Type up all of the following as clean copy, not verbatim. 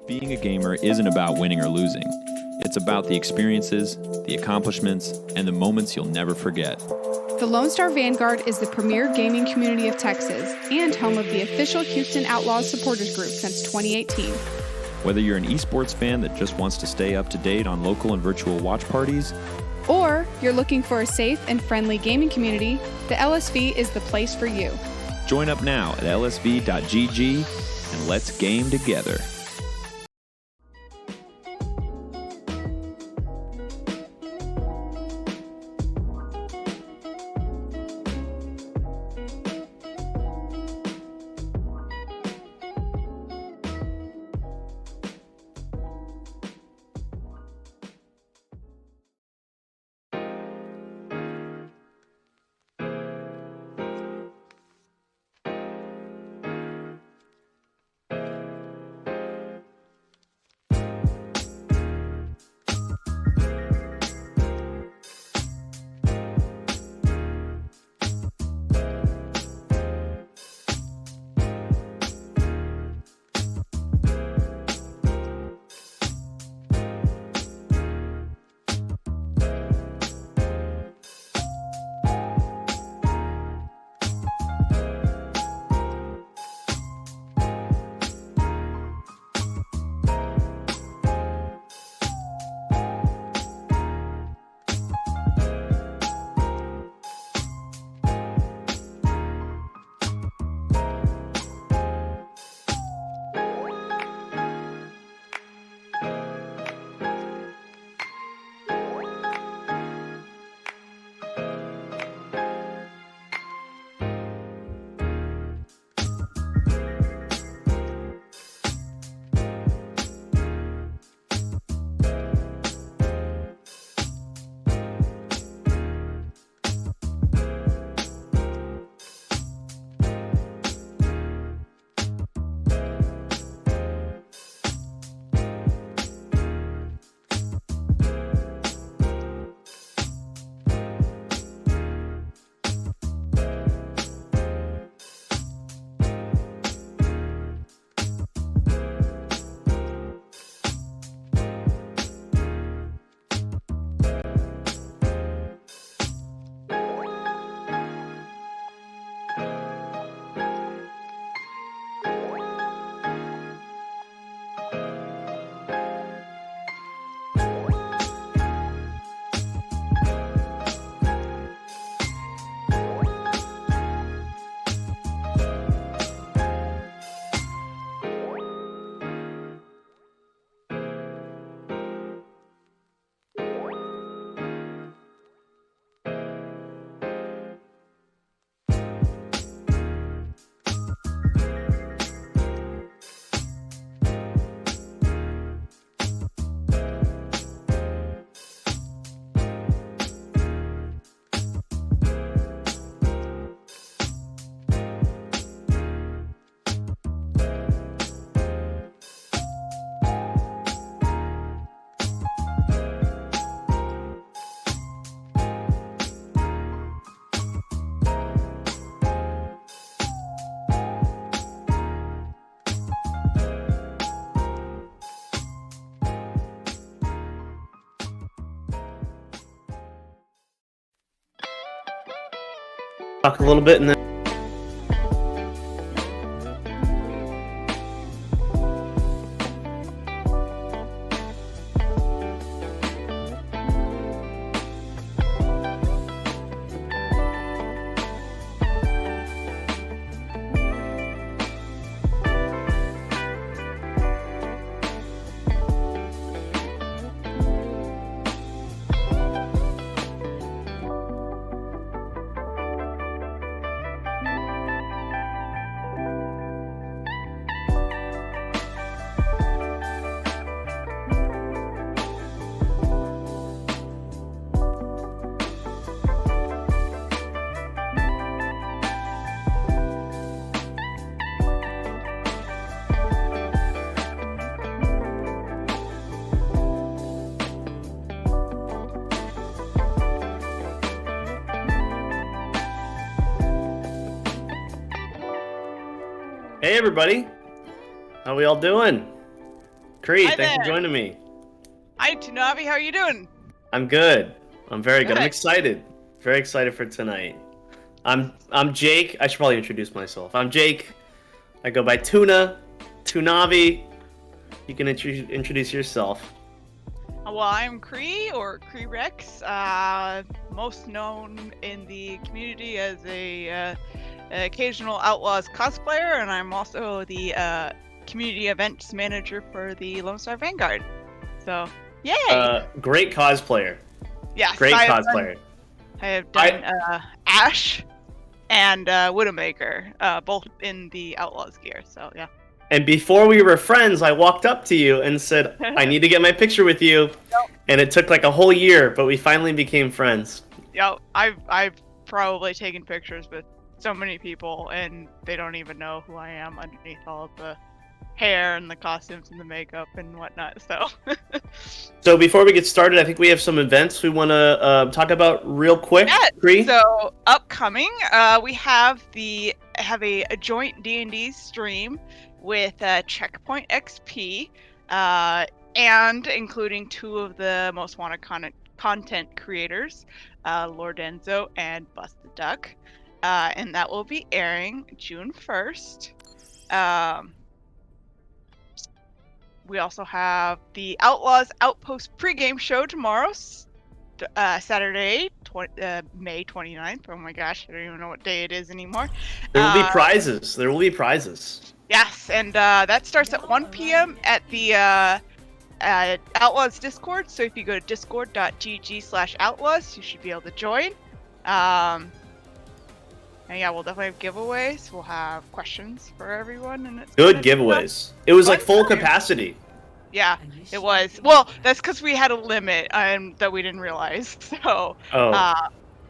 Being a gamer isn't about winning or losing. It's about the experiences, the accomplishments, and the moments you'll never forget. The Lone Star Vanguard is the premier gaming community of Texas and home of the official Houston Outlaws supporters group since 2018. Whether you're an esports fan that just wants to stay up to date on local and virtual watch parties, or you're looking for a safe and friendly gaming community, the LSV is the place for you. Join up now at lsv.gg and let's game together. talk a little bit and then. Hey everybody, how we all doing? Creed, Hi thanks for there. joining me. Hi, Tanavi. How are you doing? I'm good. I'm very good. I'm Good. excited. Very excited for tonight. I'm Jake. I should probably introduce myself. I'm Jake. I go by Tuna, Tunavi. You can introduce yourself. Well, I'm Cree, or Cree Rex, most known in the community as a occasional Outlaws cosplayer, and I'm also the community events manager for the Lone Star Vanguard. So, yay! Great cosplayer. Yes, Great I have cosplayer. I have done Ash and Widowmaker, both in the Outlaws gear. So yeah. And before we were friends, I walked up to you and said, I need to get my picture with you. Yep. And it took like a whole year, but we finally became friends. Yeah, I've probably taken pictures with so many people, and they don't even know who I am underneath all of the hair and the costumes and the makeup and whatnot. So, So before we get started, I think we have some events we want to talk about real quick. yeah. Cree? So upcoming, we have a joint D&D stream with Checkpoint XP, and including two of the most wanted content creators, Lord Enzo and Bust the Duck. And that will be airing June 1st. We also have the Outlaws Outpost pregame show tomorrow, Saturday, May 29th. Oh my gosh, I don't even know what day it is anymore. There will be prizes. There will be prizes. Yes, and that starts at 1 p.m. at the Outlaws Discord. So if you go to discord.gg/outlaws, you should be able to join. And yeah, we'll definitely have giveaways. We'll have questions for everyone, and it's Good gonna be giveaways. It was like fun full time. capacity. Yeah, it was. Well, that's because we had a limit that we didn't realize. So, Oh.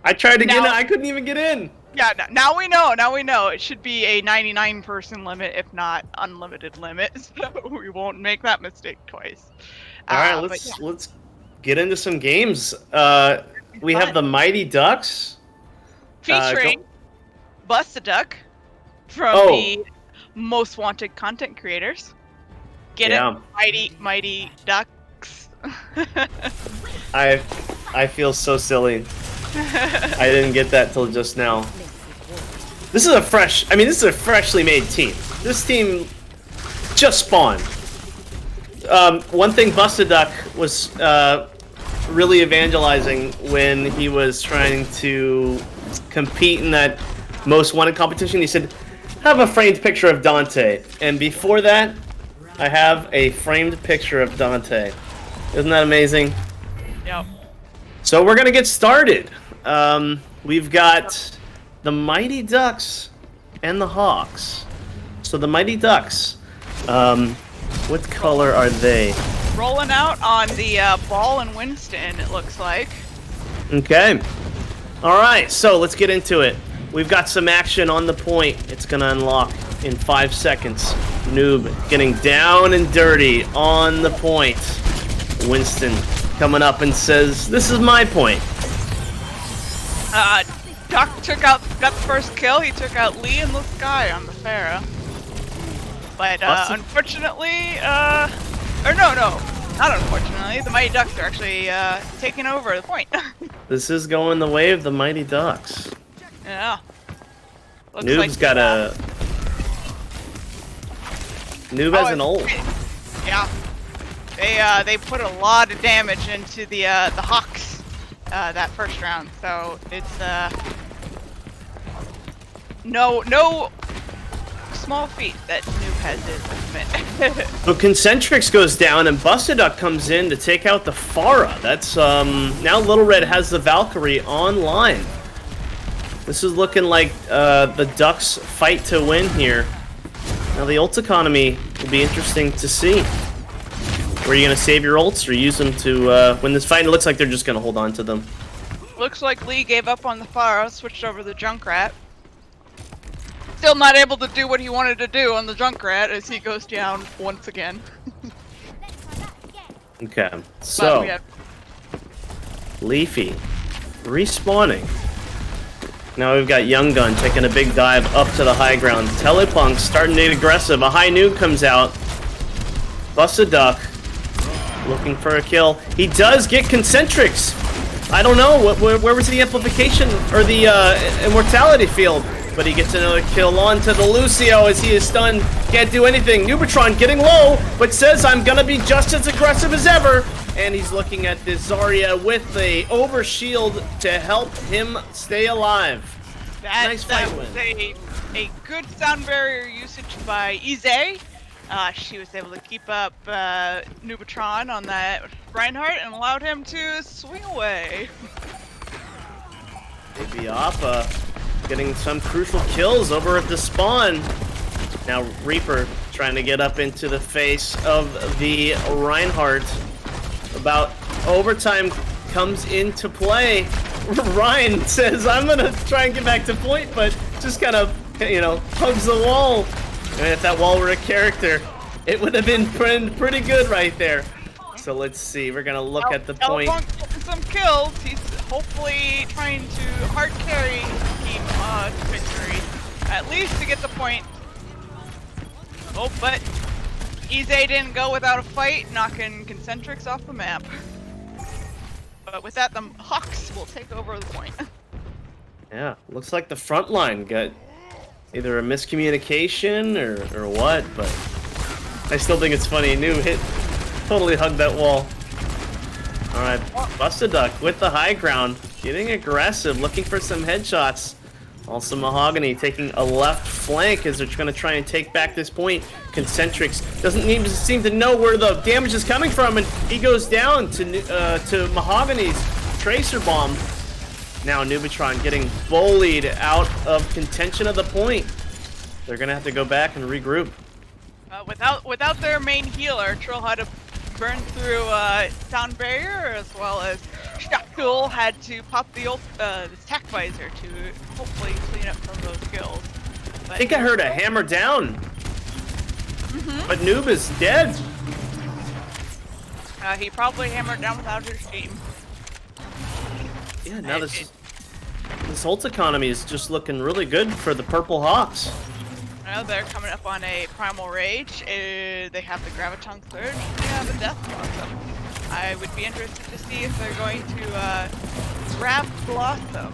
I tried to get in. now- I couldn't even get in. yeah, now we know. Now we know. It should be a 99-person limit, if not unlimited limit. So we won't make that mistake twice. All right, but yeah. let's get into some games. We have the Mighty Ducks. Featuring Bust a Duck from Oh. the Most Wanted content creators. Get Yeah. it? Mighty Ducks. I feel so silly. I didn't get that till just now. This is a freshly made team. This team just spawned. One thing Busted Duck was really evangelizing when he was trying to compete in that Most Wanted competition. He said, have a framed picture of Dante. And before that, I have a framed picture of Dante. Isn't that amazing? Yep. So we're gonna get started. We've got the Mighty Ducks and the Hawks. So the Mighty Ducks, what color are they? Rolling out on the Ball and Winston, it looks like. Okay. All right, so let's get into it. We've got some action on the point. It's gonna unlock in 5 seconds. Noob getting down and dirty on the point. Winston coming up and says, "This is my point." Duck got the first kill. He took out Lee in the sky on the Pharaoh. But Awesome. unfortunately, not unfortunately, the Mighty Ducks are actually taking over the point. This is going the way of the Mighty Ducks. Yeah. Noob's got a... Noob has an ult. Yeah. They put a lot of damage into the Hawks that first round, so it's no small feat that Noob has his ultimate. So Concentrix goes down and Bustaduck comes in to take out the Pharah. That's now Little Red has the Valkyrie online. This is looking like the Ducks fight to win here. Now the ult economy will be interesting to see. Were you gonna save your ults or use them to win this fight? It looks like they're just gonna hold on to them. Looks like Lee gave up on the Pharah, switched over to the Junkrat. Still not able to do what he wanted to do on the Junkrat as he goes down once again. Okay, so have... Leafy respawning. Now we've got Young Gun taking a big dive up to the high ground. Telepunk starting to get aggressive. A high noob comes out. Bustaduck looking for a kill. He does get Concentrix. I don't know, where was the amplification or the immortality field? But he gets another kill onto the Lucio as he is stunned. Can't do anything. Nubitron getting low, but says I'm gonna be just as aggressive as ever. And he's looking at this Zarya with the overshield to help him stay alive. Nice fight win. A good sound barrier usage by Ize. She was able to keep up Nubitron on that Reinhardt and allowed him to swing away. Maybe Appa getting some crucial kills over at the spawn. Now Reaper trying to get up into the face of the Reinhardt. About overtime comes into play. Ryan says, I'm gonna try and get back to point, but just kind of, hugs the wall. And if that wall were a character, it would have been pretty good right there. So let's see, we're gonna look at the point. Getting some kills. He's hopefully trying to hard carry his team to victory, at least to get the point. Oh, but Ize didn't go without a fight, knocking Concentrix off the map. But with that, the Hawks will take over the point. Yeah, looks like the front line got either a miscommunication or what, but I still think it's funny. Totally hugged that wall. Alright, Bustaduck with the high ground, getting aggressive, looking for some headshots. Also Mahogany taking a left flank as they're going to try and take back this point. Concentrix doesn't even seem to know where the damage is coming from, and he goes down to Mahogany's Tracer Bomb. Now Nubitron getting bullied out of contention of the point. They're going to have to go back and regroup. Without their main healer, Trill had to burn through sound barrier, as well as Shakul had to pop the tack visor to hopefully clean up some of those kills. But I think I heard a hammer down. But Noob is dead. He probably hammered down without his team. Yeah, now this ult economy is just looking really good for the Purple Hawks. Well, they're coming up on a Primal Rage. They have the Graviton Surge. They have a Death Blossom. I would be interested to see if they're going to grab Blossom.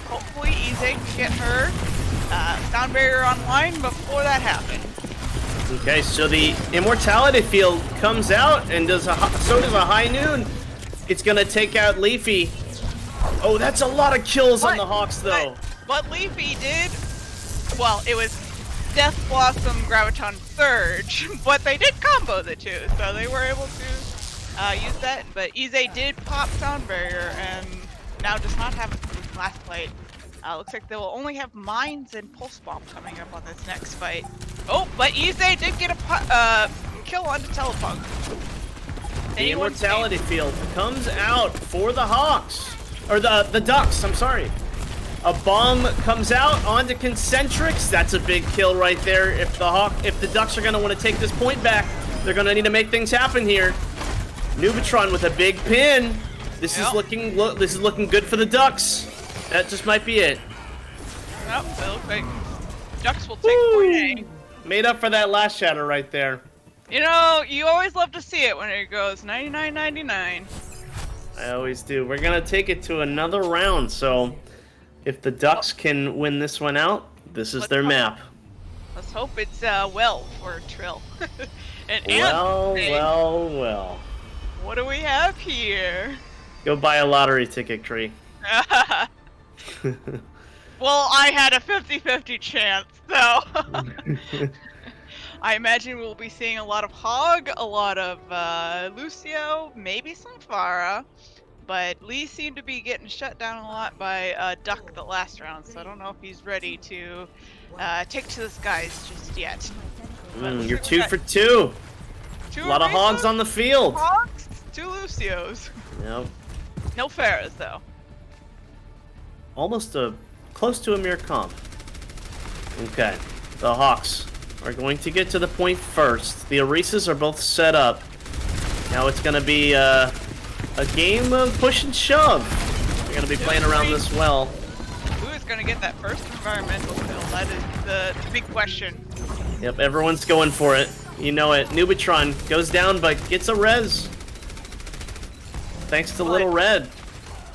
Hopefully Ize can get her sound barrier online before that happens. Okay, so the immortality field comes out, and so does a high noon. It's gonna take out Leafy. Oh, that's a lot of kills on the Hawks, though. What Leafy did, well, it was Death Blossom Graviton Surge, but they did combo the two, so they were able to use that. But Ize did pop sound barrier, and now does not have it for this last fight. Looks like they will only have mines and pulse bomb coming up on this next fight. Oh, but Ize did get a kill onto Telepunk. The immortality field comes out for the Hawks, or the Ducks. I'm sorry. A bomb comes out onto Concentrix. That's a big kill right there. If the Ducks are gonna want to take this point back, they're gonna need to make things happen here. Nubitron with a big pin. This is looking good for the Ducks. That just might be it. Nope, it looks like Ducks will take point A. Made up for that last shatter right there. You know, you always love to see it when it goes 99-99. I always do. We're gonna take it to another round, so If the Ducks can win this one out, this is their map. Let's hope it's well for Trill. Well. What do we have here? Go buy a lottery ticket, Cree. Well, I had a 50-50 chance, so I imagine we'll be seeing a lot of Hog, a lot of Lucio, maybe some Pharah, but Lee seemed to be getting shut down a lot by Duck the last round, so I don't know if he's ready to take to the skies just yet. You're 2 for 2. A lot of Hogs on the field. Hogs, 2 Lucios. Yep. No Pharahs, though. Almost close to a mere comp. Okay, the Hawks are going to get to the point first. The Orisas are both set up. Now it's going to be a game of push and shove. They're going to be playing around this well. Who is going to get that first environmental kill? That is the big question. Yep, everyone's going for it. You know it. Nubatron goes down but gets a res. Thanks to Little Red.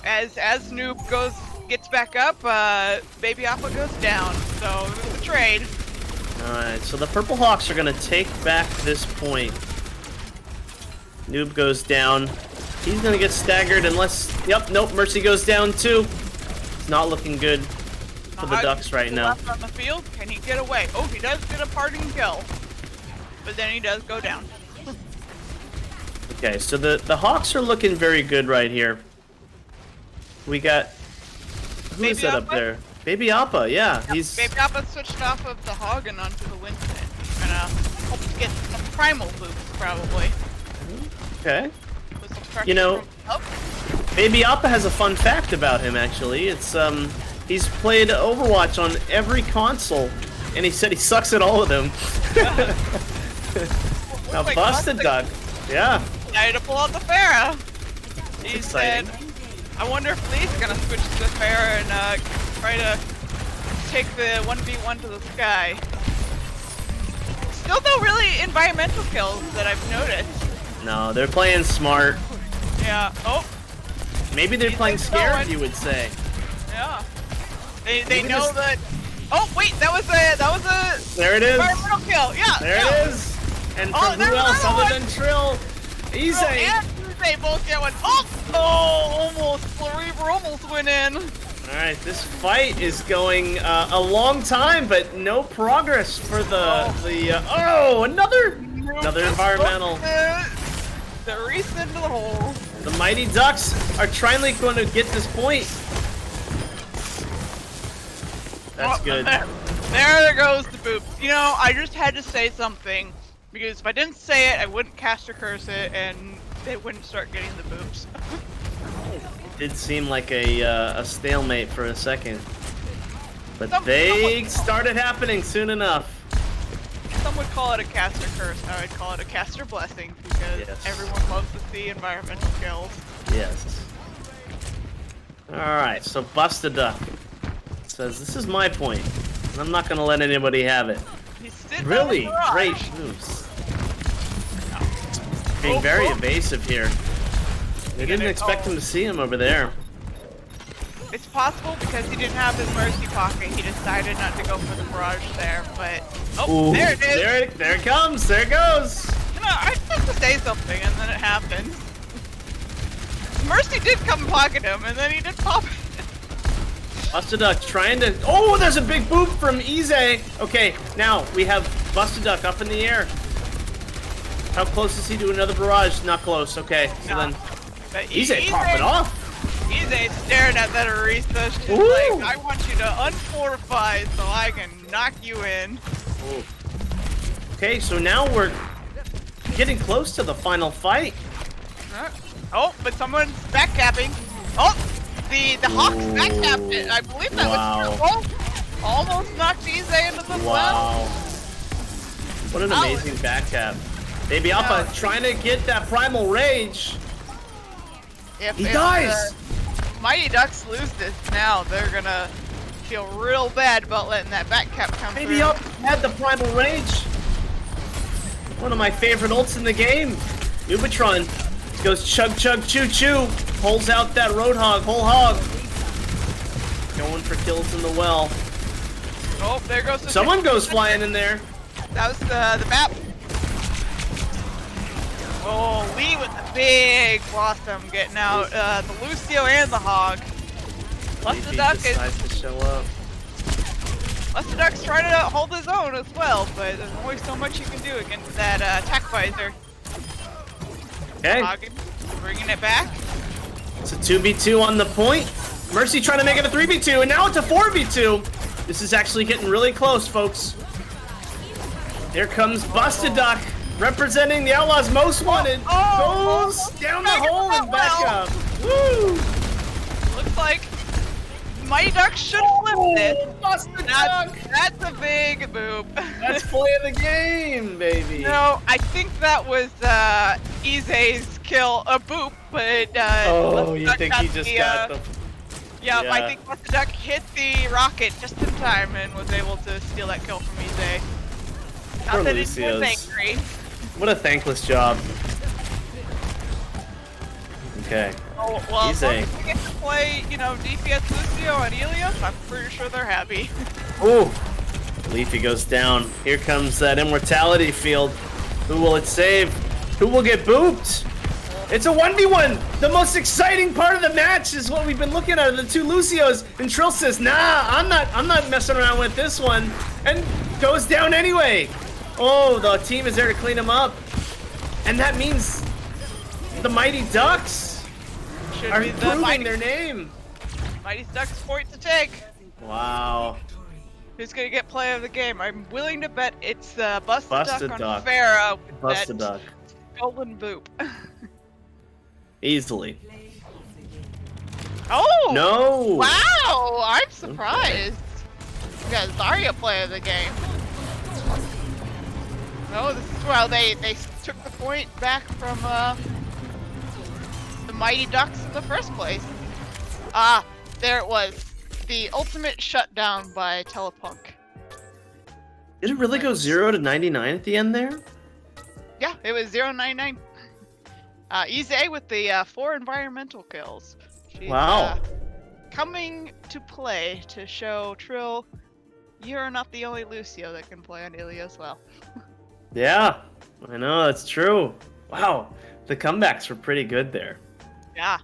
As Noob gets back up, Baby Appa goes down. So it's a trade. Alright, so the Purple Hawks are going to take back this point. Noob goes down. He's going to get staggered unless... Yep, nope, Mercy goes down too. It's not looking good for the Ducks right now. Left on the field. Can he get away? Oh, he does get a parting kill. But then he does go down. Okay, so the Hawks are looking very good right here. We got... Who is that up there? Baby Appa, yeah. He's... Baby Appa switched off of the Hog and onto the Winston. He's gonna hope to get some primal boots, probably. Okay. With some pressure You know, from Baby Appa has a fun fact about him, actually. It's, he's played Overwatch on every console, and he said he sucks at all of them. Now, Wait, Busted Duck. Yeah. Decided to pull out the Pharah. He exciting. said, I wonder if Lee's gonna switch to the Pharah and try to take the 1v1 to the sky. Still no really environmental kills that I've noticed. No, they're playing smart. Yeah. Oh. Maybe they're playing He's scared, going. you would say. Yeah. They Maybe know this- that. Oh wait, that was a There it is. environmental kill. Yeah. There yeah. it is. And Oh, from there's who else another other one. than Trill? Easy. Oh, and they both get one. Oh, almost. Reaver almost went in. All right, this fight is going a long time, but no progress for another environmental. The reason into the hole. The Mighty Ducks are trying going to get this point. That's good. There goes the boop. You know, I just had to say something because if I didn't say it, I wouldn't cast or curse it, and they wouldn't start getting the boops. It did seem like a stalemate for a second, but Someone started happening soon enough. Some would call it a caster curse. I would call it a caster blessing because Yes. everyone loves to see environmental kills. Yes. All right, so Busted Duck says this is my point, and I'm not gonna let anybody have it. He's sitting Really on the great barrage. moves. Being very evasive here. They didn't expect him to see him over there. It's possible because he didn't have his mercy pocket. He decided not to go for the barrage there, but Ooh, there it is. There it comes. There it goes. You know, I supposed to say something, and then it happened. Mercy did come and pocket him, and then he did pop it. Busted Duck trying to... Oh, there's a big boop from Ize. Okay, now we have Busted Duck up in the air. How close is he to another barrage? Not close. Okay, so then But Ize popping off. Ize staring at that Orisa. She's Ooh. like, I want you to unfortify so I can knock you in. Ooh. Okay, so now we're getting close to the final fight. Oh, but someone's backcapping. Oh, the Hawks backcapped it. I believe that was true. Oh, almost knocked Ize into the well. What an amazing backcap. Baby Alpha trying to get that primal rage. If He dies. the Mighty Ducks lose this now, they're gonna feel real bad about letting that backcap come Baby through. Alpha had the primal rage. One of my favorite ults in the game. Nubatron goes chug chug choo choo. Pulls out that Roadhog, whole hog. Going for kills in the well. Oh, there goes the Someone goes flying in there. That was the map. Oh, Lee with the big blossom getting out the Lucio and the Hog. Leafy decides to show up. Luster Duck's trying to hold his own as well, but there's only so much you can do against that attack visor. Okay. Hog bringing it back. It's a 2v2 on the point. Mercy trying to make it a 3v2, and now it's a 4v2. This is actually getting really close, folks. Here comes Busted Duck, representing the Outlaws Most Wanted. Goes down the hole and back up. Woo! Looks like Mighty Duck should flip this. Busted Duck! That's a big boop. That's play of the game, baby. No, I think that was Ize's kill, a boop, but Oh, you Duck think he just got the... Yeah, Yeah. I think Buster Duck hit the rocket just in time and was able to steal that kill from Ize. Poor Not that it was Lucio's. angry. What a thankless job. Okay. Oh, well, as Ize. long as we get to play, you know, DPS Lucio and Elios, I'm pretty sure they're happy. Ooh. Leafy goes down. Here comes that immortality field. Who will it save? Who will get booped? It's a 1v1. The most exciting part of the match is what we've been looking at, the two Lucios. And Trill says, nah, I'm not messing around with this one. And goes down anyway. Oh, the team is there to clean him up. And that means the Mighty Ducks Should are be the improving their name. Mighty Ducks point to take. Wow. Who's gonna get play of the game? I'm willing to bet it's Busted Busted Duck Duck. on Farah with Busted that Duck. golden boop. Easily. Oh! No! Wow! I'm surprised. We got Zarya play of the game. No, this is well they took the point back from the Mighty Ducks in the first place. Ah, there it was. The ultimate shutdown by Telepunk. Did it really go 0 to 99 at the end there? Yeah, it was 099. Ize with the 4 environmental kills. She's, Wow. Coming to play to show Trill, you're not the only Lucio that can play on Ilya as well. Yeah, I know, that's true. Wow, the comebacks were pretty good there. Yeah.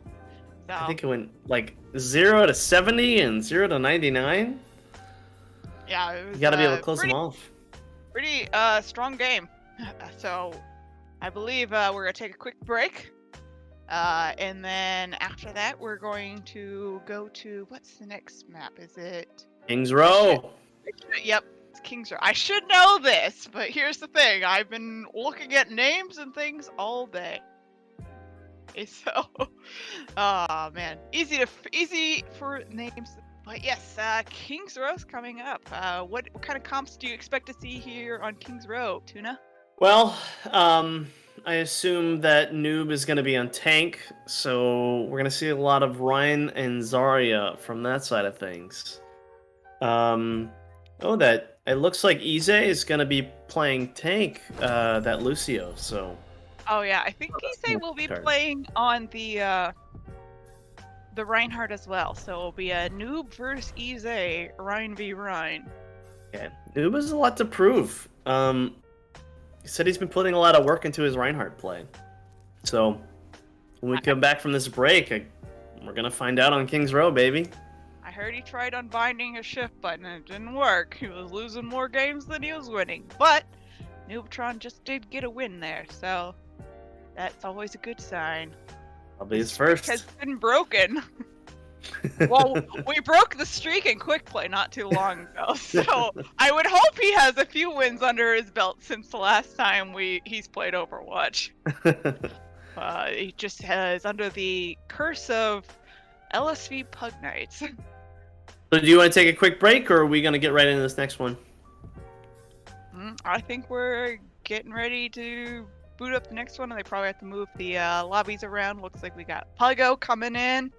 So, I think it went like 0 to 70 and 0 to 99. yeah, it was, You gotta be able to close pretty, them off. Pretty strong game. So I believe we're gonna take a quick break. And then after that, we're going to go to, what's the next map? Is it? Kings Row. Yep, it's Kings Row. I should know this, but here's the thing. I've been looking at names and things all day. Okay, so, oh man, easy for names. But yes, Kings Row's coming up. What kind of comps do you expect to see here on Kings Row, Tuna? Well, I assume that Noob is going to be on tank, so we're going to see a lot of Ryan and Zarya from that side of things. Oh, that it looks like Ize is going to be playing tank, that Lucio, so... Oh yeah, I think Ize will be playing on the Reinhardt as well, so it'll be a Noob versus Ize, Ryan v Ryan. Okay, Noob has a lot to prove. He said he's been putting a lot of work into his Reinhardt play. So, when we come back from this break, we're going to find out on Kings Row, baby. I heard he tried unbinding a shift button and it didn't work. He was losing more games than he was winning. But, Noobtron just did get a win there, so that's always a good sign. Probably his first. Has been broken. Well, we broke the streak in quick play not too long ago, so I would hope he has a few wins under his belt since the last time he's played Overwatch. He just has under the curse of LSV Pug Nights. So do you want to take a quick break, or are we going to get right into this next one? I think we're getting ready to boot up the next one, and they probably have to move the lobbies around. Looks like we got Puggo coming in.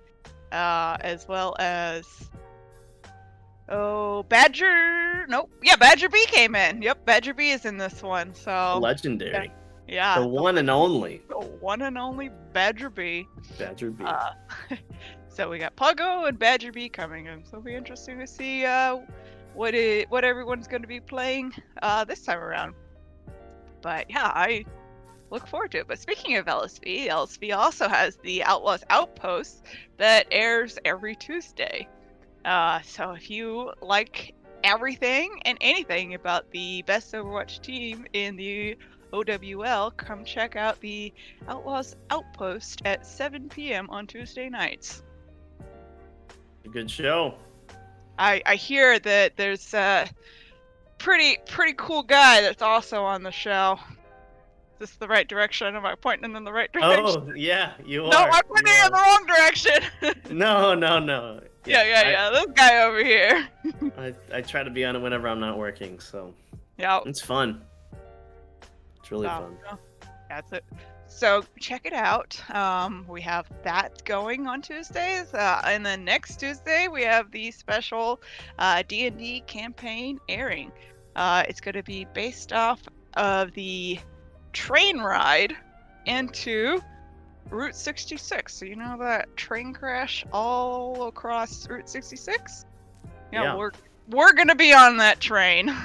As well as Badger. Nope. Yeah, Badger B came in. Yep, Badger B is in this one. So Legendary. Yeah. The one and only. The one and only Badger B. Badger B. So we got Puggo and Badger B coming in. So it'll be interesting to see what everyone's going to be playing this time around. But yeah, I look forward to it. But speaking of LSV, LSV also has the Outlaws Outpost that airs every Tuesday. So if you like everything and anything about the best Overwatch team in the OWL, come check out the Outlaws Outpost at 7 p.m. on Tuesday nights. A good show. I hear that there's a pretty cool guy that's also on the show. Is this the right direction? Am I pointing in the right direction? Oh, yeah, you No, are. I'm pointing in the wrong direction! No. Yeah, this guy over here. I try to be on it whenever I'm not working, so Yeah. it's fun. It's really fun. That's it. So check it out. We have that going on Tuesdays, and then next Tuesday we have the special D&D campaign airing. It's going to be based off of the train ride into Route 66. So you know that train crash all across Route 66? Yeah. We're going to be on that train.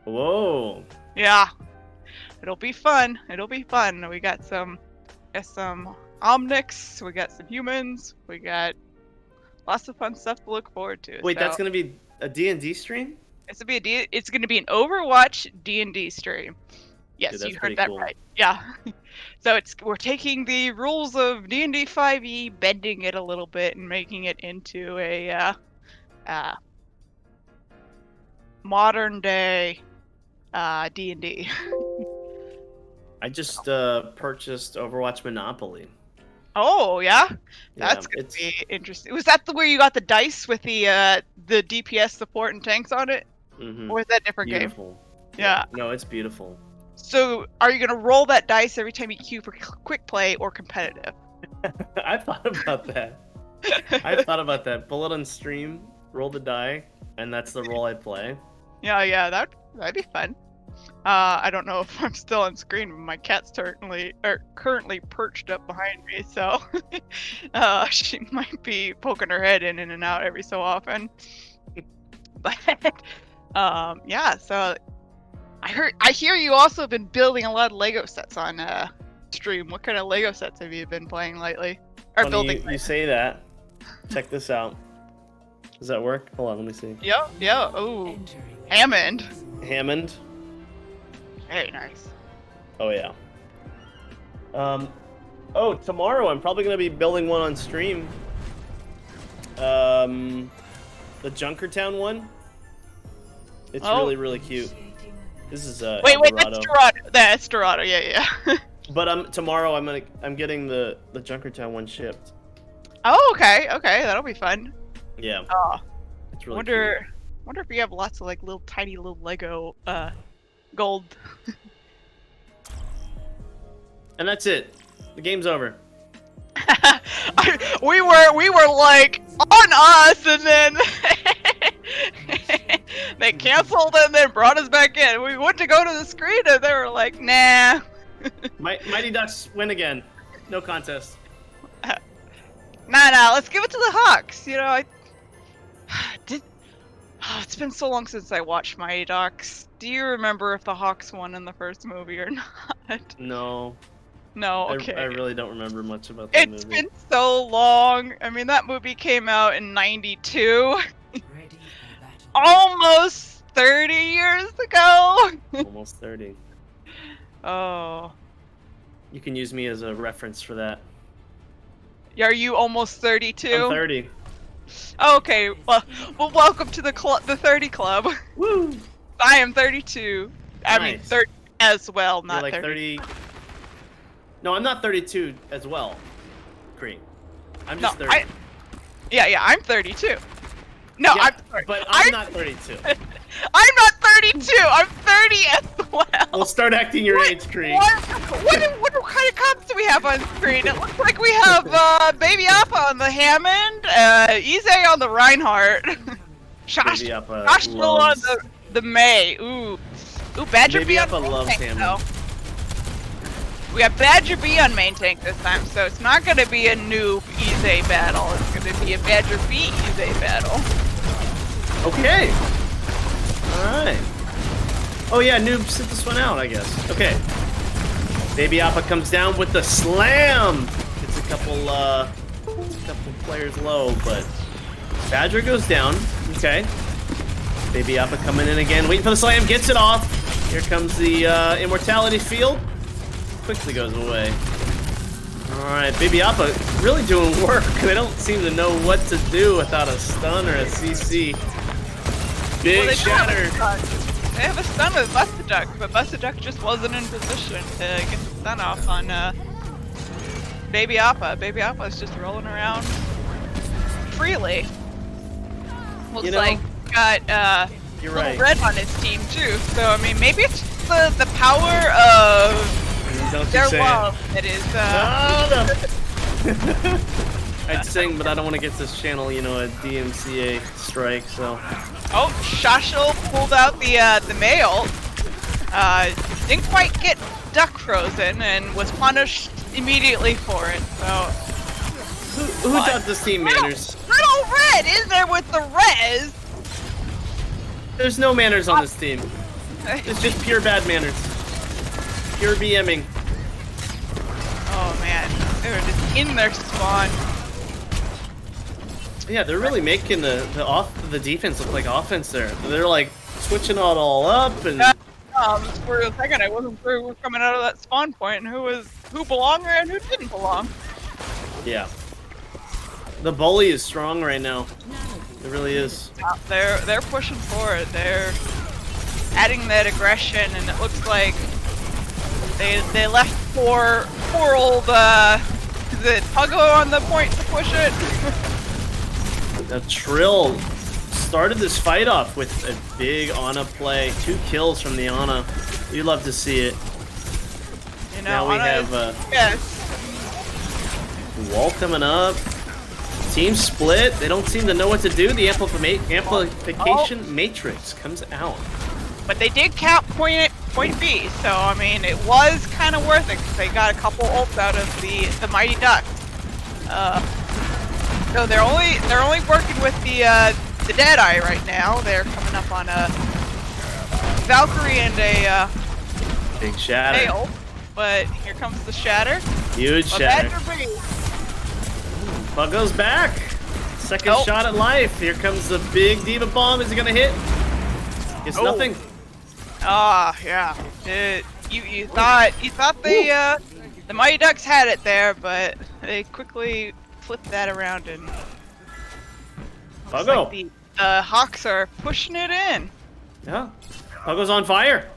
Whoa. Yeah. It'll be fun. We got some Omnics, we got some humans, we got lots of fun stuff to look forward to. Wait, so, that's gonna be a D&D stream? it's gonna be an Overwatch D&D stream. Yes, Dude, you heard pretty that cool. right. Yeah. So we're taking the rules of D&D 5e, bending it a little bit and making it into a modern day D&D. I just purchased Overwatch Monopoly. Oh yeah, that's Yeah, gonna be interesting. Was that where you got the dice with the DPS support and tanks on it, Mm-hmm. or is that a different game? Beautiful. Yeah. No, it's beautiful. So are you gonna roll that dice every time you queue for quick play or competitive? I thought about that. Pull it on stream, roll the die, and that's the role I play. Yeah, that'd be fun. I don't know if I'm still on screen, but my cat's currently perched up behind me, so she might be poking her head in and out every so often. But yeah, so I hear you also have been building a lot of Lego sets on stream. What kind of Lego sets have you been playing lately? Or Funny building? you say that. Check this out. Does that work? Hold on, let me see. Yeah. Oh, Hammond. Hammond. Very nice. Oh yeah. Oh, tomorrow I'm probably gonna be building one on stream. The Junkertown one. It's really cute. This is Wait, Eldorado. that's Dorado. That's Dorado. Yeah. But tomorrow I'm getting the Junkertown one shipped. Oh, okay, that'll be fun. Yeah. Oh, It's really wonder if you have lots of like tiny little Lego gold. And that's it. The game's over. we were like on us, and then they canceled and then brought us back in. We went to go to the screen and they were like, nah. Mighty Ducks win again. No contest. Nah, let's give it to the Hawks. You know, it's been so long since I watched Mighty Ducks. Do you remember if the Hawks won in the first movie or not? No. No, okay. I really don't remember much about that movie. It's been so long. I mean, that movie came out in '92. Almost 30 years ago. Almost 30. Oh. You can use me as a reference for that. Are you almost 32? I'm 30. Okay, well, welcome to the 30 club. Woo! I am 32. I mean, Nice. 30 as well, not You're like 30. No, I'm not 32 as well, Cream. I'm just 30. Yeah, I'm 32. No, Yeah, I'm sorry. but I'm not 32. I'm not 32. I'm 30 as well. We'll start acting your age, Cream. What kind of cops do we have on screen? It looks like we have Baby Appa on the Hammond, Ize on the Reinhardt, Baby Appa Joshua on loves- the May. Ooh, Badger Baby B on Appa the loves tank, Hammond. though. We got Badger B on main tank this time, so it's not going to be a noob Ize battle. It's going to be a Badger B Ize battle. Okay. Alright. Oh yeah, noob, sit this one out, I guess. Okay. Baby Appa comes down with the slam. It's a couple players low, but Badger goes down. Okay. Baby Appa coming in again, waiting for the slam, gets it off. Here comes the immortality field. Quickly goes away. Alright, Baby Appa really doing work. They don't seem to know what to do without a stun or a CC. Big shatter. They have a stun with Busta Duck, but Busta Duck just wasn't in position to get the stun off on Baby Appa. Baby Appa is just rolling around freely. Looks like got you're little right. red on his team too. So I mean, maybe it's the power of their love that is. I'd sing, but I don't want to get this channel, you know, a DMCA strike. So. Oh, Shashel pulled out the mail. Didn't quite get Duck frozen and was punished immediately for it. So. Who taught this team manners? Little Red is there with the res. There's no manners on this team. It's just pure bad manners. Pure BMing. Oh man, they're just in their spawn. Yeah, they're really making the defense look like offense there. They're like switching it all up and. For a second, I wasn't sure who was coming out of that spawn point and who belonged there and who didn't belong. Yeah. The bully is strong right now. It really is. They're pushing forward. They're adding that aggression, and it looks like they left poor old is it Puggo on the point to push it? The Trill started this fight off with a big Ana play. 2 kills from the Ana. You'd love to see it. You know, now we Ana have yes. Wall coming up. Team split. They don't seem to know what to do. The amplification matrix comes out. But they did cap point B, so I mean it was kind of worth it because they got a couple ults out of the Mighty Duck. So they're only working with the Deadeye right now. They're coming up on a Valkyrie and a big shatter. Nail, but here comes the shatter. Huge shatter. Badger Bug goes back. Second shot at life. Here comes the big Diva Bomb. Is it gonna hit? It's nothing. Ah, yeah. You thought the Mighty Ducks had it there, but they quickly flipped that around and looks like the Hawks are pushing it in. Yeah. Puggo's on fire.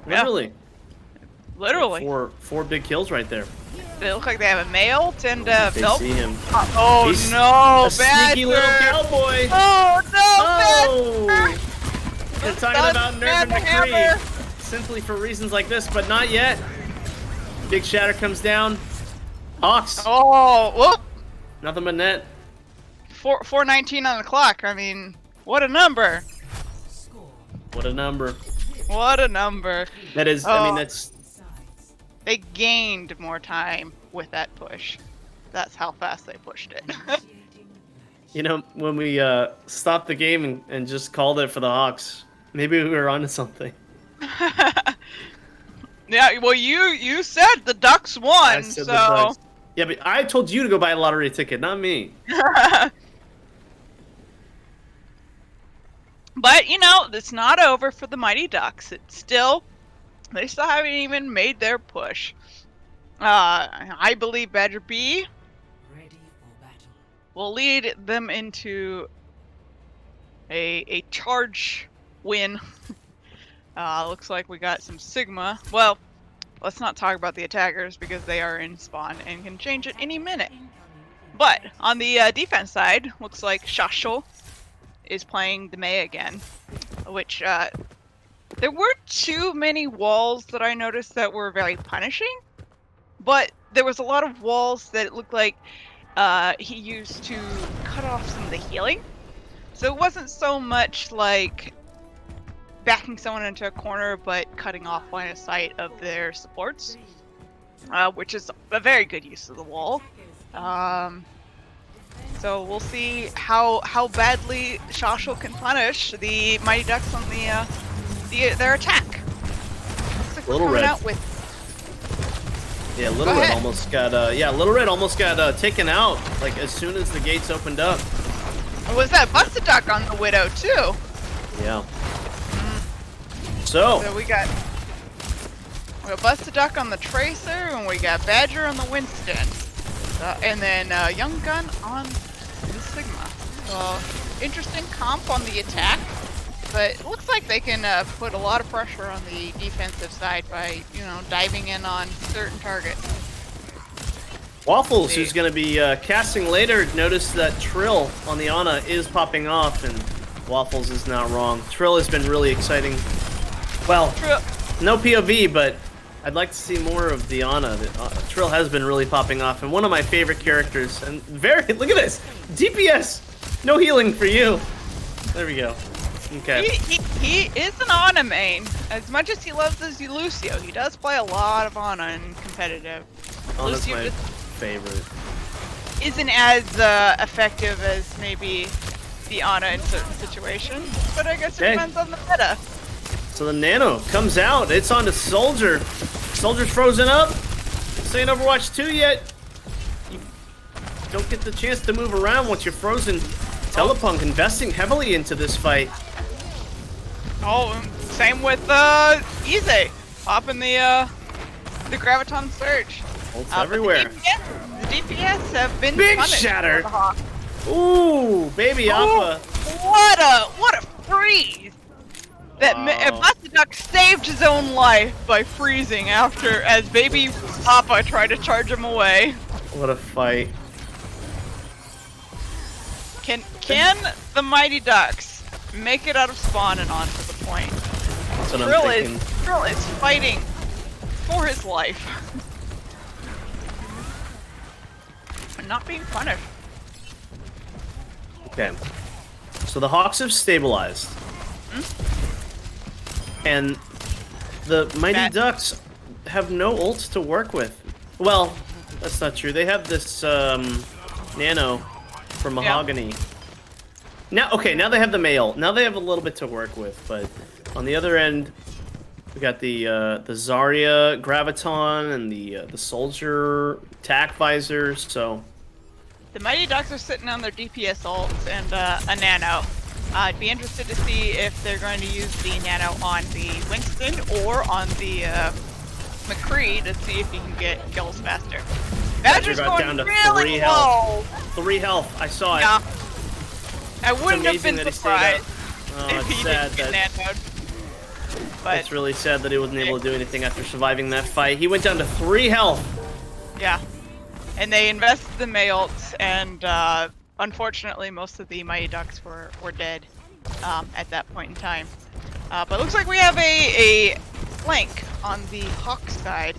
Literally. Literally. Four big kills right there. They look like they have a male and They see him. Oh He's no, a sneaky little cowboy. Oh no, Badger! They're talking about nerfing McCree simply for reasons like this, but not yet. Big shatter comes down. Hawks. Oh, whoop. Nothing but net. 4:19 on the clock. I mean, what a number. What a number. What a number. That is, I mean, that's... They gained more time with that push. That's how fast they pushed it. You know, when we stopped the game and just called it for the Hawks, maybe we were onto something. Yeah, well, you said the Ducks won, The so... Ducks. Yeah, but I told you to go buy a lottery ticket, not me. But, you know, it's not over for the Mighty Ducks. It's still... They still haven't even made their push. I believe Badger B will lead them into a charge win. Looks like we got some Sigma. Well, let's not talk about the attackers because they are in spawn and can change at any minute. But on the defense side, looks like Shashel is playing the Mei again, which there weren't too many walls that I noticed that were very punishing, but there was a lot of walls that it looked like he used to cut off some of the healing. So it wasn't so much like backing someone into a corner, but cutting off line of sight of their supports. which is a very good use of the wall. So we'll see how badly Shashel can punish the Mighty Ducks on their attack. Looks like Little we're coming Red. out with. Yeah, Go Little Red ahead. almost got Little Red almost got taken out like as soon as the gates opened up. Was that Busted Duck on the Widow too? Yeah. So So we got Busted Duck on the Tracer, and we got Badger on the Winston, and then Young Gun on the Sigma. So interesting comp on the attack, but it looks like they can put a lot of pressure on the defensive side by diving in on certain targets. Waffles, who's going to be casting later, noticed that Trill on the Ana is popping off, and Waffles is not wrong. Trill has been really exciting. Well, no POV, but I'd like to see more of the Ana. Trill has been really popping off, and one of my favorite characters. And look at this! DPS! No healing for you! There we go. Okay. He is an Ana main. As much as he loves his Lucio, he does play a lot of Ana in competitive. Ana's Lucio my favorite. isn't as effective as maybe the Ana in certain situations, but I guess it Okay. depends on the meta. So the Nano comes out. It's on to Soldier. Soldier's frozen up. This ain't Overwatch 2 yet. You don't get the chance to move around once you're frozen. Telepunk investing heavily into this fight. Oh, same with Ize, popping the Graviton Surge. Ults But everywhere. The DPS have been Big punished shatter. for the Hawk. Ooh, baby Alpha. What a freeze! That Wow. Busted Duck saved his own life by freezing as Baby Appa tried to charge him away. What a fight. Can the Mighty Ducks make it out of spawn and on to the point? That's what I'm thinking. Trill is fighting for his life. And not being punished. Okay. So the Hawks have stabilized. And the Mighty Ducks have no ults to work with. Well, that's not true. They have this Nano for Mahogany. Now they have the male. Now they have a little bit to work with, but on the other end, we got the Zarya Graviton and the Soldier Tac Visor, so The Mighty Ducks are sitting on their DPS ults and a Nano. I'd be interested to see if they're going to use the Nano on the Winston or on the McCree to see if he can get kills faster. Badger's got going down to really 3 low. health. 3 health. I saw it. Yeah. I wouldn't have amazing been that he stayed up. surprised Oh, if it's he sad didn't that get Nanoed. But it's really sad that he wasn't able to do anything after surviving that fight. He went down to 3 health. yeah. And they invested the Mei ults, and unfortunately most of the Mighty Ducks were dead at that point in time. But it looks like we have a flank on the Hawk side.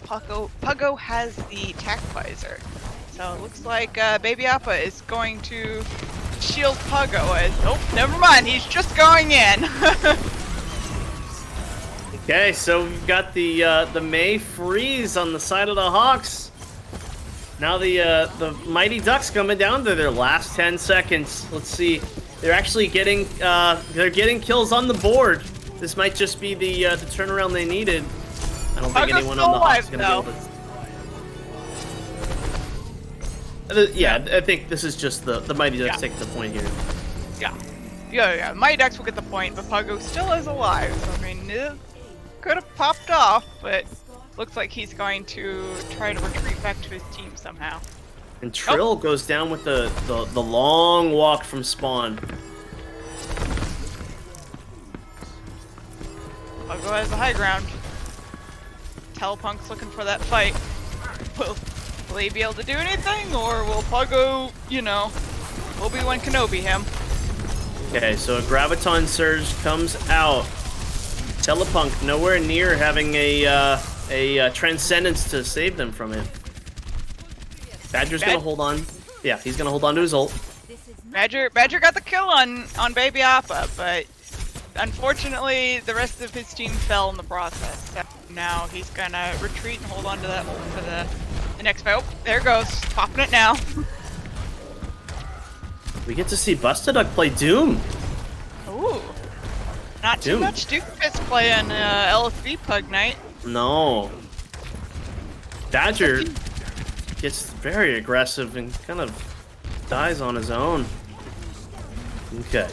Puggo has the Tac Visor. So it looks like Baby Appa is going to shield Puggo as... Oh, never mind, he's just going in. Okay, so we've got the Mei freeze on the side of the Hawks. Now the Mighty Ducks coming down to their last 10 seconds. Let's see. They're actually getting kills on the board. This might just be the turnaround they needed. I don't think Puggo's anyone still on the Hawks is alive, gonna be able to. Yeah, I think this is just the Mighty Ducks taking the point here. Yeah. Mighty Ducks will get the point, but Puggo still is alive. So I mean, it could have popped off, but looks like he's going to try to retreat back to his team somehow. And Trill goes down with the long walk from spawn. Puggo has the high ground. Telepunk's looking for that fight. Will he be able to do anything, or will Puggo, Obi-Wan Kenobi him? Okay, so a Graviton Surge comes out. Telepunk nowhere near having a Transcendence to save them from it. Badger's gonna hold on. Yeah, he's gonna hold on to his ult. Badger got the kill on Baby Appa, but unfortunately the rest of his team fell in the process. now. He's gonna retreat and hold on to that ult for the next fight. Oh, there it goes. Popping it now. We get to see Busta Duck play Doom. Ooh. Not too Doom. much Doofus playing LSV Pug Night. No. Badger gets very aggressive and kind of dies on his own. Okay.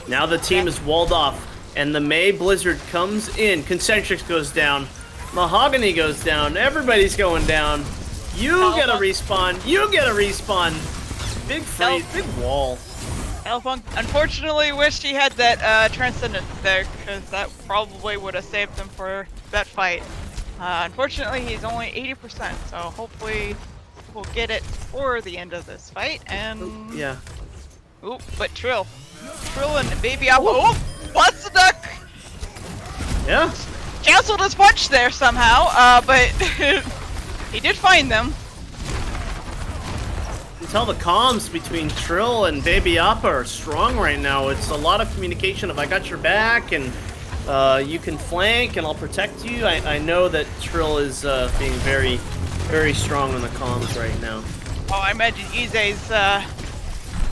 Now the team is walled off, and the May Blizzard comes in. Concentrix goes down. Mahogany goes down. Everybody's going down. You get a respawn. You get a respawn. Big freeze. Big wall. Elfunk unfortunately wished he had that Transcendence there, because that probably would have saved him for that fight. Unfortunately, he's only 80%, so hopefully we'll get it for the end of this fight. And Yeah. Ooh, but Trill and Baby Apple. Oh, Busta Duck Yeah. canceled his punch there somehow, but he did find them. You can tell the comms between Trill and Baby Appa are strong right now. It's a lot of communication of I got your back and you can flank and I'll protect you. I know that Trill is being very, very strong on the comms right now. Oh, I imagine Ize's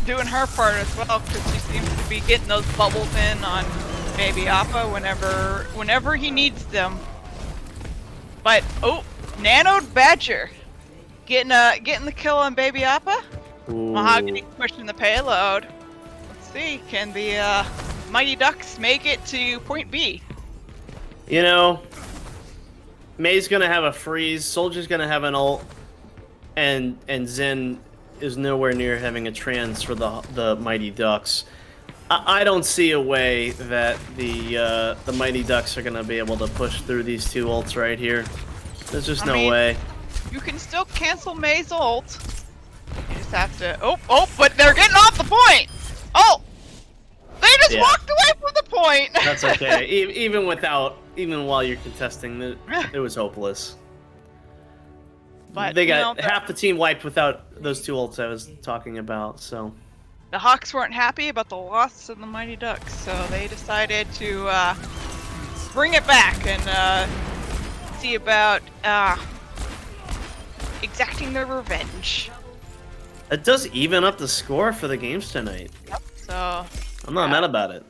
doing her part as well, because she seems to be getting those bubbles in on Baby Appa whenever he needs them. But oh, Nanoed Badger getting the kill on Baby Appa. Ooh. Mahogany pushing the payload. Let's see, can the Mighty Ducks make it to point B? You know, May's gonna have a freeze, Soldier's gonna have an ult, and Zen is nowhere near having a trans for the Mighty Ducks. I don't see a way that the Mighty Ducks are gonna be able to push through these two ults right here. There's just no way. You can still cancel May's ult. You just have to. Oh, but they're getting off the point. Oh, they just walked away from the point. That's okay. Even while you're contesting, it was hopeless. But they got half the team wiped without those two ults I was talking about. So the Hawks weren't happy about the loss of the Mighty Ducks, so they decided to bring it back and see about exacting their revenge. it does even up the score for the games tonight. Yep. So I'm not mad about it.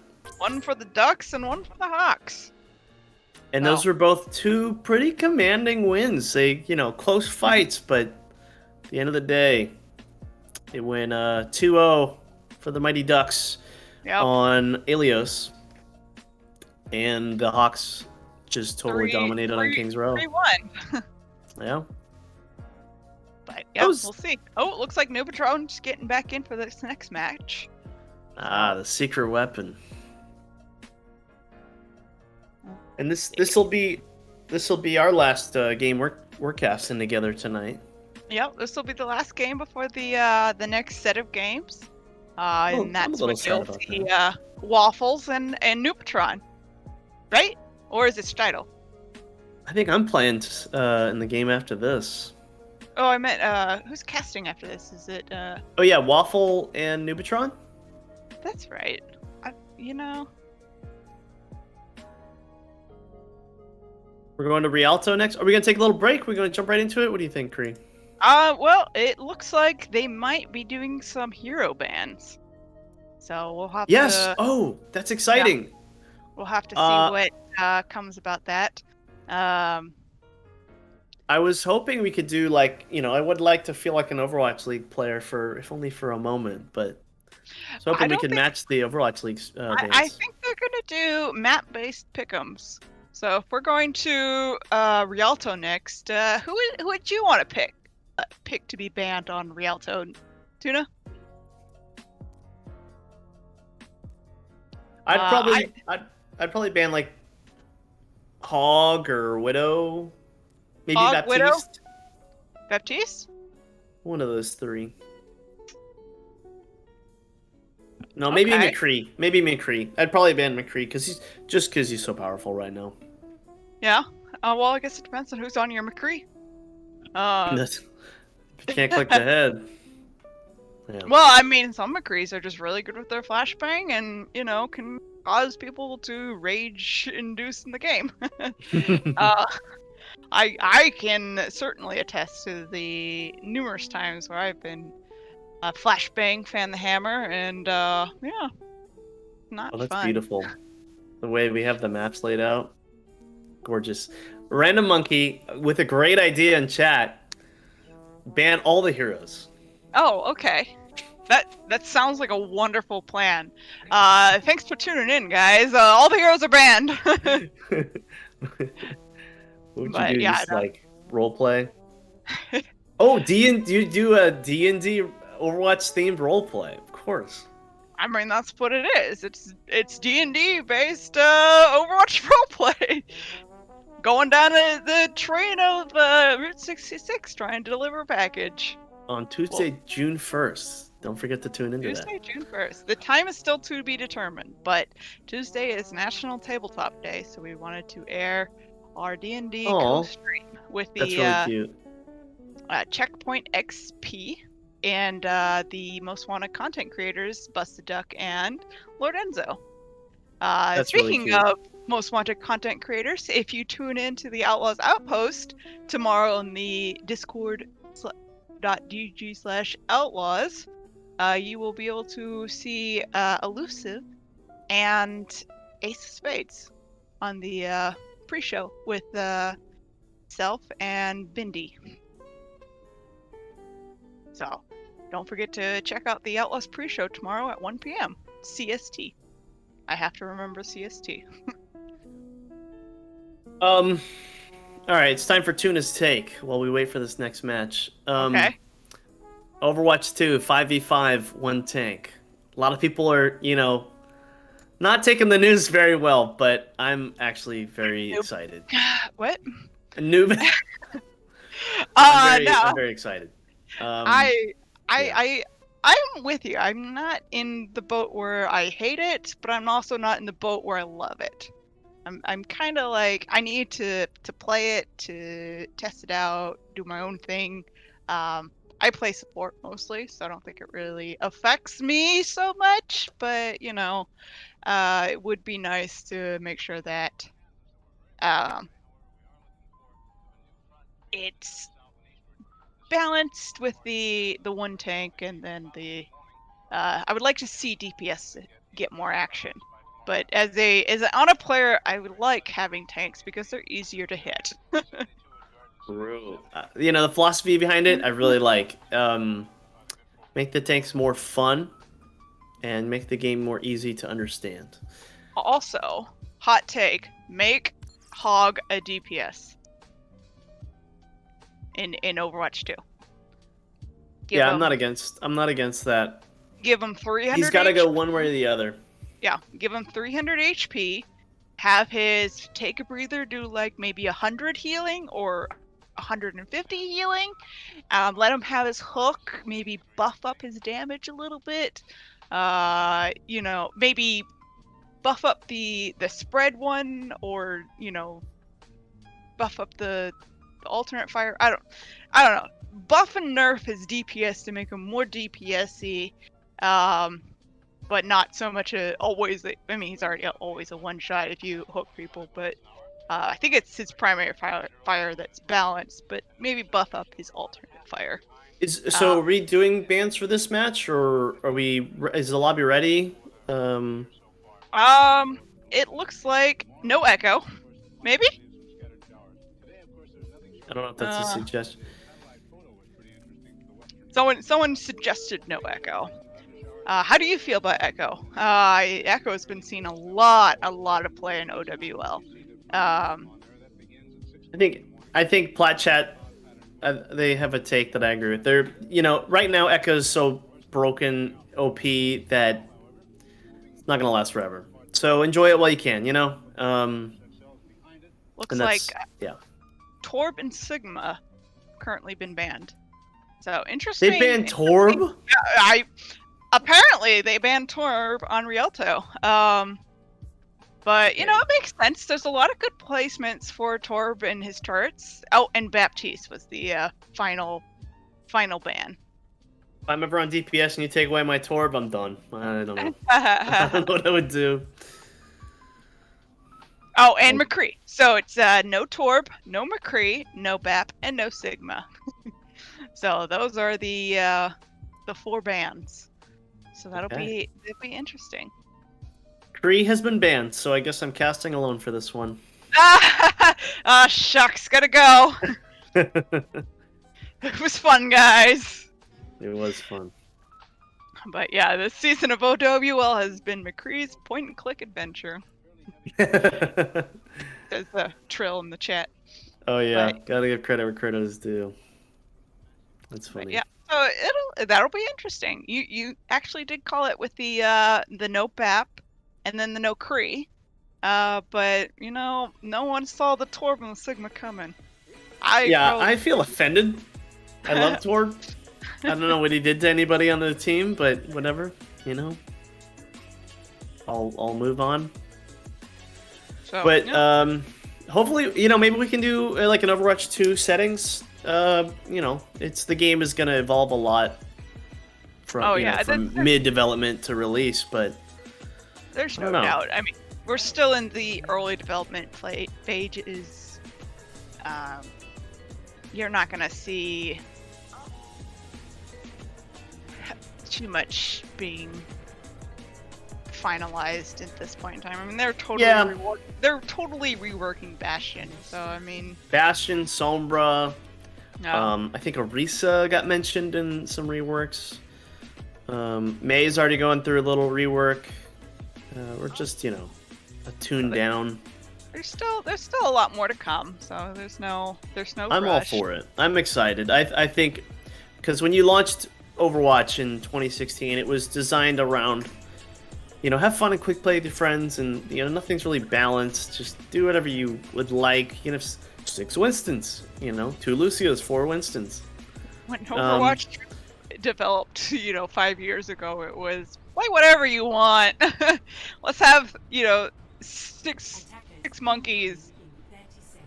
one for the Ducks and one for the Hawks. And those were both two pretty commanding wins. They, close fights, but at the end of the day, it went 2-0 for the Mighty Ducks on Ilios. And the Hawks just totally dominated on Kings Row. 3-1. Yeah. But yeah, we'll see. Oh, it looks like Nubitron's getting back in for this next match. Ah, the secret weapon. And this will be our last game we're casting together tonight. Yep, this will be the last game before the next set of games. And that's when you'll see Waffles and Nubitron, right? Or is it Stidle? I think I'm playing in the game after this. Oh, I meant who's casting after this? Is it? Oh yeah, Waffle and Nubitron. That's right. We're going to Rialto next. Are we going to take a little break? We're going to jump right into it? What do you think, Kree? Well, it looks like they might be doing some hero bans. So we'll have to... Yes! Oh, that's exciting! Yeah. We'll have to see what comes about that. I was hoping we could do, I would like to feel like an Overwatch League player if only for a moment, but I was hoping we could match the Overwatch League's bans. I think they're going to do map-based pick'ems. So if we're going to Rialto next, who would you want to pick to be banned on Rialto? Tuna? I'd probably ban like Hog or Widow, maybe Hog, Baptiste. Widow? Baptiste? One of those three. No, maybe McCree. Maybe McCree. I'd probably ban McCree because he's so powerful right now. Yeah. Well, I guess it depends on who's on your McCree. You can't click the head. Yeah. Well, I mean, some McCrees are just really good with their flashbang and, can cause people to rage induce in the game. uh, I can certainly attest to the numerous times where I've been flashbang, fan the hammer, and yeah, not Well, that's fun. beautiful. The way we have the maps laid out. Gorgeous. Random Monkey with a great idea in chat. Ban all the heroes. Oh, okay. That sounds like a wonderful plan. Thanks for tuning in, guys. All the heroes are banned. What would But, you do? yeah, Just no. like role play? Oh, do you do a D&D Overwatch themed role play? Of course. I mean, that's what it is. It's D&D based Overwatch roleplay. Going down the train of Route 66 trying to deliver a package. On Tuesday, June 1st. Don't forget to tune into Tuesday, June 1st. The time is still to be determined, but Tuesday is National Tabletop Day, so we wanted to air our D&D Aw, co-stream with that. That's the really cute. Checkpoint XP and the most wanted content creators, Busted Duck and Lord Enzo. That's really Speaking cute. of most wanted content creators, if you tune in to the Outlaws Outpost tomorrow in the discord.dg/outlaws, you will be able to see Elusive and Ace of Spades on the pre-show with Self and Bindi. So, don't forget to check out the Outlaws pre-show tomorrow at 1 p.m. CST. I have to remember CST. All right, it's time for Tuna's take while we wait for this next match. Okay. Overwatch 2, 5v5, one tank. A lot of people are, not taking the news very well, but I'm actually very excited. What? A noob. No. I'm very excited. I'm with you. I'm not in the boat where I hate it, but I'm also not in the boat where I love it. I'm kind of like, I need to play it, to test it out, do my own thing. I play support mostly, so I don't think it really affects me so much, but it would be nice to make sure that it's balanced with the one tank, and then I would like to see DPS get more action. But as an honor player, I would like having tanks because they're easier to hit. True. The philosophy behind it, I really like. Make the tanks more fun, and make the game more easy to understand. Also, hot take: make Hog a DPS in Overwatch 2. I'm not against that. Give him 300. He's got to HP. go one way or the other. Yeah, give him 300 HP. Have his take a breather do like maybe 100 healing or 150 healing. Let him have his hook. Maybe buff up his damage a little bit. Maybe buff up the spread one, or buff up the alternate fire. I don't know. Buff and nerf his DPS to make him more DPS-y. But not so much always. I mean, he's already always a one-shot if you hook people, but I think it's his primary fire that's balanced. But maybe buff up his alternate fire. Are we doing bans for this match, or is the lobby ready? It looks like no echo. Maybe. I don't know if that's a suggestion. Someone suggested no echo. How do you feel about Echo? Echo has been seeing a lot of play in OWL. I think Plat Chat, they have a take that I agree with. They're, right now Echo's so broken OP that it's not gonna last forever. So enjoy it while you can. Looks like Torb and Sigma currently been banned. So interesting. They banned Torb? Yeah, apparently they banned Torb on Rialto. But it makes sense. There's a lot of good placements for Torb in his charts. Oh, and Baptiste was the final ban. If I'm ever on DPS and you take away my Torb, I'm done. I don't know. I don't know what I would do. Oh, and McCree. So it's no Torb, no McCree, no BAP, and no Sigma. So those are the 4 bans. So that'll be interesting. Kree has been banned, so I guess I'm casting alone for this one. Ah, shucks, gotta go. It was fun, guys. It was fun. But yeah, this season of OWL has been McCree's point-and-click adventure. There's a trill in the chat. Oh yeah, gotta give credit where credit is due. That's funny. Yeah, so that'll be interesting. You actually did call it with the no BAP and then the no Kree, but you know no one saw the Torb and the Sigma coming. I feel offended. I love Torb. I don't know what he did to anybody on the team, but whatever, you know. I'll move on. So, but hopefully, you know, maybe we can do like an Overwatch 2 settings. You know, the game is gonna evolve a lot from from mid development to release, but there's no doubt. I mean, we're still in the early development phases. You're not gonna see too much being finalized at this point in time. I mean, they're totally reworking Bastion. So I mean, Bastion, Sombra. I think Orisa got mentioned in some reworks. May's already going through a little rework. We're just, you know, tuned down. There's still a lot more to come. So there's no I'm rush. all for it. I'm excited. I think because when you launched Overwatch in 2016, it was designed around, you know, have fun and quick play with your friends, and you know nothing's really balanced. Just do whatever you would like. You know, 6 Winstons. You know, 2 Lucios, 4 Winstons. When Overwatch developed, you know, 5 years ago, it was play whatever you want. Let's have, you know, six monkeys.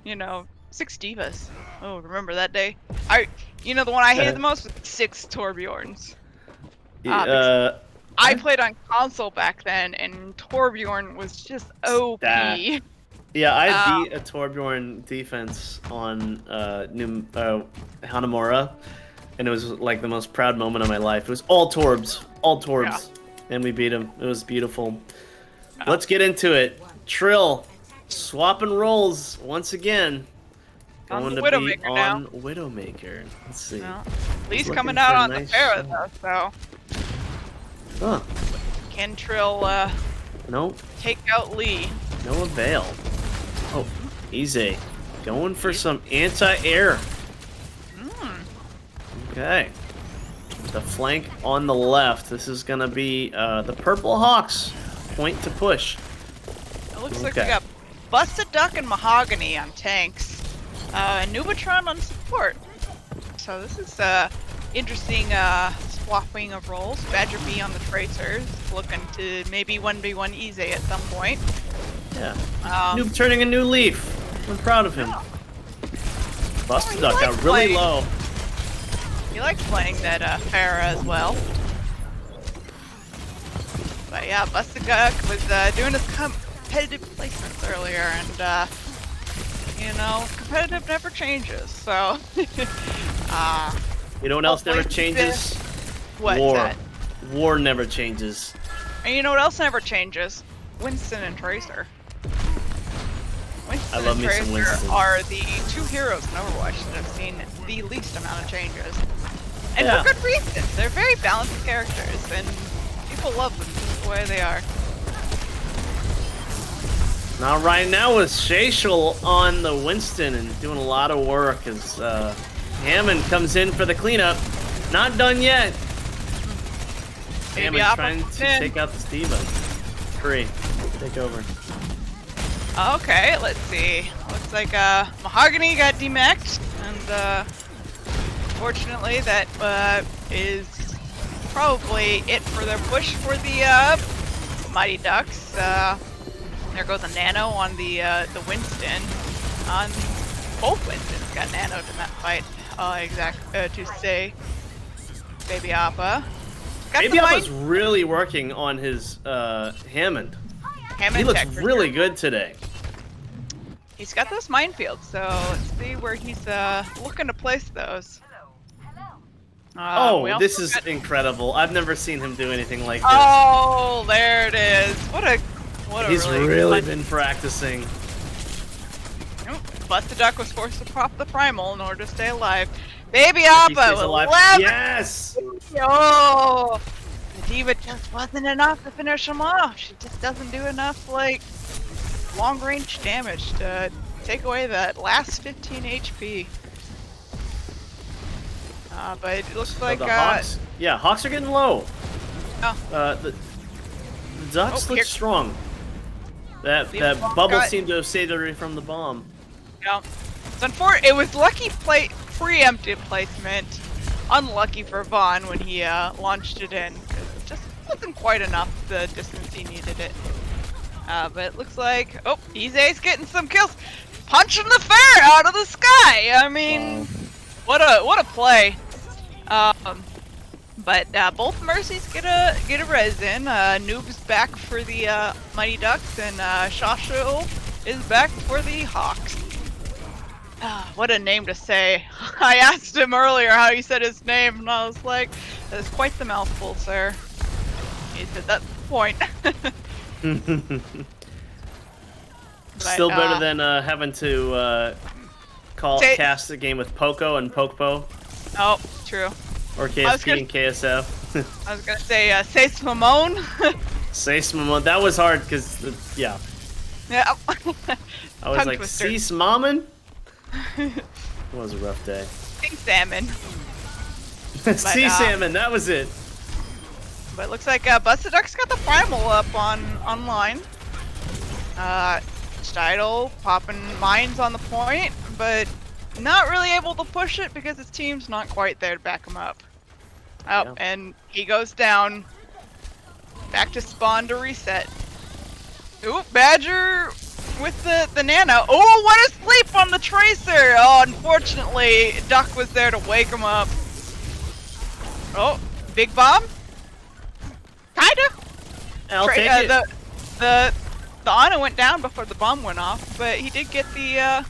You know, 6 divas. Oh, remember that day? You know, the one I hated the most was 6 Torbjorns. I played on console back then, and Torbjorn was just OP. Yeah, I beat a Torbjorn defense on Hanamura, and it was like the most proud moment of my life. It was all Torbs, and we beat him. It was beautiful. Let's get into it. Trill, swapping roles once again. Going to be on Widowmaker. Let's see. Lee's coming out on the Pharah though, so. Huh. Can Trill take out Lee? No avail. Oh, easy. Going for some anti-air. Okay. The flank on the left. This is going to be the Purple Hawks. Point to push. It looks like we got Busted Duck and Mahogany on tanks. And Nubatron on support. So this is interesting swapping of roles. Badger B on the Tracers. Looking to maybe 1v1 Easy at some point. Yeah. Noob turning a new leaf. I'm proud of him. Busted Duck got really low. He likes playing that Pharah as well. But yeah, Busted Duck was doing his competitive placements earlier, and you know, competitive never changes. So you know what else never changes? What's War. that? War never changes. And you know what else never changes? Winston and Tracer. Winston and Tracer are the 2 heroes in Overwatch that have seen the least amount of changes. And for good reasons. They're very balanced characters, and people love them just the way they are. Now, right now with Shashel on the Winston and doing a lot of work as Hammond comes in for the cleanup. Not done yet. Hammond trying to take out the Steva. 3. Take over. Okay, let's see. Looks like Mahogany got demacked, and fortunately that is probably it for their push for the Mighty Ducks. There goes a nano on the Winston. On both Winstons got nanoed in that fight. To say. Baby Appa. Baby Appa's really working on his Hammond. He looks really good today. He's got those minefields, so let's see where he's looking to place those. This is incredible. I've never seen him do anything like this. Oh, there it is. What a He's really been practicing. Busted Duck was forced to pop the primal in order to stay alive. Baby Appa with 11! Yes! Oh! The Diva just wasn't enough to finish him off. She just doesn't do enough, like, long-range damage to take away that last 15 HP. But it looks like the Hawks. Yeah, Hawks are getting low. Oh. The Ducks look strong. That bubble seemed to have saved her from the bomb. Yeah. It was lucky preemptive placement. Unlucky for Vaughn when he launched it in. It just wasn't quite enough the distance he needed it. But it looks like Ize's getting some kills, punching the fair out of the sky. I mean, what a play. But both Mercies get a res in. Noob's back for the Mighty Ducks, and Shasho is back for the Hawks. What a name to say. I asked him earlier how he said his name, and I was like, that is quite the mouthful, sir. He said that's the point. Still better than having to cast the game with Poco and Pokpo. Oh, true. Or KSP and KSF. I was gonna say, Sace Mamone. Sace Mamone. That was hard because, yeah. Yeah. I was like, Cease Mammon? It was a rough day. Sea Salmon. Sea Salmon, that was it. But it looks like Busted Duck's got the primal up online. Stidle popping mines on the point, but not really able to push it because his team's not quite there to back him up. Yeah. And he goes down. Back to spawn to reset. Ooh, Badger with the nano. Oh, what a sleep on the Tracer! Oh, unfortunately, Duck was there to wake him up. Oh, big bomb? Kinda. I'll take it. The Ana went down before the bomb went off, but he did get the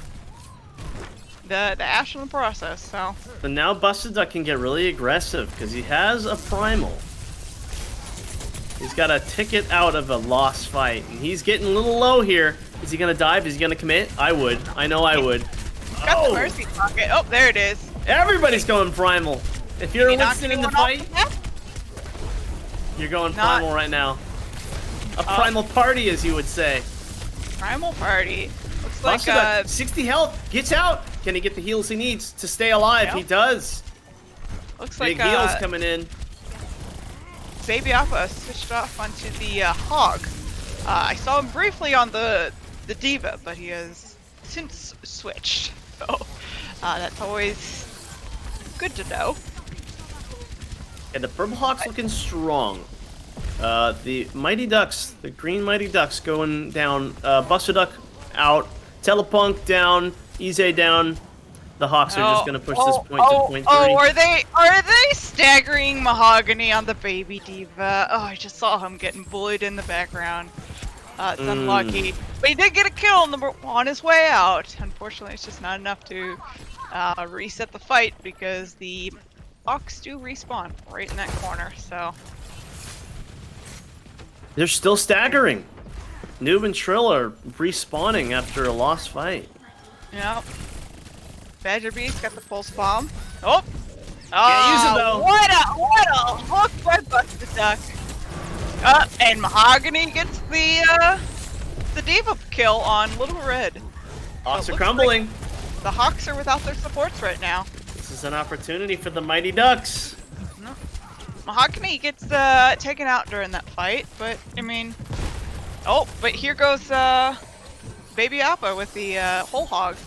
ash in the process, so. But now Busted Duck can get really aggressive because he has a primal. He's got a ticket out of a lost fight, and he's getting a little low here. Is he gonna dive? Is he gonna commit? I would. I know I would. Got the Mercy pocket. Oh, there it is. Everybody's going primal. If you're listening in the fight, you're going primal right now. A primal party, as you would say. Primal party. Looks Busted like Duck, 60 health. Gets out. Can he get the heals he needs to stay alive? He does. Looks Big like heals coming in. Baby Appa switched off onto the Hog. I saw him briefly on the Diva, but he has since switched. So that's always good to know. And the Purple Hawk's looking strong. The Mighty Ducks, the green Mighty Ducks going down. Buster Duck out. Telepunk down. Ize down. The Hawks are just going to push this point to point 3. Oh, are they staggering Mahogany on the Baby Diva? Oh, I just saw him getting bullied in the background. It's unlucky. But he did get a kill on his way out. Unfortunately, it's just not enough to reset the fight because the Hawks do respawn right in that corner, so. They're still staggering. Noob and Trill are respawning after a lost fight. Yep. Badger Beast got the pulse bomb. Oh! Can't use it though. What a hook by Busted Duck. And Mahogany gets the Diva kill on Little Red. Hawks are crumbling. Like the Hawks are without their supports right now. This is an opportunity for the Mighty Ducks. No. Mahogany gets taken out during that fight, but I mean, but here goes Baby Appa with the whole hog.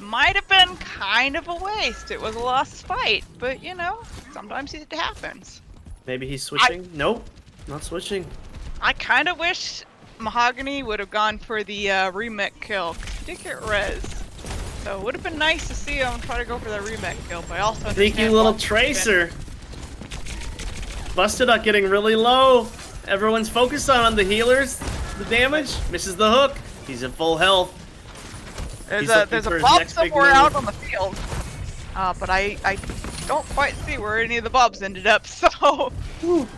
Might have been kind of a waste. It was a lost fight, but you know, sometimes it happens. Maybe he's switching? Nope, not switching. I kind of wish Mahogany would have gone for the remake kill. He did get res. So it would have been nice to see him try to go for that remake kill, but I also Sneaky little Tracer. Busted Up getting really low. Everyone's focused on the healers. The damage. Misses the hook. He's at full health. There's a bob somewhere out on the field. But I don't quite see where any of the bobs ended up, so... Whew.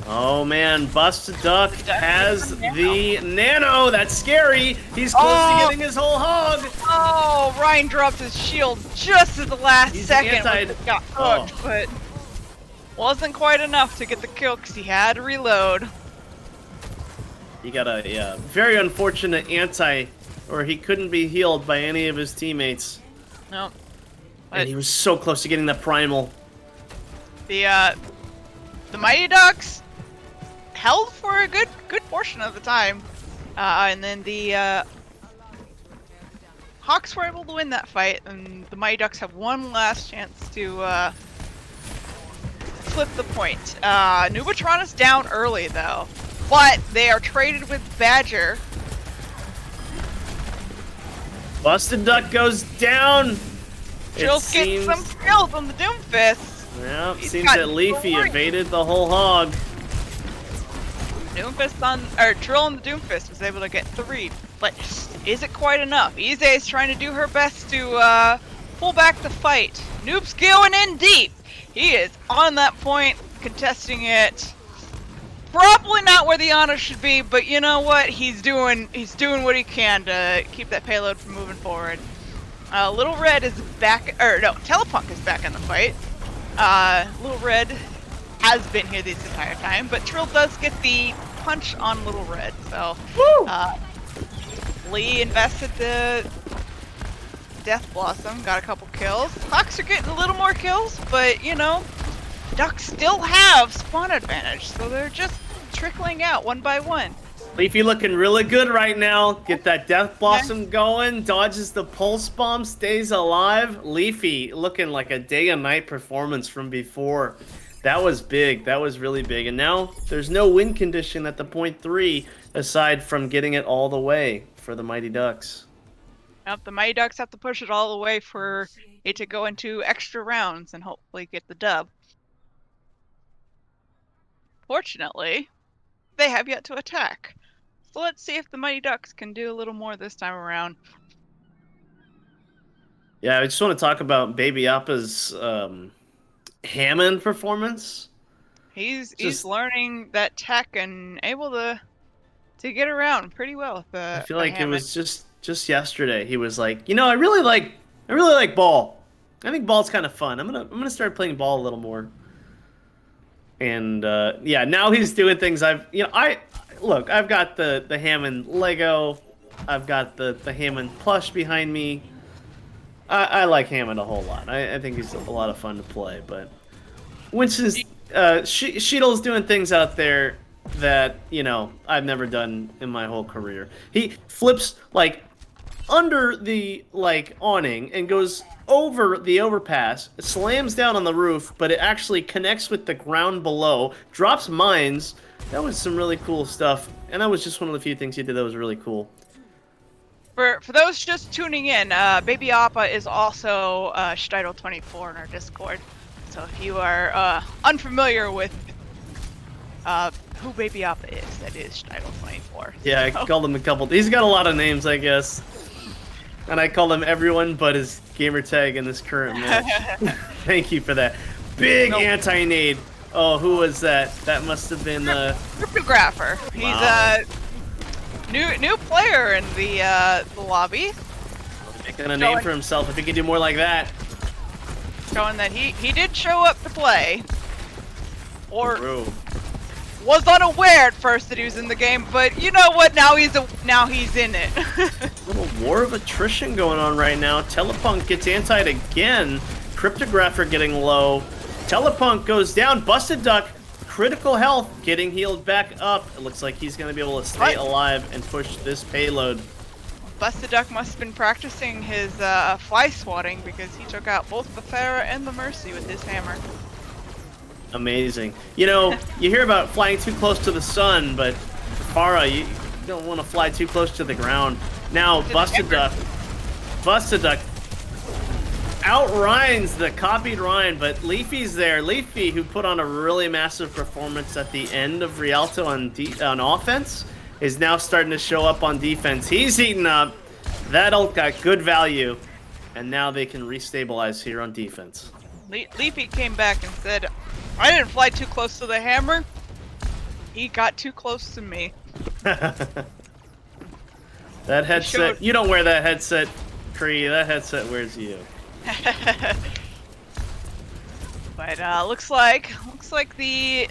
Oh man, Busted Duck has the nano. That's scary. He's close to getting his whole hog. Oh, Ryan dropped his shield just at the last second. Anti- When it got hooked, but wasn't quite enough to get the kill because he had to reload. He got a very unfortunate or he couldn't be healed by any of his teammates. No. And he was so close to getting the primal. The Mighty Ducks held for a good portion of the time, and then the Hawks were able to win that fight, and the Mighty Ducks have one last chance to flip the point. Nubatron is down early though, but they are traded with Badger. Busted Duck goes down. Jill's getting some kills on the Doomfist. Yeah, seems that Leafy evaded the whole hog. Drill on the Doomfist was able to get 3, but is it quite enough? Ize is trying to do her best to pull back the fight. Noob's going in deep. He is on that point, contesting it. Probably not where the honor should be, but you know what? He's doing what he can to keep that payload from moving forward. Little Red is back, Telepunk is back in the fight. Little Red has been here this entire time, but Trill does get the punch on Little Red, so Lee invested the Death Blossom, got a couple kills. Hawks are getting a little more kills, but you know, Ducks still have spawn advantage, so they're just trickling out one by one. Leafy looking really good right now. Get that Death Blossom going, dodges the Pulse Bomb, stays alive. Leafy looking like a day and night performance from before. That was big. That was really big. And now there's no win condition at the point 3 aside from getting it all the way for the Mighty Ducks. Yep, the Mighty Ducks have to push it all the way for it to go into extra rounds and hopefully get the dub. Fortunately, they have yet to attack. So let's see if the Mighty Ducks can do a little more this time around. Yeah, I just want to talk about Baby Appa's Hammond performance. He's learning that tech and able to get around pretty well with the I feel like Hammond. it was just yesterday. He was like, you know, I really like ball. I think ball's kind of fun. I'm gonna start playing ball a little more. And yeah, now he's doing things I've got the Hammond Lego. I've got the Hammond plush behind me. I like Hammond a whole lot. I think he's a lot of fun to play. But Winston's Sheetal's doing things out there that, you know, I've never done in my whole career. He flips like under the awning and goes over the overpass, slams down on the roof, but it actually connects with the ground below, drops mines. That was some really cool stuff, and that was just one of the few things he did that was really cool. For those just tuning in, Baby Appa is also Untitled24 in our Discord. So if you are unfamiliar with who Baby Appa is, that is Untitled24. Yeah, I called him a couple. He's got a lot of names, I guess. And I call him everyone but his gamer tag in this current match. Thank you for that. Big anti-nade. Oh, who was that? That must have been Cryptographer. He's a new player in the lobby. Making a name for himself if he could do more like that. Showing that he did show up to play. Or True. was unaware at first that he was in the game, but you know what? Now he's in it. Little war of attrition going on right now. Telepunk gets antied again. Cryptographer getting low. Telepunk goes down. Busted Duck, critical health, getting healed back up. It looks like he's going to be able to stay alive and push this payload. Busted Duck must have been practicing his fly swatting because he took out both the Pharah and the Mercy with his hammer. Amazing. You know, you hear about flying too close to the sun, but Pharah, you don't want to fly too close to the ground. Now, Busted Duck outrhymes the copied Ryan, but Leafy's there. Leafy, who put on a really massive performance at the end of Rialto on offense, is now starting to show up on defense. He's heating up. That ult got good value, and now they can restabilize here on defense. Leafy came back and said, I didn't fly too close to the hammer. He got too close to me. That headset, you don't wear that headset, Kree. That headset wears you. But looks like the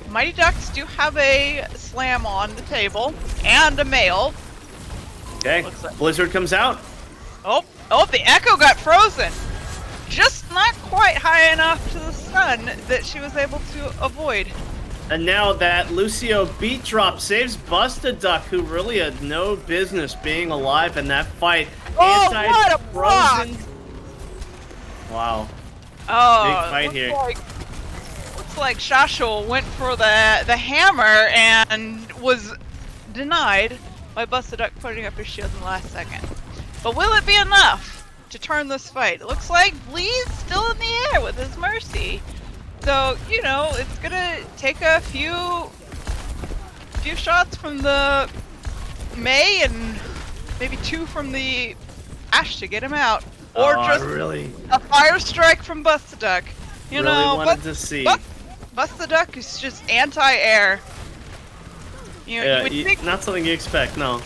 Mighty Ducks do have a slam on the table and a mail. Okay, Like... Blizzard comes out. Oh, the Echo got frozen. Just not quite high enough to the sun that she was able to avoid. And now that Lucio beat drop saves Busta Duck, who really had no business being alive in that fight. Oh, what a block! Wow. Oh, big fight here. Looks like Shashul went for the hammer and was denied by Busta Duck putting up his shield in the last second. But will it be enough to turn this fight? It looks like Bleed's still in the air with his Mercy. So, you know, it's gonna take a few shots from the Mei and maybe 2 from the Ash to get him out. Or just a fire strike from Busta Duck. You know, wanted to see. Busta Duck is just anti-air. You would think, not something you expect, no.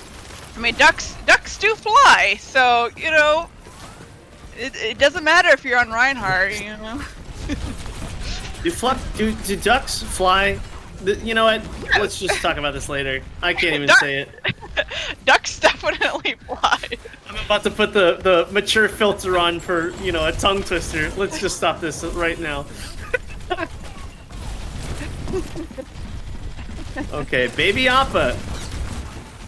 I mean, ducks do fly, so, you know, it doesn't matter if you're on Reinhardt, you know. Do ducks fly? You know what? Let's just talk about this later. I can't even say it. Ducks definitely fly. I'm about to put the mature filter on for, you know, a tongue twister. Let's just stop this right now. Okay, Baby Appa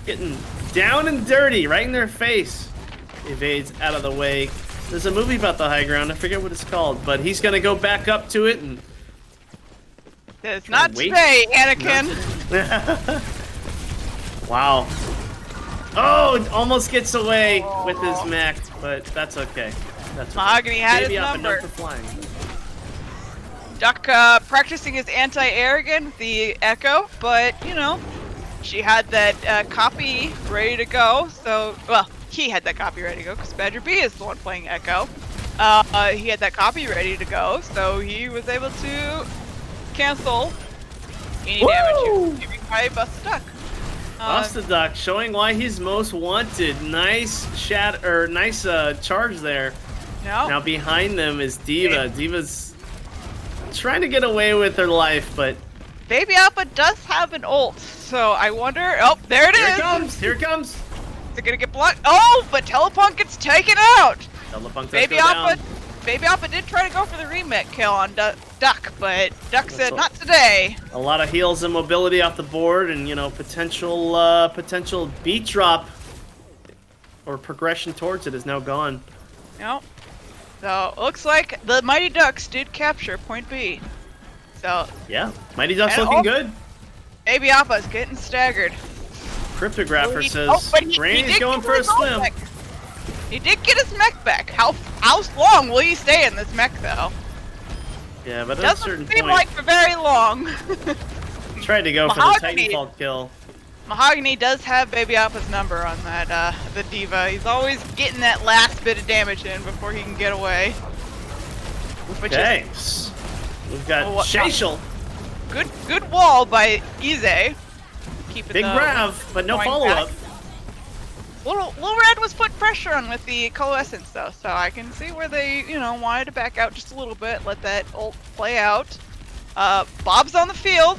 getting down and dirty right in their face. Evades out of the way. There's a movie about the high ground. I forget what it's called, but he's gonna go back up to it and. It's not today, Anakin. Wow. Oh, almost gets away with his mech, but that's okay. That's Mahogany had his number. For flying. Duck practicing his anti-air again with the Echo, but you know, she had that copy ready to go. So, well, he had that copy ready to go because Badger B is the one playing Echo. He had that copy ready to go, so he was able to cancel any damage given by Busta Duck. Busta Duck showing why he's most wanted. Nice charge there. No. Now behind them is Diva. Diva's trying to get away with her life, but Baby Appa does have an ult, so I wonder. Oh, there it is. Here it comes. Here it comes. Is it gonna get blocked? Oh, but Telepunk gets taken out. Telepunk Baby Appa did try to go for the remake kill on Duck, but Duck said not today. A lot of heals and mobility off the board, and you know, potential beat drop or progression towards it is now gone. Nope. So looks like the Mighty Ducks did capture point B. So yeah, Mighty Ducks looking good. Baby Appa's getting staggered. Cryptographer says Granny's going for a swim. He did get his mech back. How long will he stay in this mech though? Yeah, but at a certain doesn't seem point, like for very long. tried to go for the Titanfall kill. Mahogany does have Baby Appa's number on that the Diva. He's always getting that last bit of damage in before he can get away. Okay, we've got Shashul. Good wall by Ize. Big grab, but no follow-up. Little Red was put pressure on with the coalescence though, so I can see where they, you know, wanted to back out just a little bit, let that ult play out. Bob's on the field.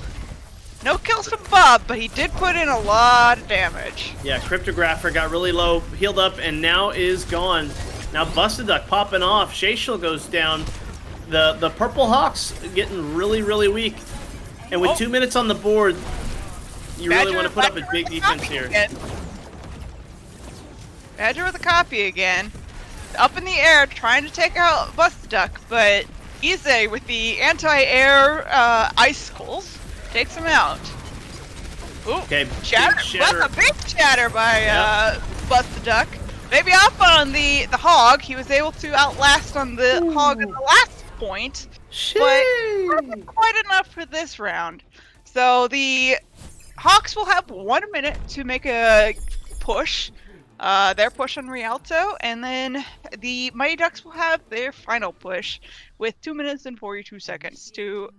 No kills from Bob, but he did put in a lot of damage. Yeah, Cryptographer got really low, healed up, and now is gone. Now Busta Duck popping off. Shashul goes down. The Purple Hawks getting really, really weak. And with 2 minutes on the board, you really want to put up a big defense here. Again. Badger with a copy again. Up in the air, trying to take out Busta Duck, but Ize with the anti-air icicles takes him out. Ooh, okay, shatter. That's a big shatter by Busta Duck. maybe off on the hog. He was able to outlast on the hog in the last point, but wasn't quite enough for this round. So the Hawks will have 1 minute to make a push. Their push on Rialto, and then the Mighty Ducks will have their final push with 2 minutes and 42 seconds to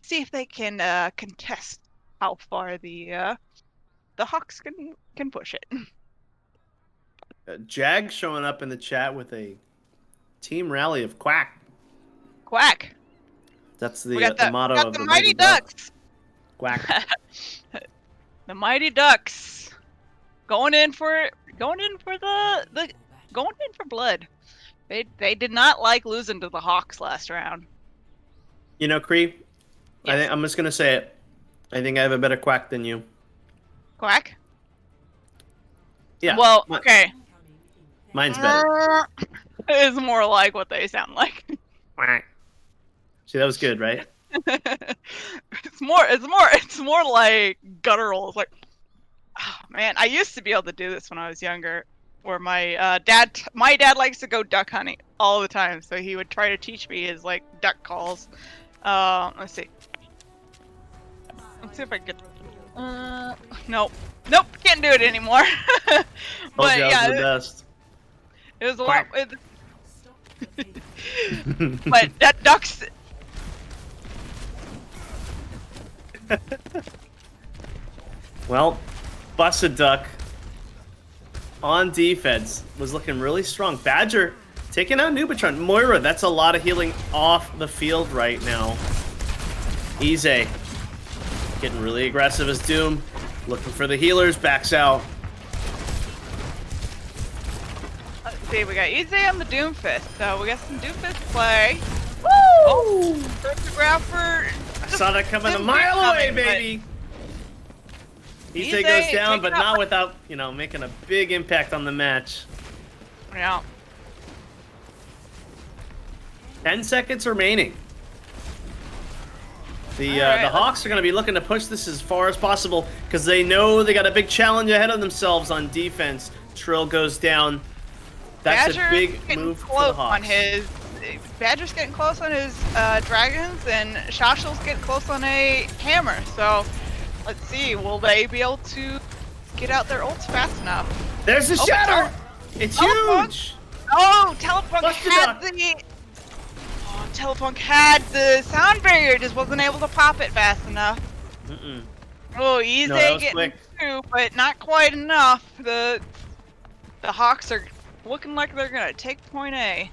see if they can contest how far the Hawks can push it. Jag showing up in the chat with a team rally of Quack. Quack. That's We the, got the motto got of the the Mighty Ducks. Quack. The Mighty Ducks going in for blood. They did not like losing to the Hawks last round. You know, Cree, Yes. I'm just gonna say it. I think I have a better Quack than you. Quack. Yeah. Well, okay. Mine's better. It's more like what they sound like. Quack. See, that was good, right? It's more like guttural. It's like, oh, man, I used to be able to do this when I was younger, where my dad likes to go duck hunting all the time, so he would try to teach me his like duck calls. Let's see if I can get. Nope, can't do it anymore. But yeah, the best. it was a lot. But that ducks. Well, Busted Duck on defense was looking really strong. Badger taking out Nubatron. Moira, that's a lot of healing off the field right now. Ize getting really aggressive as Doom. Looking for the healers, backs out. Let's see, we got Ize on the Doomfist, so we got some Doomfist play. Woo! Oh, first the grab for. I saw that coming a mile away, baby. Ize goes down, but not without, making a big impact on the match. Yeah. 10 seconds remaining. The Alright, Hawks are going to be looking to push this as far as possible because they know they got a big challenge ahead of themselves on defense. Trill goes down. That's a big move for the Hawks. Badger's getting close on his dragons, and Shashel's getting close on a hammer. So let's see, will they be able to get out their ults fast enough? There's the shatter! It's huge! Oh, Telepunk had Telepunk had the sound barrier, just wasn't able to pop it fast enough. Oh, Ize getting quick. through, but not quite enough. The Hawks are looking like they're gonna take point A.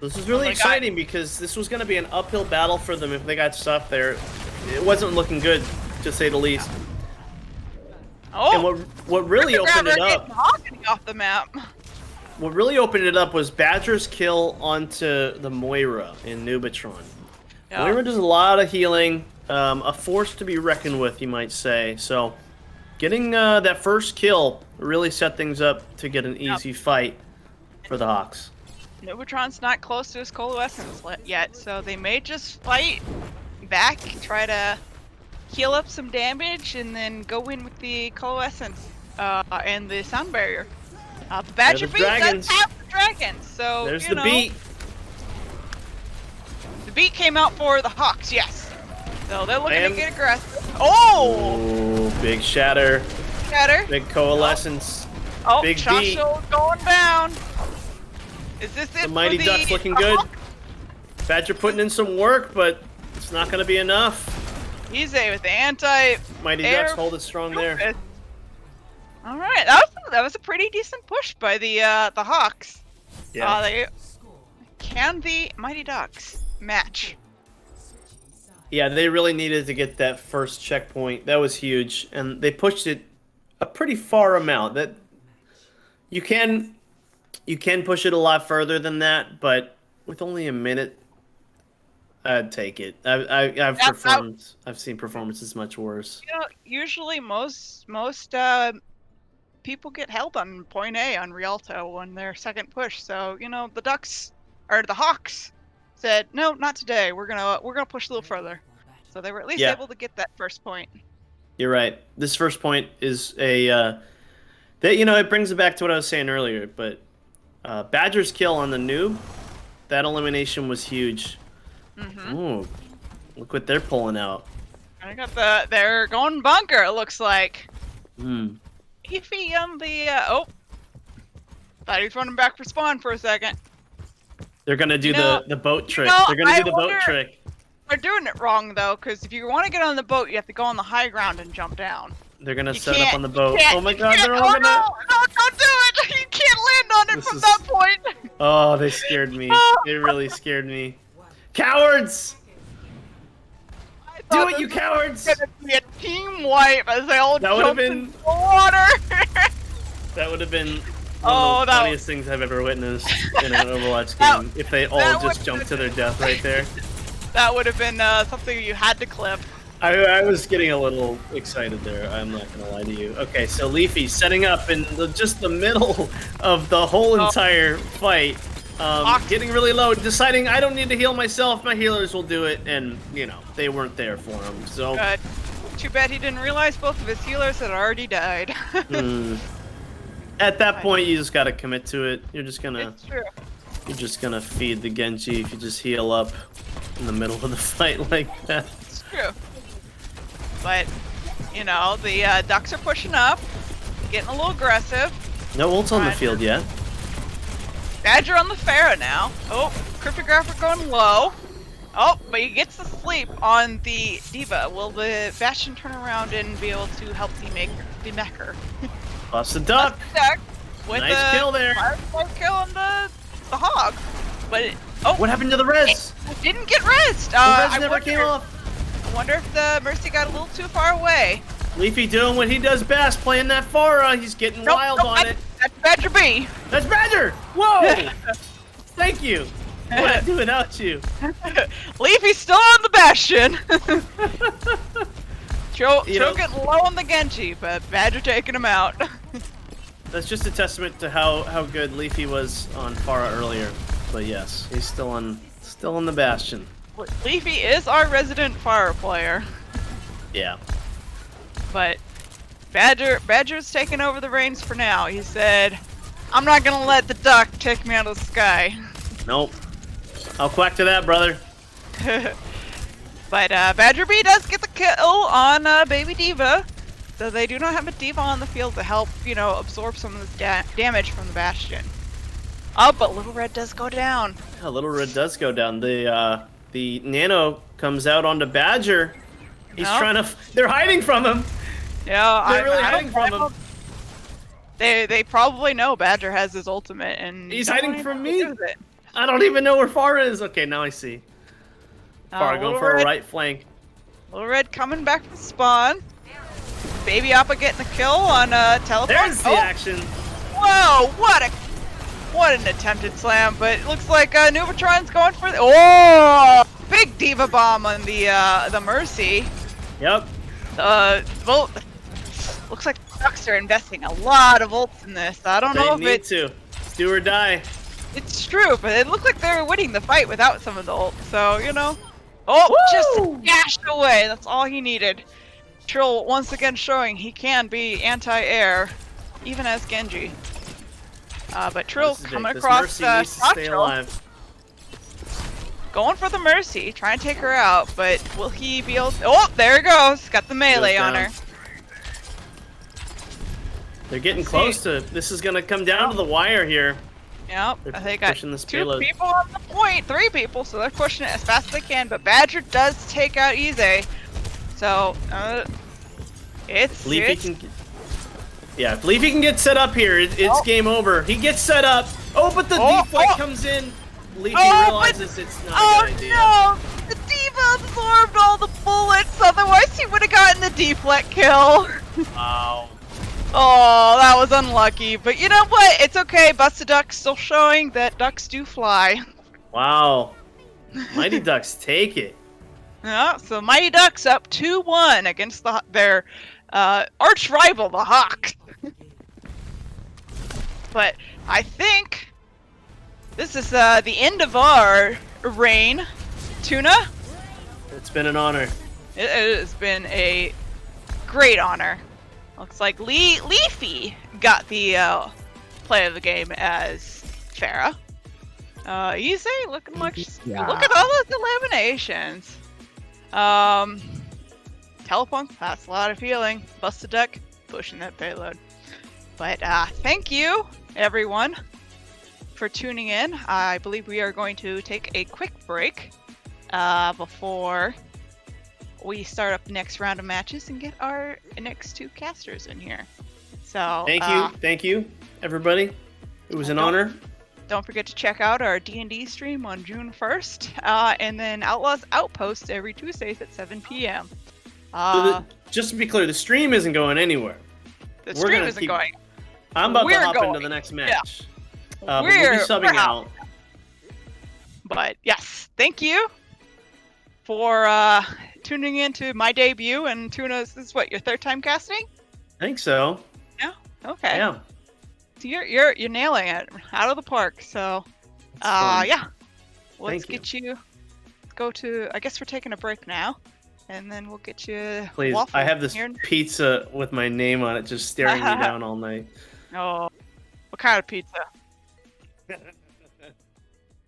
This is really exciting because this was going to be an uphill battle for them if they got stuff there. It wasn't looking good, to say the least. Oh, and what really opened it up, off the map. What really opened it up was Badger's kill onto the Moira in Nubatron. Yeah. Moira does a lot of healing, a force to be reckoned with, you might say. So, getting that first kill really set things up to get an easy fight for the Hawks. Nubatron's not close to his coalescence yet, so they may just fight back, try to heal up some damage, and then go in with the coalescence and the sound barrier. Badger Beat does have the dragons, so there's the beat. The beat came out for the Hawks, yes. So they're looking to get aggressive. Oh! Big shatter. Big coalescence. Oh, big beat. Going down. Is this it? The Mighty Ducks looking good. Badger putting in some work, but it's not going to be enough. Ize with the anti. Mighty Ducks hold it strong there. All right, that was a pretty decent push by the Hawks. Yeah. Can the Mighty Ducks match? Yeah, they really needed to get that first checkpoint. That was huge, and they pushed it a pretty far amount. That you can push it a lot further than that, but with only a minute, I'd take it. I've seen performances much worse. Usually most people get held on point A on Rialto on their second push. So the Hawks said no, not today. We're gonna push a little further. So they were at least able to get that first point. You're right. This first point is they That, you know, it brings it back to what I was saying earlier, but Badger's kill on the noob, that elimination was huge. Ooh, look what they're pulling out. I got they're going bunker, it looks like. Leafy on the, oh. Thought he was running back for spawn for a second. They're gonna do the boat trick. No, They're gonna do the boat trick. They're doing it wrong though, because if you want to get on the boat, you have to go on the high ground and jump down. They're gonna You set up on the boat. can't- Oh my you god, can't- they're all gonna. No, don't do it! You can't land on it This from is- that point. Oh, they scared me. They really scared me. Cowards! I Do thought it, you this was cowards! gonna be a team wipe as they all That would've jumped been- in the water. That would have been Oh, one of the that funniest things I've ever witnessed in an Overwatch That- game. If they all that just would- jumped to their death right there. That would have been something you had to clip. I was getting a little excited there. I'm not gonna lie to you. Okay, so Leafy setting up in just the middle of the whole entire fight, getting really low, deciding I don't need to heal myself. My healers will do it, and you know they weren't there for him. So Good. Too bad he didn't realize both of his healers had already died. at that point, you just gotta commit to it. You're just gonna It's true. feed the Genji if you just heal up in the middle of the fight like that. It's true. But, you know, the Ducks are pushing up, getting a little aggressive. No ults on the Right. field yet. Badger on the Pharah now. Oh, Cryptographer going low. Oh, but he gets the sleep on the Diva. Will the Bastion turn around and be able to help the Mecher? Bust the duck. Duck with Nice the kill there. Firefly kill on the Hog. But What happened to the res? it didn't get rezzed. The I res never wonder, came off. I wonder if the Mercy got a little too far away. Leafy doing what he does best, playing that Pharah. He's getting wild on it. That's Badger B. That's Badger! Whoa! Thank you. What would I do without you? Leafy's still on the Bastion. Joe You know- getting low on the Genji, but Badger taking him out. That's just a testament to how good Leafy was on Pharah earlier. But yes, he's still on the Bastion. Leafy is our resident fire player, Yeah. but Badger's taking over the reins for now. He said, "I'm not gonna let the duck take me out of the sky." Nope. I'll quack to that, brother. But Badger B does get the kill on Baby Diva, so they do not have a Diva on the field to help, you know, absorb some of this damage from the Bastion. Oh, but Little Red does go down. Yeah, Little Red does go down. The Nano comes out onto Badger. He's No. trying to. They're hiding from him. Yeah, They're really I hiding from him. They probably know Badger has his ultimate, and He's don't hiding want from anything to me. do with it. I don't even know where Pharah is. Okay, now I see. Pharah going Little for a Red- right flank. Little Red coming back from spawn. Baby Appa getting the kill on teleport. There's the action. Whoa! What an attempted slam, but it looks like Nubatron's going for the big Diva bomb on the Mercy. Yep. Well, looks like the Ducks are investing a lot of ults in this. I don't know They if need to. It's do or die. it's true, but it looked like they were winning the fight without some of the ults. So you know, just dashed away. That's all he needed. Trill once again showing he can be anti-air, even as Genji. But Trill This is coming it. This across Mercy needs to stay Trill, alive. going for the Mercy, trying to take her out, but will he be able to... Oh, there he goes! Got the melee Goes on down. her. They're getting Let's close see. to. This is gonna come down to the wire here. Yep, They're they got pushing this 2 payload. people on the point, 3 people, so they're pushing it as fast as they can, but Badger does take out Ize. So, it's... Leafy can. Yeah, if Leafy can get set up here, it's game over. He gets set up. Oh, but the deflect comes in. Leafy realizes it's not a good idea. No! The Diva absorbed all the bullets, otherwise he would have gotten the deflect kill. Wow. Oh, that was unlucky, but you know what? It's okay. Busted Duck's still showing that ducks do fly. Wow. Mighty Ducks take it. Yeah, so Mighty Ducks up 2-1 against their arch rival, the Hawks. But I think this is the end of our reign. Tuna, It's been an honor. it has been a great honor. Looks like Leafy got the play of the game as Farah. Easy, looking much. Yeah. Look at all those eliminations. Telepunk, that's a lot of healing. Busted Duck, pushing that payload. But thank you, everyone, for tuning in. I believe we are going to take a quick break before we start up the next round of matches and get our next 2 casters in here. So Thank you, everybody. It was an honor. Don't forget to check out our D&D stream on June 1st, and then Outlaws Outpost every Tuesdays at 7 p.m. Just to be clear, the stream isn't going anywhere. The stream isn't going. I'm about to We're hop going. into the next match. Yeah. But we'll be subbing out. But yes, thank you for tuning in to my debut. And Tuna's, this is what, your 3rd time casting? I think so. Yeah. Okay. Yeah. So you're nailing it out of the park. So, yeah. Let's get you. Go to. I guess we're taking a break now, and then we'll get you. Please, waffles I have this here. pizza with my name on it just staring me down all night. Oh, what kind of pizza?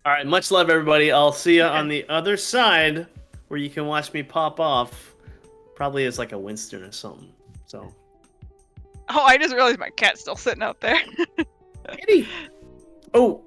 All right, much love, everybody. I'll see you on the other side, where you can watch me pop off. Probably as like a Winston or something. So. Oh, I just realized my cat's still sitting out there. Kitty. Oh.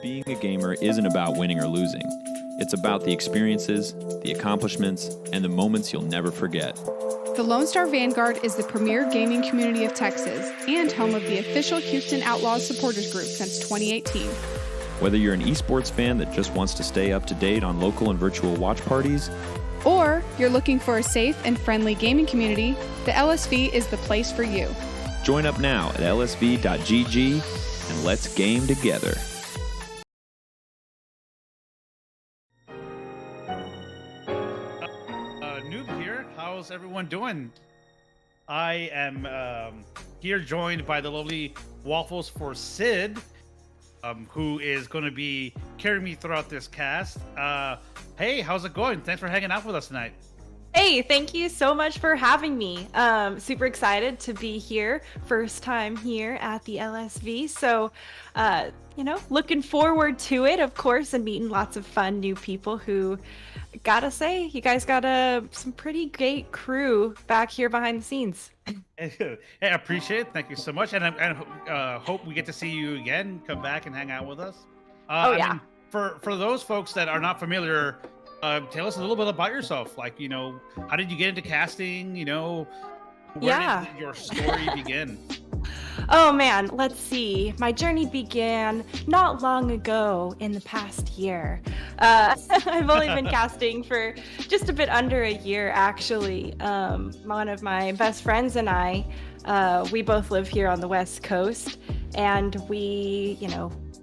Being a gamer isn't about winning or losing. It's about the experiences, the accomplishments, and the moments you'll never forget. The Lone Star Vanguard is the premier gaming community of Texas and home of the official Houston Outlaws supporters group since 2018. Whether you're an esports fan that just wants to stay up to date on local and virtual watch parties, or you're looking for a safe and friendly gaming community, the LSV is the place for you. join up now at lsv.gg and let's game together. Noob here. How's everyone doing? I am here joined by the lovely Waffles for Sid, who is going to be carrying me throughout this cast. Hey, how's it going? Thanks for hanging out with us tonight. Hey, thank you so much for having me. Super excited to be here. First time here at the LSV. So, looking forward to it, of course, and meeting lots of fun new people who, gotta say, you guys got some pretty great crew back here behind the scenes. Hey, I appreciate it. Thank you so much. And I hope we get to see you again. Come back and hang out with us. Oh, yeah. For those folks that are not familiar, tell us a little bit about yourself. Like, how did you get into casting? Where did your story begin? Oh man, let's see. My journey began not long ago in the past year. I've only been casting for just a bit under a year, actually. One of my best friends and I, we both live here on the West Coast, and we,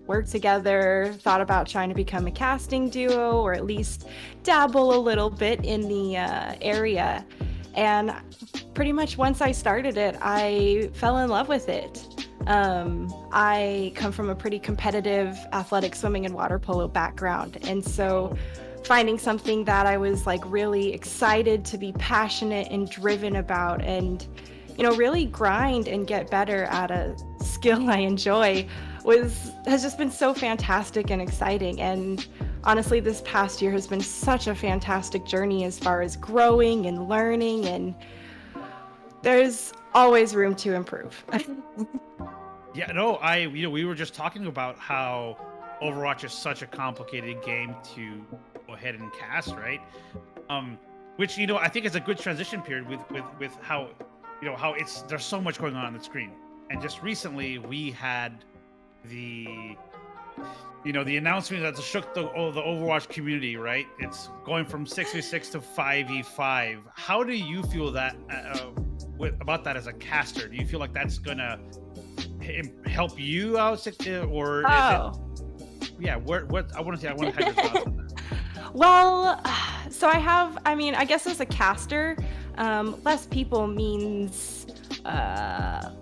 worked together, thought about trying to become a casting duo, or at least dabble a little bit in the area. And pretty much once I started it, I fell in love with it. I come from a pretty competitive athletic swimming and water polo background. And so finding something that I was really excited to be passionate and driven about and, really grind and get better at a skill I enjoy has just been so fantastic and exciting. And honestly, this past year has been such a fantastic journey as far as growing and learning, and there's always room to improve. Yeah, no, we were just talking about how Overwatch is such a complicated game to go ahead and cast, right? Which, I think is a good transition period with how, how there's so much going on the screen. And just recently we had the announcement that shook the Overwatch community, right? It's going from 6v6 to 5v5. How do you feel that about that as a caster? Do you feel like that's gonna help you out, or what? I want to have your thoughts on that. Well, so I guess as a caster, less people means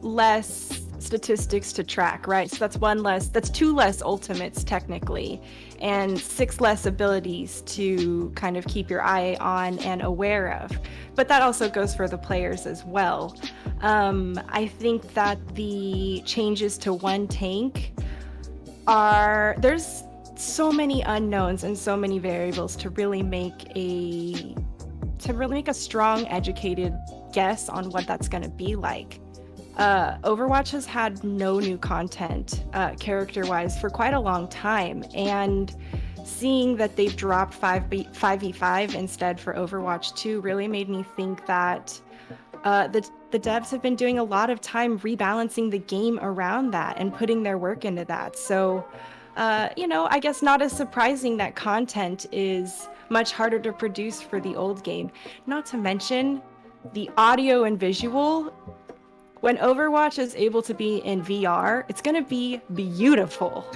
less statistics to track, right? So that's 2 less ultimates technically, and 6 less abilities to kind of keep your eye on and aware of. But that also goes for the players as well. I think that the changes to 1 tank there's so many unknowns and so many variables to really make a strong, educated guess on what that's going to be like. Overwatch has had no new content character-wise for quite a long time, and seeing that they've dropped 5v5 instead for Overwatch 2 really made me think that the devs have been doing a lot of time rebalancing the game around that and putting their work into that. So, I guess not as surprising that content is much harder to produce for the old game. Not to mention the audio and visual. When Overwatch is able to be in VR, it's going to be beautiful.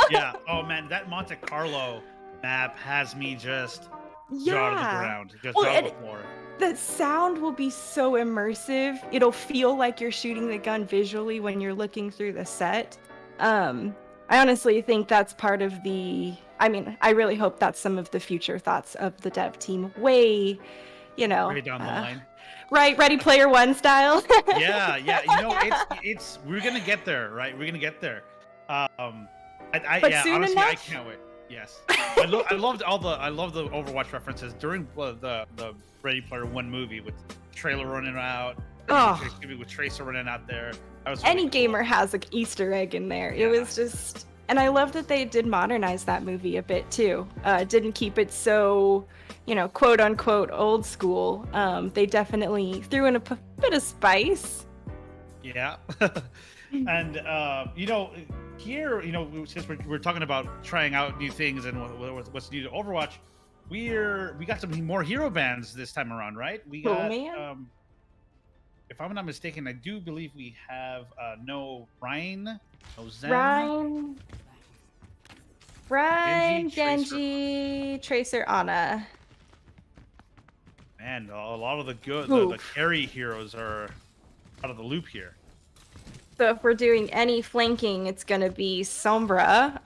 Yeah. Oh, man, that Monte Carlo map has me just jaw to the ground. Just jaw to the floor. The sound will be so immersive. It'll feel like you're shooting the gun visually when you're looking through the set. I honestly think that's part of I really hope that's some of the future thoughts of the dev team way down the line. Right, Ready Player One style. Yeah. It's we're gonna get there, right? We're gonna get there. Soon honestly, enough? I can't wait. Yes, I love the Overwatch references during the Ready Player One movie with trailer running out. With Tracer running out there. That was Any really gamer has an Easter egg in there. Yeah. It was just, and I love that they did modernize that movie a bit too. Didn't keep it so, quote unquote old school. They definitely threw in a bit of spice. Yeah. And here, since we're talking about trying out new things and what's new to Overwatch, we got some more hero bands this time around, right? We got man. If I'm not mistaken, I do believe we have no Ryan, no Zen. Ryan, Genji, Tracer, Ana. Man, a lot of the carry heroes are out of the loop here. So if we're doing any flanking, it's gonna be Sombra.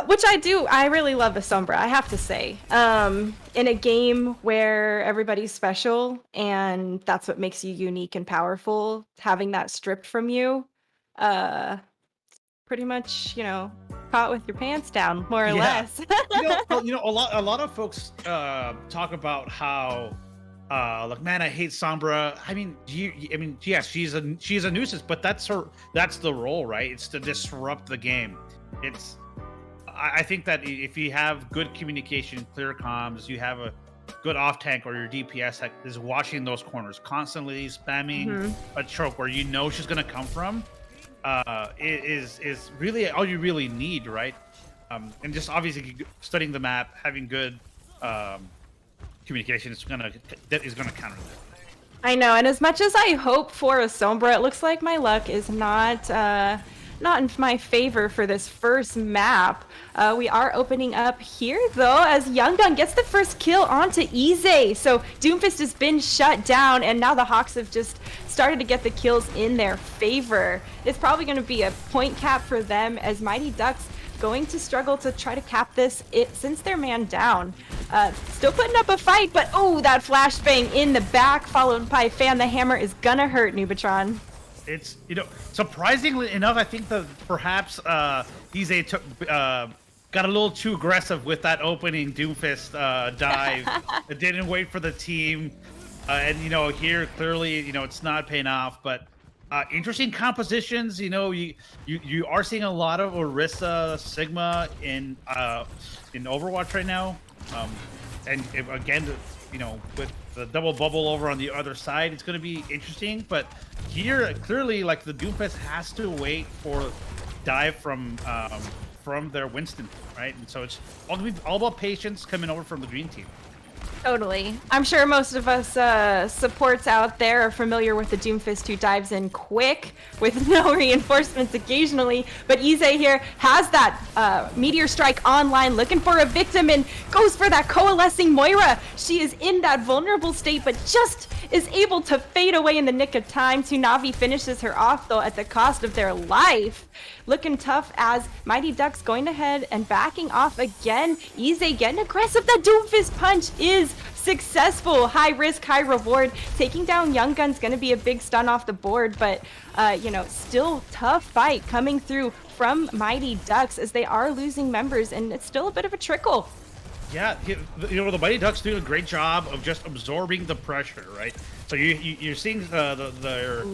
Which I really love the Sombra, I have to say. In a game where everybody's special and that's what makes you unique and powerful, having that stripped from you, pretty much, caught with your pants down, more or less. A lot of folks talk about how man, I hate Sombra. Yes, she's a nuisance, but that's the role, right? It's to disrupt the game. I think that if you have good communication, clear comms, you have a good off tank or your DPS that is watching those corners, constantly spamming a choke where she's gonna come from, is really all you really need, right? And just obviously studying the map, having good communication is gonna counter that. I know, and as much as I hope for a Sombra, it looks like my luck is not in my favor for this first map. We are opening up here, though, as Younggun gets the first kill onto Ize. So Doomfist has been shut down, and now the Hawks have just started to get the kills in their favor. It's probably going to be a point cap for them, as Mighty Ducks going to struggle to try to cap this since they're man down. Still putting up a fight, but that flashbang in the back, followed by Fan the Hammer, is gonna hurt Nubatron. It's, surprisingly enough, I think that perhaps Ize took got a little too aggressive with that opening Doomfist dive. It didn't wait for the team, and here clearly it's not paying off. But interesting compositions. You are seeing a lot of Orisa Sigma in Overwatch right now, and again, with the double bubble over on the other side, it's going to be interesting. But here, clearly, like the Doomfist has to wait for dive from their Winston, right? And so it's all about patience coming over from the Dream Team. Totally. I'm sure most of us supports out there are familiar with the Doomfist who dives in quick with no reinforcements occasionally. But Ize here has that Meteor Strike online, looking for a victim, and goes for that Coalescing Moira. She is in that vulnerable state, but just is able to fade away in the nick of time. Tsunavi finishes her off, though, at the cost of their life. Looking tough as Mighty Ducks going ahead and backing off again. Ize getting aggressive. That Doomfist punch is successful. High risk, high reward. Taking down Young Gun's going to be a big stun off the board, but still tough fight coming through from Mighty Ducks as they are losing members, and it's still a bit of a trickle. Yeah, the Mighty Ducks do a great job of just absorbing the pressure, right? So you're seeing their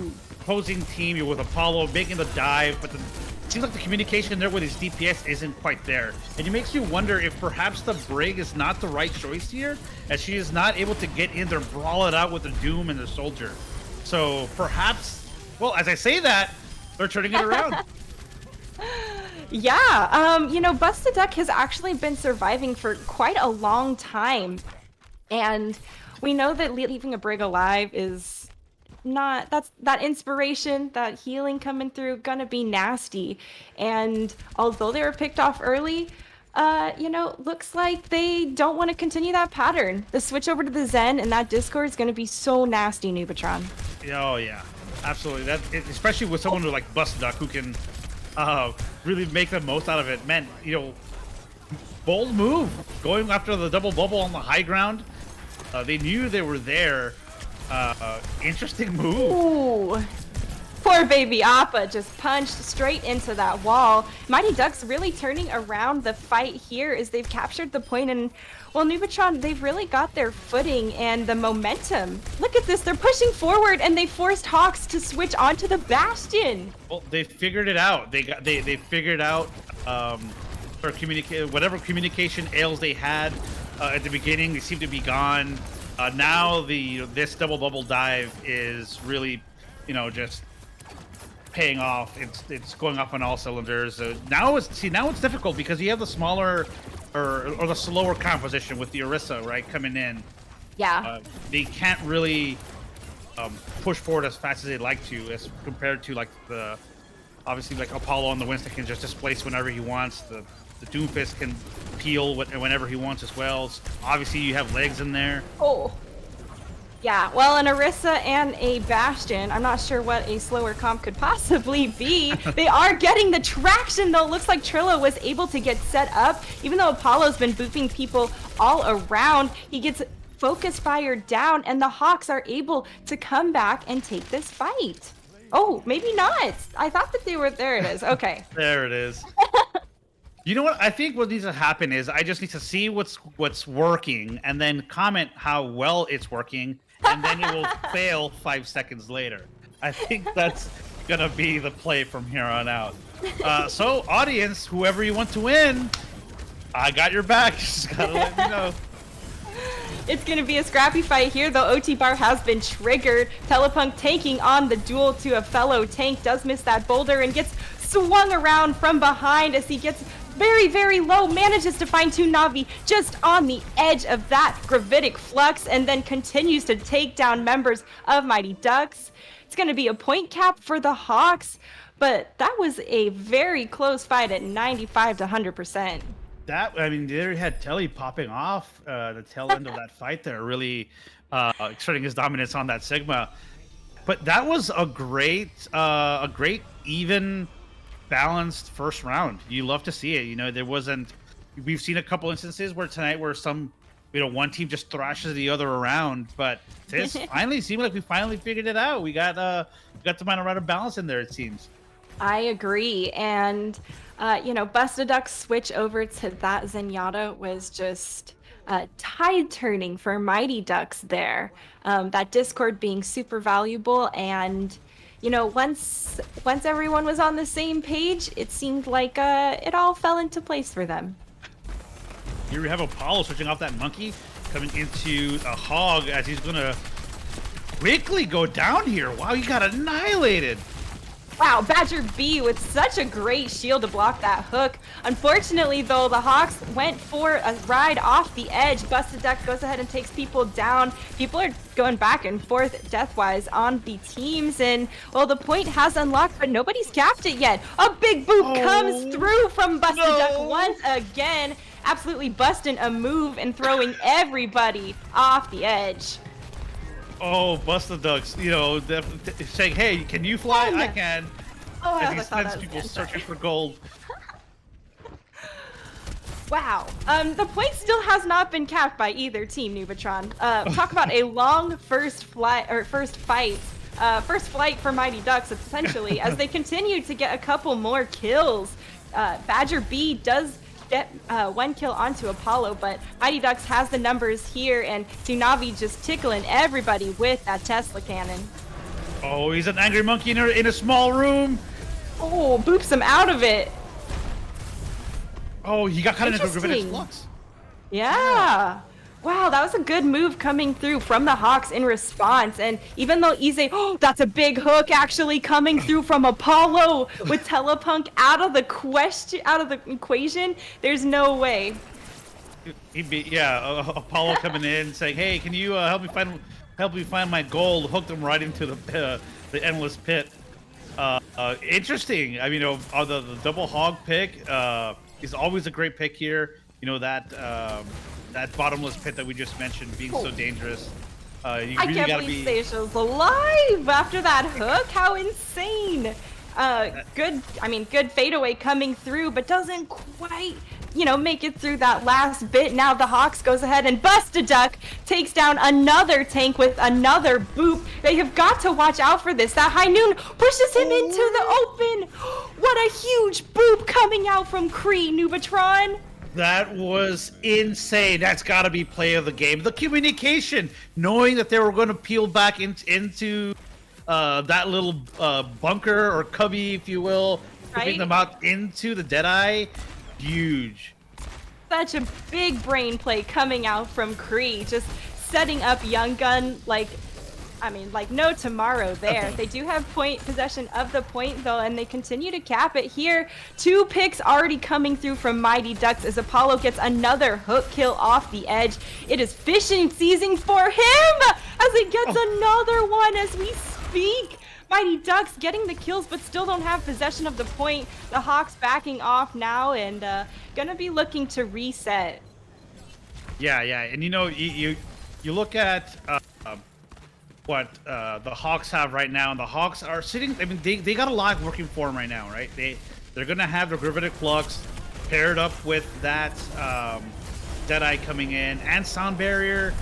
opposing team with Apollo making the dive, but it seems like the communication there with his DPS isn't quite there. And it makes you wonder if perhaps the Brig is not the right choice here, as she is not able to get in there, brawl it out with the Doom and the Soldier. So perhaps, well, as I say that, they're turning it around. Yeah, Busted Duck has actually been surviving for quite a long time. And we know that leaving a Brig alive is not, that inspiration, that healing coming through, gonna be nasty. And although they were picked off early, looks like they don't want to continue that pattern. The switch over to the Zen and that Discord is gonna be so nasty, Nubatron. Oh yeah, absolutely. Especially with someone like Busted Duck who can really make the most out of it. Man, bold move, going after the double bubble on the high ground. They knew they were there. Interesting move. Ooh. Poor baby Appa just punched straight into that wall. Mighty Ducks really turning around the fight here as they've captured the point, and well, Nubatron, they've really got their footing and the momentum. Look at this, they're pushing forward and they forced Hawks to switch onto the Bastion. Well, they figured it out. They figured out whatever communication ails they had at the beginning. They seem to be gone. Now this double bubble dive is really, just paying off. It's going off on all cylinders. Now it's difficult because you have the smaller or the slower composition with the Orisa, right, coming in. Yeah. They can't really push forward as fast as they'd like to, as compared to like obviously like Apollo on the Winston can just displace whenever he wants. The Doomfist can peel whenever he wants as well. So obviously you have legs in there. Oh. Yeah, well, an Orisa and a Bastion, I'm not sure what a slower comp could possibly be. They are getting the traction, though. Looks like Trillo was able to get set up. Even though Apollo's been booping people all around, he gets focus fire down, and the Hawks are able to come back and take this fight. Oh, maybe not. I thought that they were... There it is. Okay. There it is. You know what? I think what needs to happen is I just need to see what's working and then comment how well it's working, and then it will fail 5 seconds later. I think that's gonna be the play from here on out. So, audience, whoever you want to win, I got your back. Just gotta let me know. It's going to be a scrappy fight here, though. OT bar has been triggered. Telepunk taking on the duel to a fellow tank. Does miss that boulder and gets swung around from behind as he gets very, very low. Manages to find Tsunavi just on the edge of that gravitic flux, and then continues to take down members of Mighty Ducks. It's going to be a point cap for the Hawks, but that was a very close fight at 95 to 100%. They had Telly popping off the tail end of that fight there, really exerting his dominance on that Sigma. But that was a great even, balanced first round. You love to see it. There wasn't. We've seen a couple instances where tonight where some one team just thrashes the other around. But this finally seemed like we finally figured it out. We got to find a right balance in there, it seems. I agree. And, Busta Duck's switch over to that Zenyatta was just tide turning for Mighty Ducks there. That Discord being super valuable. And, once everyone was on the same page, it seemed like it all fell into place for them. Here we have Apollo switching off that monkey, coming into a hog as he's going to quickly go down here. Wow, he got annihilated. Wow, Badger B with such a great shield to block that hook. Unfortunately, though, the Hawks went for a ride off the edge. Busted Duck goes ahead and takes people down. People are going back and forth death-wise on the teams. And, well, the point has unlocked, but nobody's capped it yet. A big boop comes through from Busted Duck once again. Absolutely busting a move and throwing everybody off the edge. Oh, Busta Ducks, saying, hey, can you fly? I can. Oh, as he sends people searching for gold. Wow. The point still has not been capped by either team, Nubatron. Talk about a long first fight for Mighty Ducks, essentially, as they continue to get a couple more kills. Badger B does get one kill onto Apollo, but Mighty Ducks has the numbers here, and Tsunavi just tickling everybody with that Tesla cannon. Oh, he's an angry monkey in a small room. Oh, boops him out of it. Oh, he got kind of into a gravitic flux. Yeah. Wow, that was a good move coming through from the Hawks in response. And even though Ize, that's a big hook actually coming through from Apollo with Telepunk out of the equation, there's no way. Apollo coming in saying, "Hey, can you help me find my gold?" Hooked him right into the endless pit. Interesting. I mean, the double hog pick is always a great pick here. That bottomless pit that we just mentioned being so dangerous. You really I can't believe Seisha's alive after that hook. How insane! Good fadeaway coming through, but doesn't quite, make it through that last bit. Now the Hawks goes ahead and Busta Duck takes down another tank with another boop. They have got to watch out for this. That High Noon pushes him into the open. What a huge boop coming out from Kree, Nubatron. That was insane. That's got to be play of the game. The communication, knowing that they were going to peel back into that little bunker or cubby, if you will, putting them out into the Deadeye, huge. Such a big brain play coming out from Kree, just setting up Young Gun like no tomorrow there. They do have possession of the point though, and they continue to cap it here. 2 picks already coming through from Mighty Ducks as Apollo gets another hook kill off the edge. It is fishing season for him as he gets another one as we speak. Mighty Ducks getting the kills but still don't have possession of the point. The Hawks backing off now and gonna be looking to reset. Yeah, and you look at what the Hawks have right now, and the Hawks are sitting. I mean, they got a lot working for them right now, right? They're gonna have their gravitic flux paired up with that Deadeye coming in and sound barrier.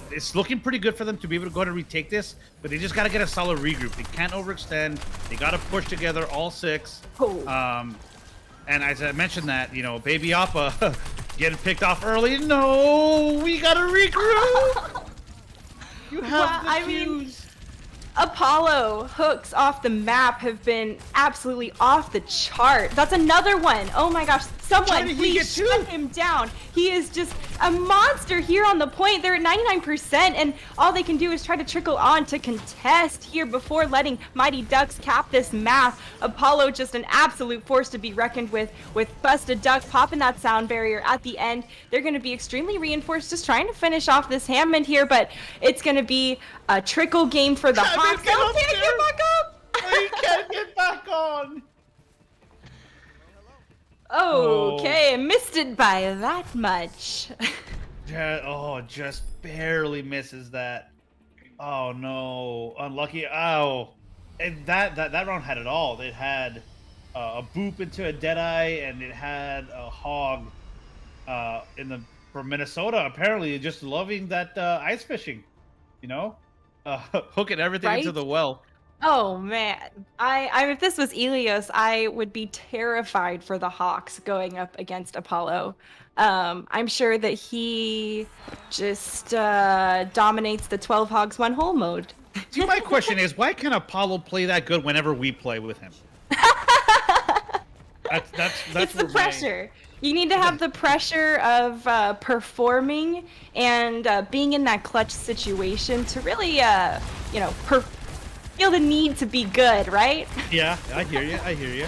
It's looking pretty good for them to be able to go ahead and retake this, but they just got to get a solid regroup. They can't overextend. They got to push together all 6. And as I mentioned that, Baby Appa getting picked off early. No, we got to regroup. You have the cues. Apollo hooks off the map have been absolutely off the chart. That's another one. Oh my gosh. Someone please shut him down. He is just a monster here on the point. They're at 99%, and all they can do is try to trickle on to contest here before letting Mighty Ducks cap this map. Apollo just an absolute force to be reckoned with Busted Duck popping that sound barrier at the end. They're going to be extremely reinforced, just trying to finish off this Hammond here, but it's going to be a trickle game for the Hawks. Oh, can't get back up! He can't get back on! Okay, missed it by that much. Just barely misses that. Oh no, unlucky. Oh, and that round had it all. It had a boop into a Deadeye, and it had a hog in the from Minnesota, apparently just loving that ice fishing, hooking everything into Right? the well. Oh man, I if this was Elios, I would be terrified for the Hawks going up against Apollo. I'm sure that he just dominates the 12 hogs one hole mode. See, my question is, why can't Apollo play that good whenever we play with him? That's It's the where pressure. You need to have the pressure of performing and being in that clutch situation to really, feel the need to be good, right? Yeah, I hear you.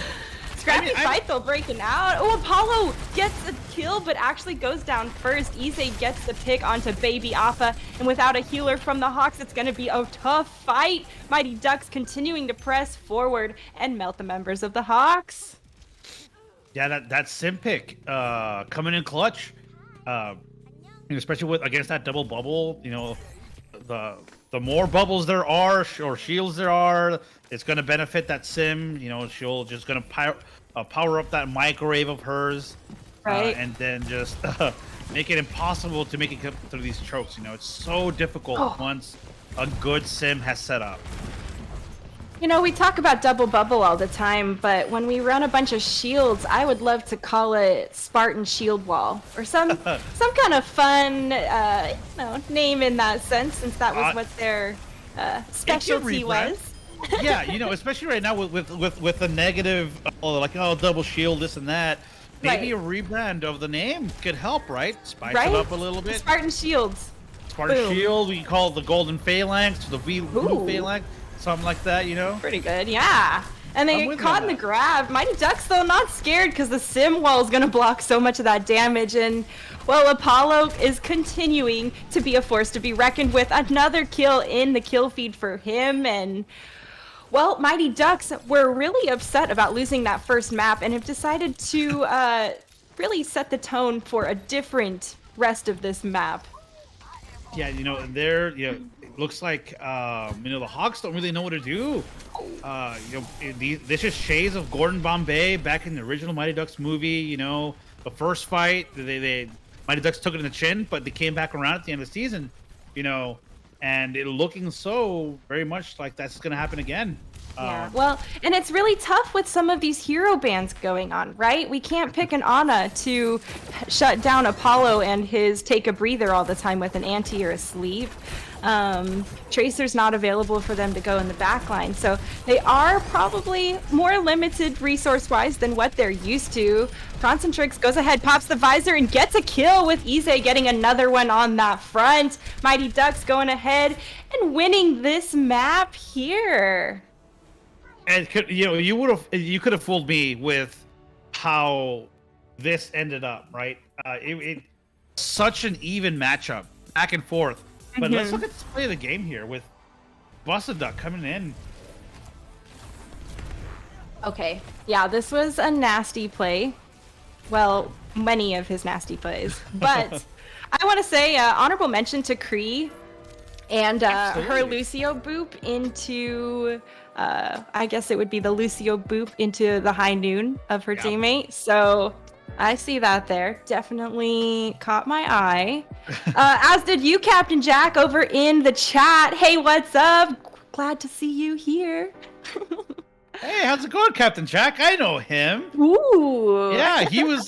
Scrappy I mean, fight though, breaking out. Oh, Apollo gets a kill, but actually goes down first. Ise gets the pick onto Baby Alpha, and without a healer from the Hawks, it's going to be a tough fight. Mighty Ducks continuing to press forward and melt the members of the Hawks. Yeah, that sim pick coming in clutch, especially against that double bubble. The more bubbles there are or shields there are, it's going to benefit that sim. She'll just going to power up that microwave of hers, Right. and then just make it impossible to make it come through these chokes. It's so difficult once a good sim has set up. We talk about double bubble all the time, but when we run a bunch of shields, I would love to call it Spartan Shield Wall or some kind of fun, name in that sense, since that was what their specialty was. Yeah, especially right now with the negative, double shield, this and that. Maybe Right. a rebrand of the name could help, right? Spice Right? it up a little bit. Spartan Shields. Spartan Boom. Shield, we call it the Golden Phalanx, the Blue Ooh. Phalanx, something like that, Pretty good, yeah. And I'm they with you caught on in the that. grab. Mighty Ducks, though, not scared because the sim wall is going to block so much of that damage. And, well, Apollo is continuing to be a force to be reckoned with. Another kill in the kill feed for him. And, well, Mighty Ducks were really upset about losing that first map and have decided to really set the tone for a different rest of this map. Yeah, it looks like the Hawks don't really know what to do. This is shades of Gordon Bombay back in the original Mighty Ducks movie. The first fight, they Mighty Ducks took it in the chin, but they came back around at the end of the season. And it looking so very much like that's going to happen again. Yeah, well, and it's really tough with some of these hero bans going on, right? We can't pick an Ana to shut down Apollo and his take a breather all the time with an anti or a sleeve. Tracer's not available for them to go in the backline, so they are probably more limited resource-wise than what they're used to. Concentrix goes ahead, pops the visor, and gets a kill with Ise getting another one on that front. Mighty Ducks going ahead and winning this map here. And you could have fooled me with how this ended up, right? It such an even matchup, back and forth. But let's look at the play of the game here with Busted Duck coming in. Okay, yeah, this was a nasty play. Well, many of his nasty plays. But I want to say honorable mention to Kree and her Absolutely. Lucio boop into, I guess it would be the Lucio boop into the high noon of her teammate. So I see that there. Definitely caught my eye. As did you, Captain Jack, over in the chat. Hey, what's up? Glad to see you here. Hey, how's it going, Captain Jack? I know him. Ooh. Yeah, he was.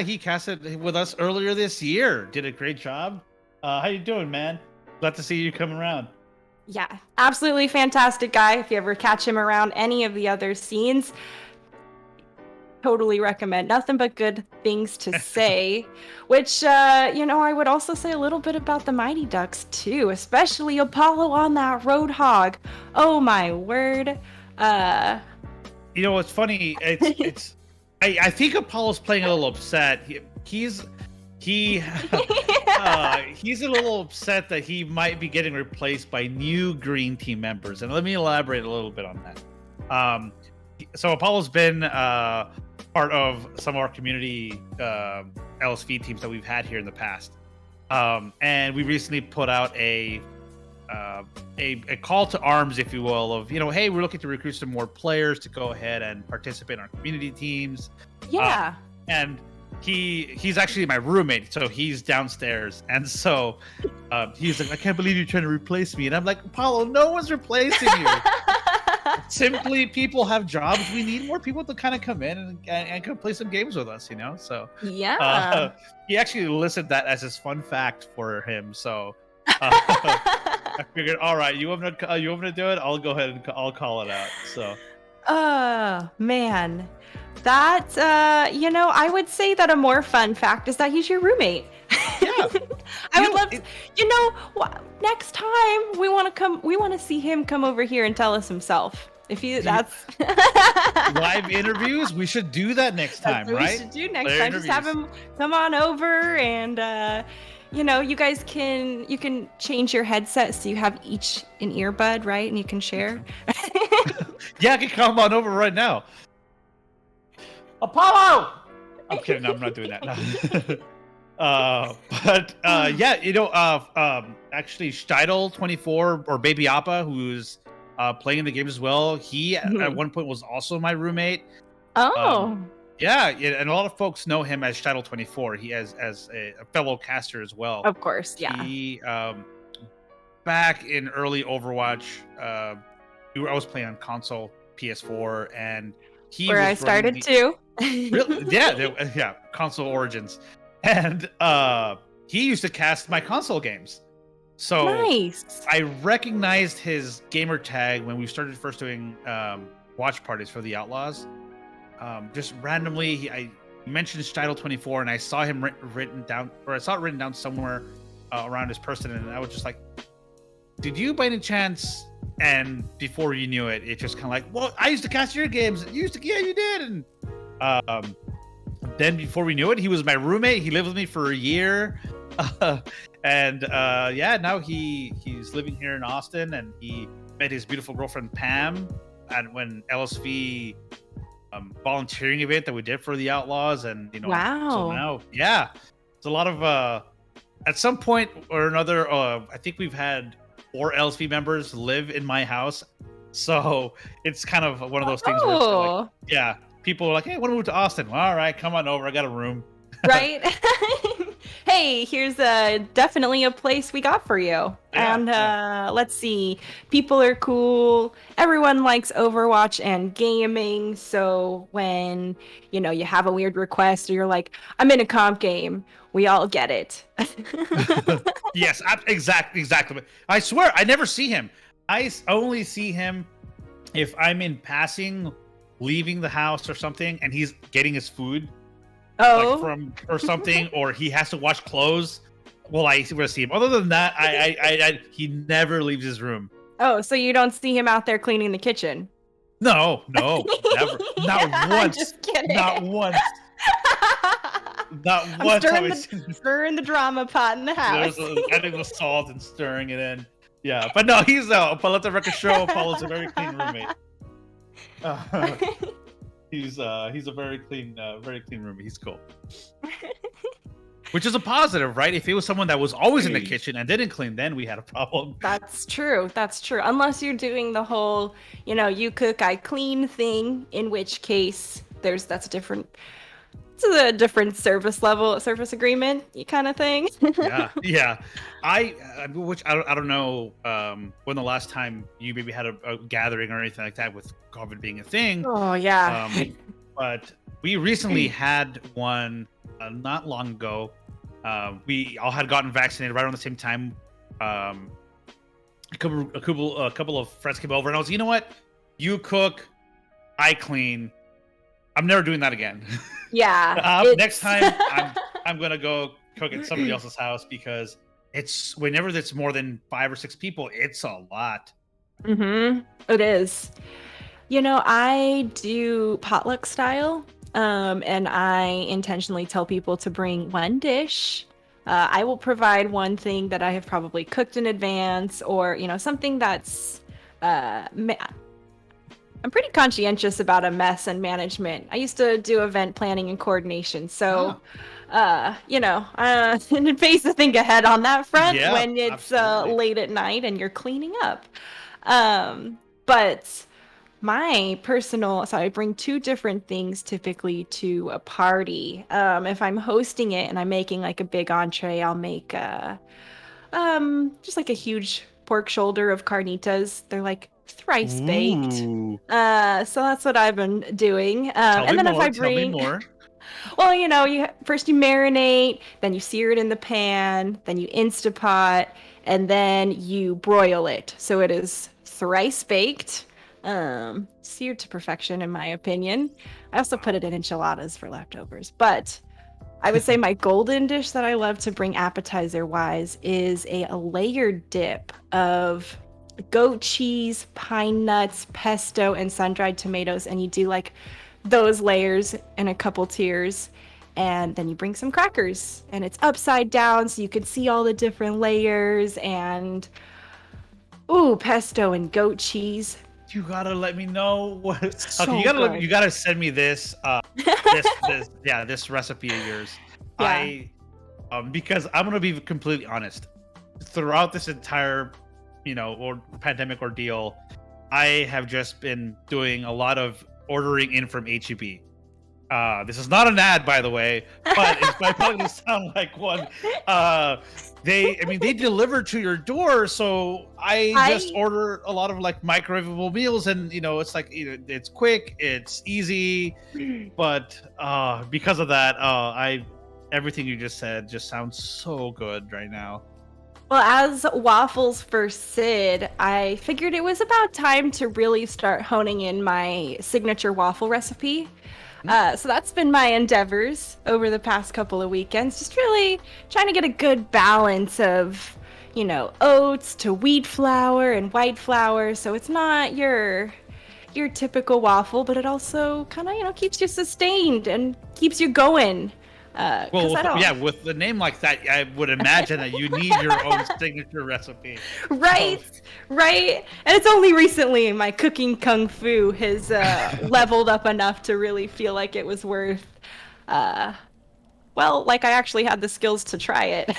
He casted with us earlier this year. Did a great job. How you doing, man? Glad to see you come around. Yeah, absolutely fantastic guy. If you ever catch him around any of the other scenes, totally recommend. Nothing but good things to say. Which, I would also say a little bit about the Mighty Ducks too, especially Apollo on that Roadhog. Oh my word. It's funny. It's. I think Apollo's playing a little upset. He's a little upset that he might be getting replaced by new green team members, and let me elaborate a little bit on that. So Apollo's been part of some of our community LSV teams that we've had here in the past, and we recently put out a call to arms, if you will, of hey, we're looking to recruit some more players to go ahead and participate in our community teams. Yeah. And he's actually my roommate, so he's downstairs, and so he's like, I can't believe you're trying to replace me, and I'm like, Apollo, no one's replacing you. Simply, people have jobs. We need more people to kind of come in and come play some games with us, So Yeah. he actually listed that as his fun fact for him. So I figured, all right, you want me to do it? I'll go ahead and I'll call it out. So. Man, that I would say that a more fun fact is that he's your roommate. Yeah. I would love to, next time we want to see him come over here and tell us himself. That's live interviews, we should do that next time, right? We should do next time. Just have him come on over and you guys can change your headset so you have each an earbud, right? And you can share. Yeah, I can come on over right now. Apollo! I'm kidding, no, I'm not doing that. No. Actually, Untitled 24 or Baby Appa, who's playing in the game as well, he at one point was also my roommate. And a lot of folks know him as Untitled 24. He as a fellow caster as well. Of course, yeah. He back in early Overwatch, I was playing on console, PS4, and where I started too. Really? Yeah, console origins, and he used to cast my console games. So nice. I recognized his gamer tag when we started first doing watch parties for the Outlaws. Just randomly, I mentioned Untitled 24, and I saw him written down somewhere around his person, and I was just like, "Did you, by any chance?" And before you knew it, it just kind of like, "Well, I used to cast your games. Yeah, you did." And then before we knew it, he was my roommate. He lived with me for a year. Now he's living here in Austin, and he met his beautiful girlfriend Pam at when LSV volunteering event that we did for the Outlaws, and wow. So now, it's a lot of at some point or another. I think we've had 4 LSV members live in my house, so it's kind of one of those things where it's like, people are like, "Hey, I want to move to Austin." Well, all right, come on over. I got a room. Right. Hey, here's definitely a place we got for you. Let's see. People are cool. Everyone likes Overwatch and gaming. So when, you have a weird request or you're like, I'm in a comp game, we all get it. Yes, exactly. I swear, I never see him. I only see him if I'm in passing, leaving the house or something, and he's getting his food. Or something, or he has to wash clothes. Well, I see him. Other than that, he never leaves his room. Oh, so you don't see him out there cleaning the kitchen? No, never. Not once. Just kidding. Not once. Not once. Stirring the drama pot in the house. Adding the salt and stirring it in. Yeah, but no, he's let the record show. Apollo's a very clean roommate. He's a very clean roommate. He's cool. Which is a positive, right? If it was someone that was always in the kitchen and didn't clean, then we had a problem. That's true. Unless you're doing the whole, you cook, I clean thing, in which case that's a different service agreement kind of thing. Yeah. I don't know when the last time you maybe had a gathering or anything like that with COVID being a thing. Oh yeah. But we recently had one not long ago. We all had gotten vaccinated right around the same time. A couple of friends came over, and I was, you know what? You cook, I clean. I'm never doing that again. Yeah. Next time, I'm gonna go cook at somebody else's house, because it's whenever it's more than 5 or 6 people, it's a lot. It is. I do potluck style, and I intentionally tell people to bring one dish. I will provide one thing that I have probably cooked in advance, or something that's I'm pretty conscientious about a mess and management. I used to do event planning and coordination, so and face to think ahead on that front when it's late at night and you're cleaning up. But My personal, so I bring two different things typically to a party. If I'm hosting it and I'm making like a big entree, I'll make just like a huge pork shoulder of carnitas. They're like thrice baked. Ooh. So that's what I've been doing. Tell And me then more. if I Tell me bring, more. well, you first you marinate, then you sear it in the pan, then you Instapot, and then you broil it. So it is thrice baked, seared to perfection, in my opinion. I also put it in enchiladas for leftovers, but I would say my golden dish that I love to bring appetizer-wise is a layered dip of goat cheese, pine nuts, pesto, and sun-dried tomatoes, and you do like those layers in a couple tiers, and then you bring some crackers, and it's upside down so you can see all the different layers, and ooh, pesto and goat cheese. You gotta let me know what. So Okay, good. you gotta send me this. This recipe of yours. Yeah. Because I'm gonna be completely honest. Throughout this entire, or pandemic ordeal, I have just been doing a lot of ordering in from HEB. This is not an ad, by the way, but it's probably gonna sound like one. They deliver to your door, so I just order a lot of like microwavable meals, and it's like it's quick, it's easy, but because of that, everything you just said just sounds so good right now. Well, as Waffles for Sid, I figured it was about time to really start honing in my signature waffle recipe. So that's been my endeavors over the past couple of weekends, just really trying to get a good balance of, oats to wheat flour and white flour. So it's not your typical waffle, but it also kind of, keeps you sustained and keeps you going. With the name like that, I would imagine that you need your own signature recipe. Right. And it's only recently my cooking kung fu has leveled up enough to really feel like it was worth, like I actually had the skills to try it.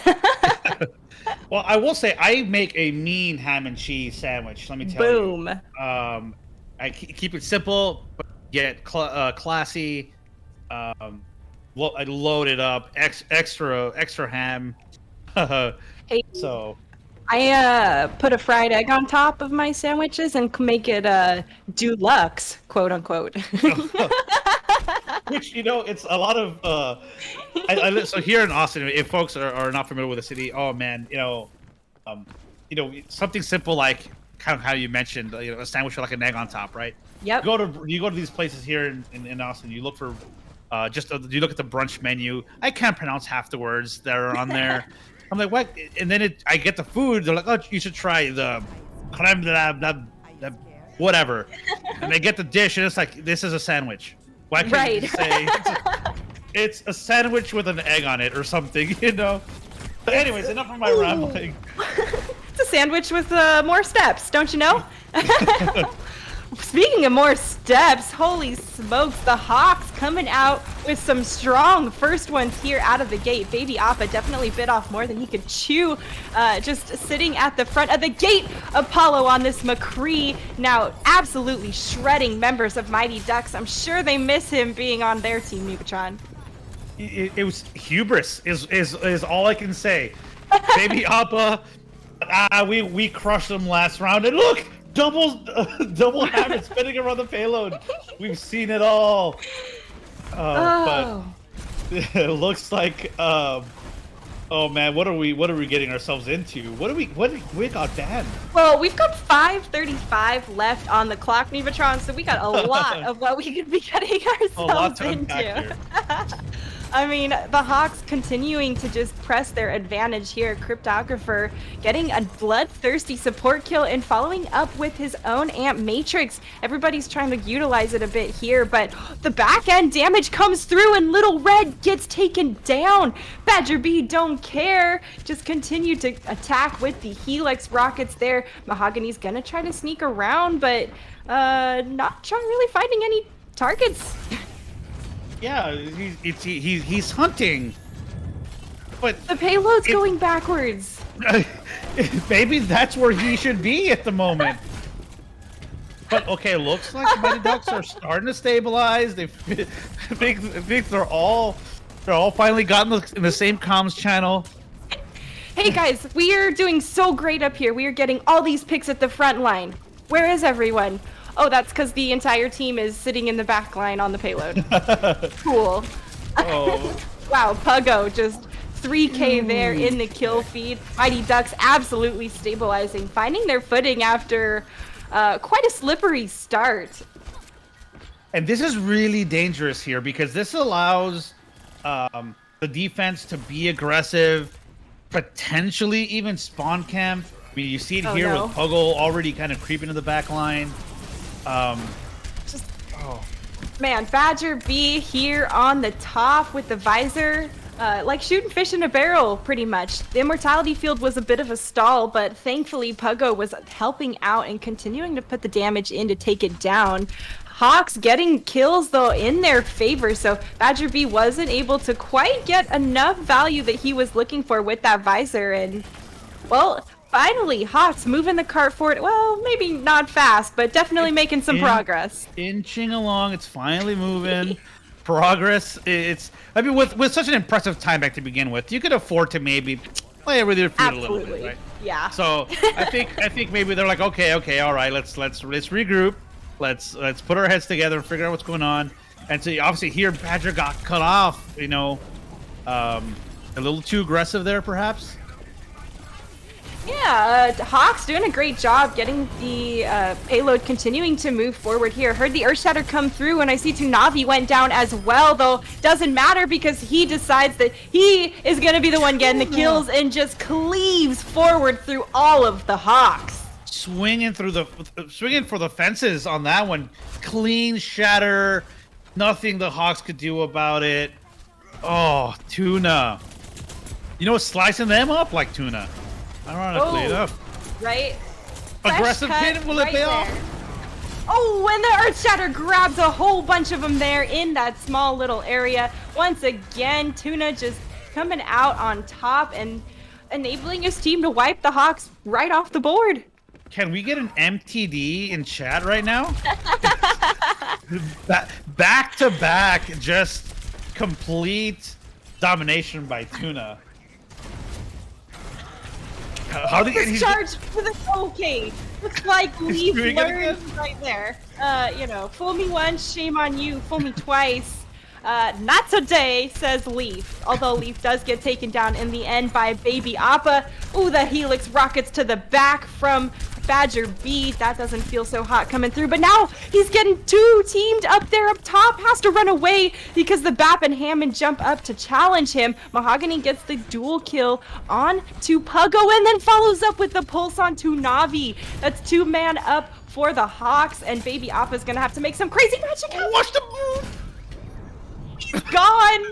Well, I will say I make a mean ham and cheese sandwich. Let me tell you. Boom. I keep it simple, but yet classy. I load it up, extra ham. Hey. So I put a fried egg on top of my sandwiches and make it deluxe, quote unquote. Which it's a lot of. So here in Austin, if folks are not familiar with the city, oh man, something simple like kind of how you mentioned, a sandwich with like an egg on top, right? Yep. You go to these places here in Austin. You look for you look at the brunch menu. I can't pronounce half the words that are on there. I'm like, what? And then I get the food. They're like, oh, you should try the creme de la whatever. And they get the dish, and it's like, this is a sandwich. Why can't you say it's a sandwich with an egg on it or something? But anyways, enough of my rambling. It's a sandwich with more steps, don't you know? Speaking of more steps, holy smokes, the Hawks coming out with some strong first ones here out of the gate. Baby Appa definitely bit off more than he could chew, just sitting at the front of the gate. Apollo on this McCree, now absolutely shredding members of Mighty Ducks. I'm sure they miss him being on their team, Mubitron. It was hubris is all I can say. Baby Appa, we crushed them last round, and look! Double habit spinning around the payload. We've seen it all. But it looks like oh man, what are we getting ourselves into? What we got damn. Well, we've got 5:35 left on the clock, Nevatron, so we got a lot of what we could be getting ourselves into. I mean, the Hawks continuing to just press their advantage here. Cryptographer getting a bloodthirsty support kill and following up with his own Amp Matrix. Everybody's trying to utilize it a bit here, but the back end damage comes through and Little Red gets taken down. Badger B don't care. Just continue to attack with the Helix rockets there. Mahogany's gonna try to sneak around, but not really finding any targets. Yeah, he's hunting, but the payload's going backwards. Maybe that's where he should be at the moment. But okay, looks like the Mighty Ducks are starting to stabilize. I think they're all finally gotten in the same comms channel. Hey guys, we are doing so great up here. We are getting all these picks at the front line. Where is everyone? Oh, that's because the entire team is sitting in the back line on the payload. Cool. Oh. Wow, Puggo just 3K there in the kill feed. Mighty Ducks absolutely stabilizing, finding their footing after quite a slippery start. And this is really dangerous here because this allows the defense to be aggressive, potentially even spawn camp. I mean, you see it here with Puggo already kind of creeping to the back line. Man, Badger B here on the top with the visor. Like shooting fish in a barrel, pretty much. The immortality field was a bit of a stall, but thankfully Puggo was helping out and continuing to put the damage in to take it down. Hawks getting kills, though, in their favor, so Badger B wasn't able to quite get enough value that he was looking for with that visor, and, well, finally, Hawks moving the cart forward. Well, maybe not fast, but definitely making some progress. Inching along, it's finally moving. Progress. I mean, with such an impressive time back to begin with, you could afford to maybe play with your feet a little bit, right? Yeah. So I think maybe they're like, okay, all right, let's regroup, let's put our heads together and figure out what's going on. And so obviously here Badger got cut off, you know, a little too aggressive there, perhaps. Yeah, Hawks doing a great job getting the payload continuing to move forward here. Heard the Earthshatter come through, and I see Tunavi went down as well, though doesn't matter because he decides that he is going to be the one getting the kills and just cleaves forward through all of the Hawks. Swinging for the fences on that one. Clean shatter. Nothing the Hawks could do about it. Oh, Tuna. You know, slicing them up like Tuna. Ironically enough. Right? Aggressive pin, will it pay off? Oh, and the Earthshatter grabs a whole bunch of them there in that small little area. Once again, Tuna just coming out on top and enabling his team to wipe the Hawks right off the board. Can we get an MTD in chat right now? Back to back, just complete domination by Tuna. How did he charge with an okay? Looks like Leaf learned right there. You know, fool me once, shame on you. Fool me twice. Not today, says Leaf. Although Leaf does get taken down in the end by Baby Appa. Ooh, the Helix rockets to the back from Badger B. That doesn't feel so hot coming through. But now he's getting two teamed up there up top. Has to run away because the Bap and Hammond jump up to challenge him. Mahogany gets the dual kill on to Puggo and then follows up with the pulse on to Navi. That's 2-man up for the Hawks. And Baby Appa's going to have to make some crazy magic. Watch the move! He's gone!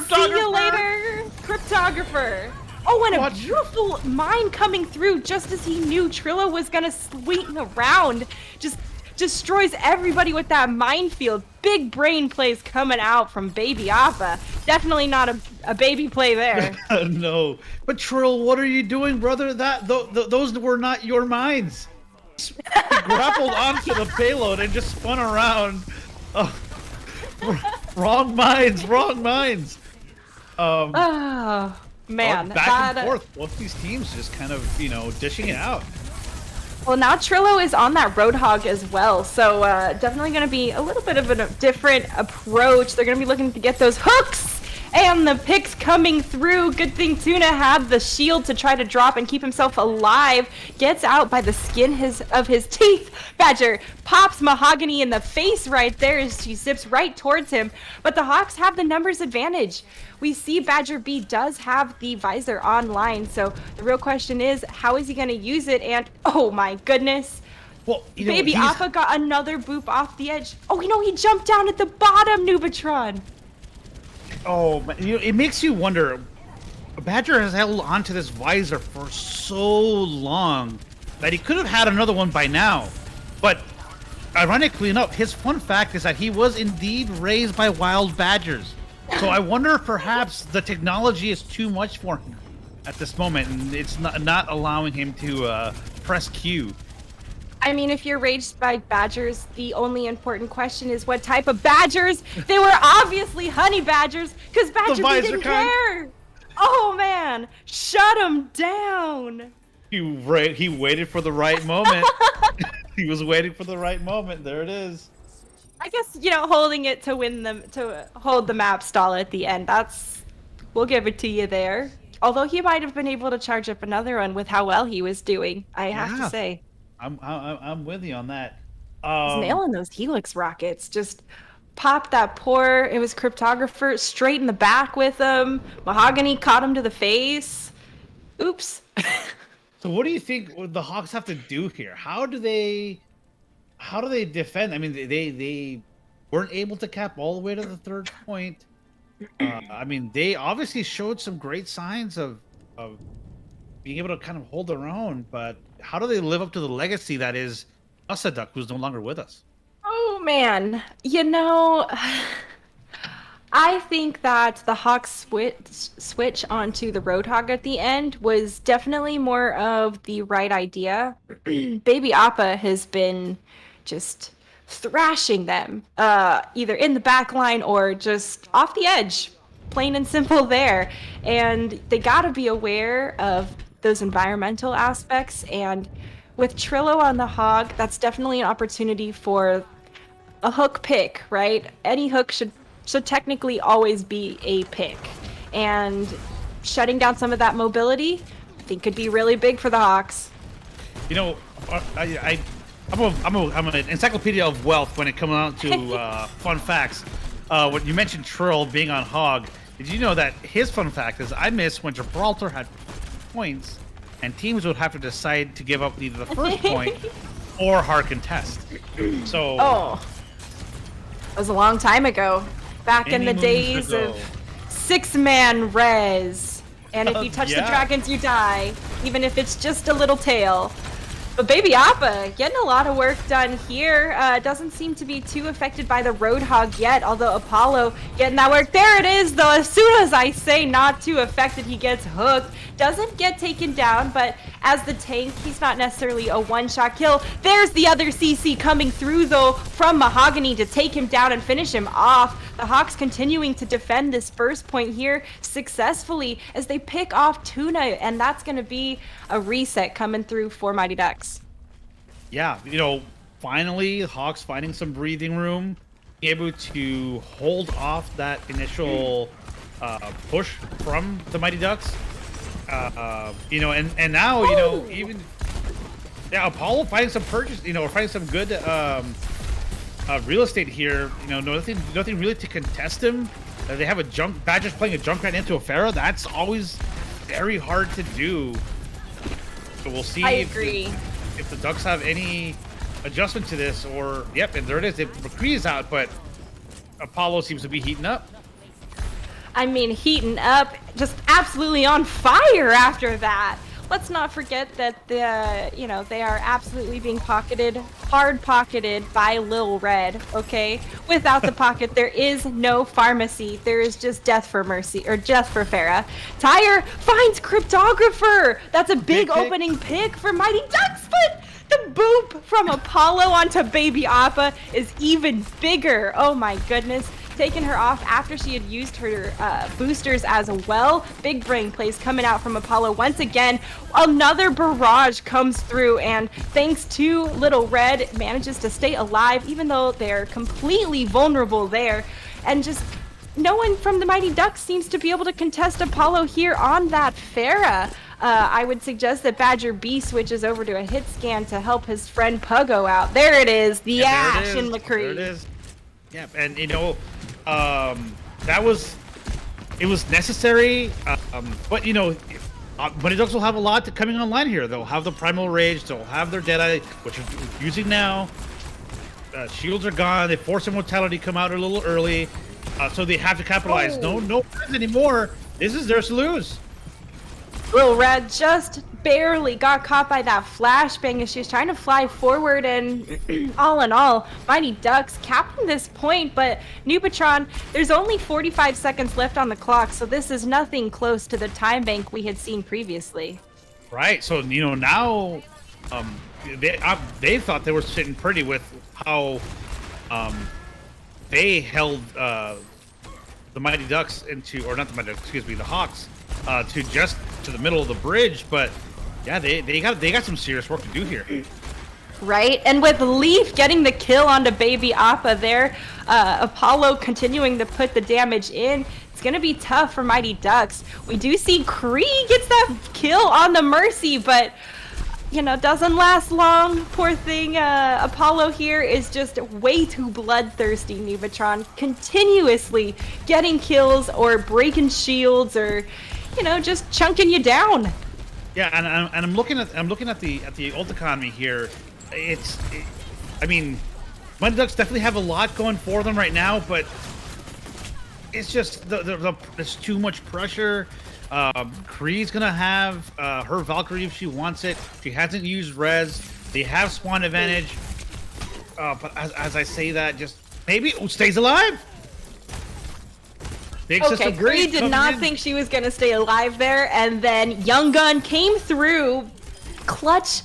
See you later, Cryptographer. Oh, and a beautiful mine coming through just as he knew Trillo was gonna sweeten around. Just destroys everybody with that minefield. Big brain plays coming out from Baby Appa. Definitely not a baby play there. No. But Trill, what are you doing, brother? Those were not your mines. He grappled onto the payload and just spun around. Wrong mines. Oh. Man, back and forth. Both these teams just kind of, you know, dishing it out. Well, now Trillo is on that Roadhog as well, so definitely going to be a little bit of a different approach. They're going to be looking to get those hooks and the picks coming through. Good thing Tuna had the shield to try to drop and keep himself alive. Gets out by the skin of his teeth. Badger pops Mahogany in the face right there as she zips right towards him. But the Hawks have the numbers advantage. We see Badger B does have the visor online, so the real question is, how is he going to use it? And, oh my goodness, well, you know, Baby Appa got another boop off the edge. Oh, you know, he jumped down at the bottom, Nubatron. Oh, you know, it makes you wonder. Badger has held onto this visor for so long that he could have had another one by now. But ironically enough, his fun fact is that he was indeed raised by wild badgers. So I wonder if perhaps the technology is too much for him at this moment, and it's not allowing him to press Q. I mean, if you're raised by badgers, the only important question is what type of badgers. They were obviously honey badgers, because Badger Bee didn't care. Oh man, shut him down. He waited for the right moment. He was waiting for the right moment. There it is. I guess, holding it to win them, to hold the map stall at the end. We'll give it to you there. Although he might have been able to charge up another one with how well he was doing, I have to say. I'm with you on that. He's nailing those Helix rockets. Just popped that it was Cryptographer straight in the back with him. Mahogany caught him to the face. Oops. So what do you think the Hawks have to do here? How do they defend? I mean, they weren't able to cap all the way to the third point. I mean, they obviously showed some great signs of being able to kind of hold their own, but how do they live up to the legacy that is Usaduk, who's no longer with us? Oh man, I think that the Hawks switch onto the Roadhog at the end was definitely more of the right idea. Baby Appa has been just thrashing them, either in the back line or just off the edge, plain and simple there. And they gotta be aware of those environmental aspects, and with Trillo on the Hog, that's definitely an opportunity for a hook pick, right? Any hook should technically always be a pick, and shutting down some of that mobility, I think, could be really big for the Hawks. I'm an encyclopedia of wealth when it comes out to fun facts. When you mentioned Trill being on Hog, did you know that his fun fact is I miss when Gibraltar had points and teams would have to decide to give up either the first point or hard contest. So that was a long time ago, back in the days of 6-man res, and if you touch the dragons you die, even if it's just a little tail. But Baby Appa getting a lot of work done here. Doesn't seem to be too affected by the Roadhog yet, although Apollo getting that work. There it is, though. As soon as I say not too affected, he gets hooked. Doesn't get taken down, but as the tank, he's not necessarily a one-shot kill. There's the other CC coming through, though, from Mahogany to take him down and finish him off. The Hawks continuing to defend this first point here successfully as they pick off Tuna, and that's going to be a reset coming through for Mighty Ducks. Yeah, finally, Hawks finding some breathing room, able to hold off that initial push from the Mighty Ducks. And now, even Apollo finding some purchase, or finding some good real estate here. Nothing really to contest him. They have Badgers playing a Junkrat into a Pharah. That's always very hard to do. So we'll see. I agree. If the Ducks have any adjustment to this, or and there it is. McCree is out, but Apollo seems to be heating up. I mean, heating up, just absolutely on fire after that. Let's not forget that they are absolutely being hard-pocketed by Lil Red, okay? Without the pocket, there is no pharmacy. There is just death for Mercy, or death for Pharah. Tyre finds Cryptographer! That's a big opening pick for Mighty Ducks, but the boop from Apollo onto Baby Appa is even bigger. Oh my goodness. Taking her off after she had used her boosters as well. Big brain plays coming out from Apollo once again. Another barrage comes through, and thanks to Little Red, manages to stay alive even though they're completely vulnerable there. And just no one from the Mighty Ducks seems to be able to contest Apollo here on that Pharah. I would suggest that Badger B switches over to a hit scan to help his friend Puggo out. There it is, the Ash in McCree. There it is. Yeah, and it was necessary, but Mighty Ducks will have a lot coming online here. They'll have the Primal Rage, they'll have their Deadeye, which are using now. Shields are gone. They force Immortality to come out a little early, so they have to capitalize. No friends anymore. This is theirs to lose. Lil Red just barely got caught by that flashbang as she was trying to fly forward, and all in all, Mighty Ducks capping this point, but Nubitron, there's only 45 seconds left on the clock, so this is nothing close to the time bank we had seen previously. Right, so now they thought they were sitting pretty with how they held the Mighty Ducks into, or not the Mighty Ducks, excuse me, the Hawks to just to the middle of the bridge. But yeah, they got some serious work to do here. Right, and with Leaf getting the kill onto Baby Appa there, Apollo continuing to put the damage in. It's gonna be tough for Mighty Ducks. We do see Kree gets that kill on the Mercy, but doesn't last long. Poor thing. Apollo here is just way too bloodthirsty. Nuvatron continuously getting kills or breaking shields or just chunking you down. Yeah, and I'm looking at the ult economy here. I mean, Mighty Ducks definitely have a lot going for them right now, but it's just there's too much pressure. Kree's gonna have her Valkyrie if she wants it. She hasn't used res. They have spawn advantage. But as I say that, just maybe stays alive. Okay, Kree did not think she was gonna stay alive there, and then Young Gun came through, clutch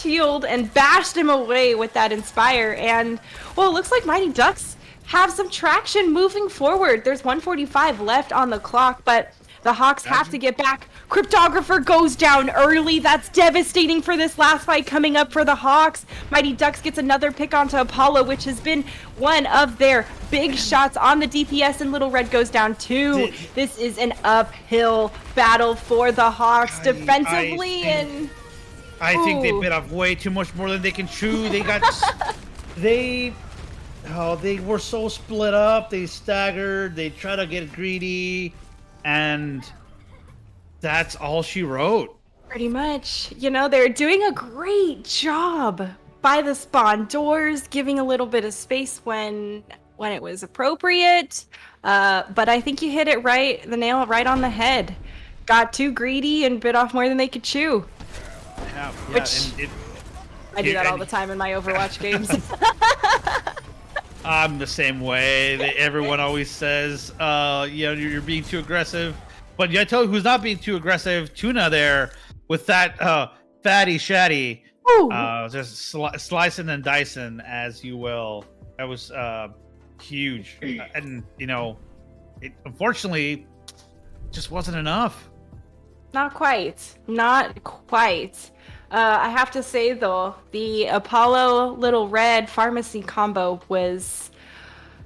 healed and bashed him away with that Inspire. And well, it looks like Mighty Ducks have some traction moving forward. There's 145 left on the clock, but the Hawks have to get back. Cryptographer goes down early. That's devastating for this last fight coming up for the Hawks. Mighty Ducks gets another pick onto Apollo, which has been one of their big shots on the DPS, and Little Red goes down too. This is an uphill battle for the Hawks defensively. I think they bit off way too much more than they can chew. They were so split up. They staggered. They tried to get greedy, and that's all she wrote. Pretty much. They're doing a great job by the spawn doors, giving a little bit of space when it was appropriate. But I think you hit it right, the nail right on the head. Got too greedy and bit off more than they could chew. Yeah, I do that all the time in my Overwatch games. I'm the same way. Everyone always says, you're being too aggressive. But I tell you who's not being too aggressive. Tuna there with that fatty shatty. Just slicing and dicing as you will. That was huge. And, it unfortunately just wasn't enough. Not quite. I have to say, though, the Apollo Little Red pharmacy combo was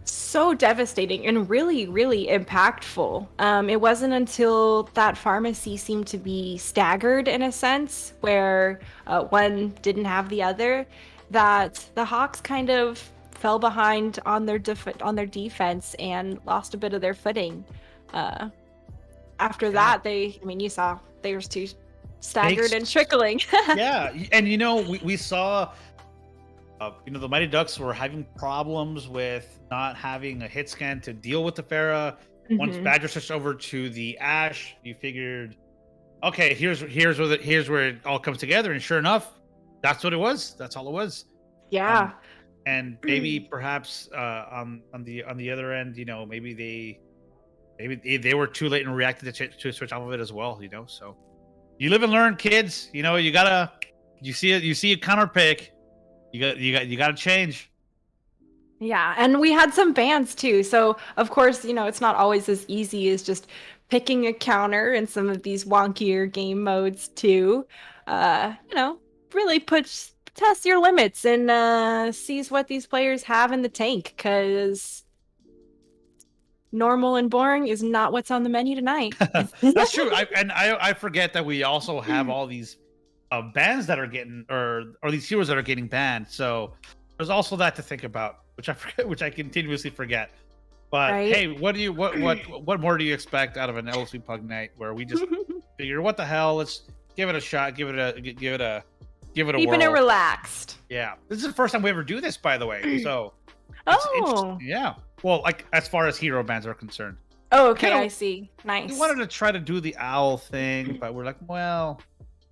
so devastating and really, really impactful. It wasn't until that pharmacy seemed to be staggered in a sense, where one didn't have the other, that the Hawks kind of fell behind on their defense and lost a bit of their footing. After that, you saw they were too staggered and trickling. Yeah, and we saw the Mighty Ducks were having problems with not having a hit scan to deal with the Pharah. Once Badger switched over to the Ash, you figured, okay, here's where it all comes together, and sure enough, that's what it was. That's all it was. Yeah. And maybe perhaps on the other end, maybe they were too late and reacted to switch off of it as well. So you live and learn, kids. You see a counter pick, you gotta change. Yeah, and we had some bans too. So of course, it's not always as easy as just picking a counter in some of these wonkier game modes too. Really test your limits and sees what these players have in the tank, because normal and boring is not what's on the menu tonight. That's true. I forget that we also have all these bans that are getting, or these heroes that are getting banned. So there's also that to think about, which I continuously forget. But right? Hey, what more do you expect out of an LSV Pug night where we just figure, what the hell? Let's give it a shot. Give it a Keeping it relaxed. Yeah, this is the first time we ever do this, by the way. So, yeah. Well, like as far as hero bans are concerned. Oh, okay, I see. Nice. We wanted to try to do the owl thing, but we're like, well,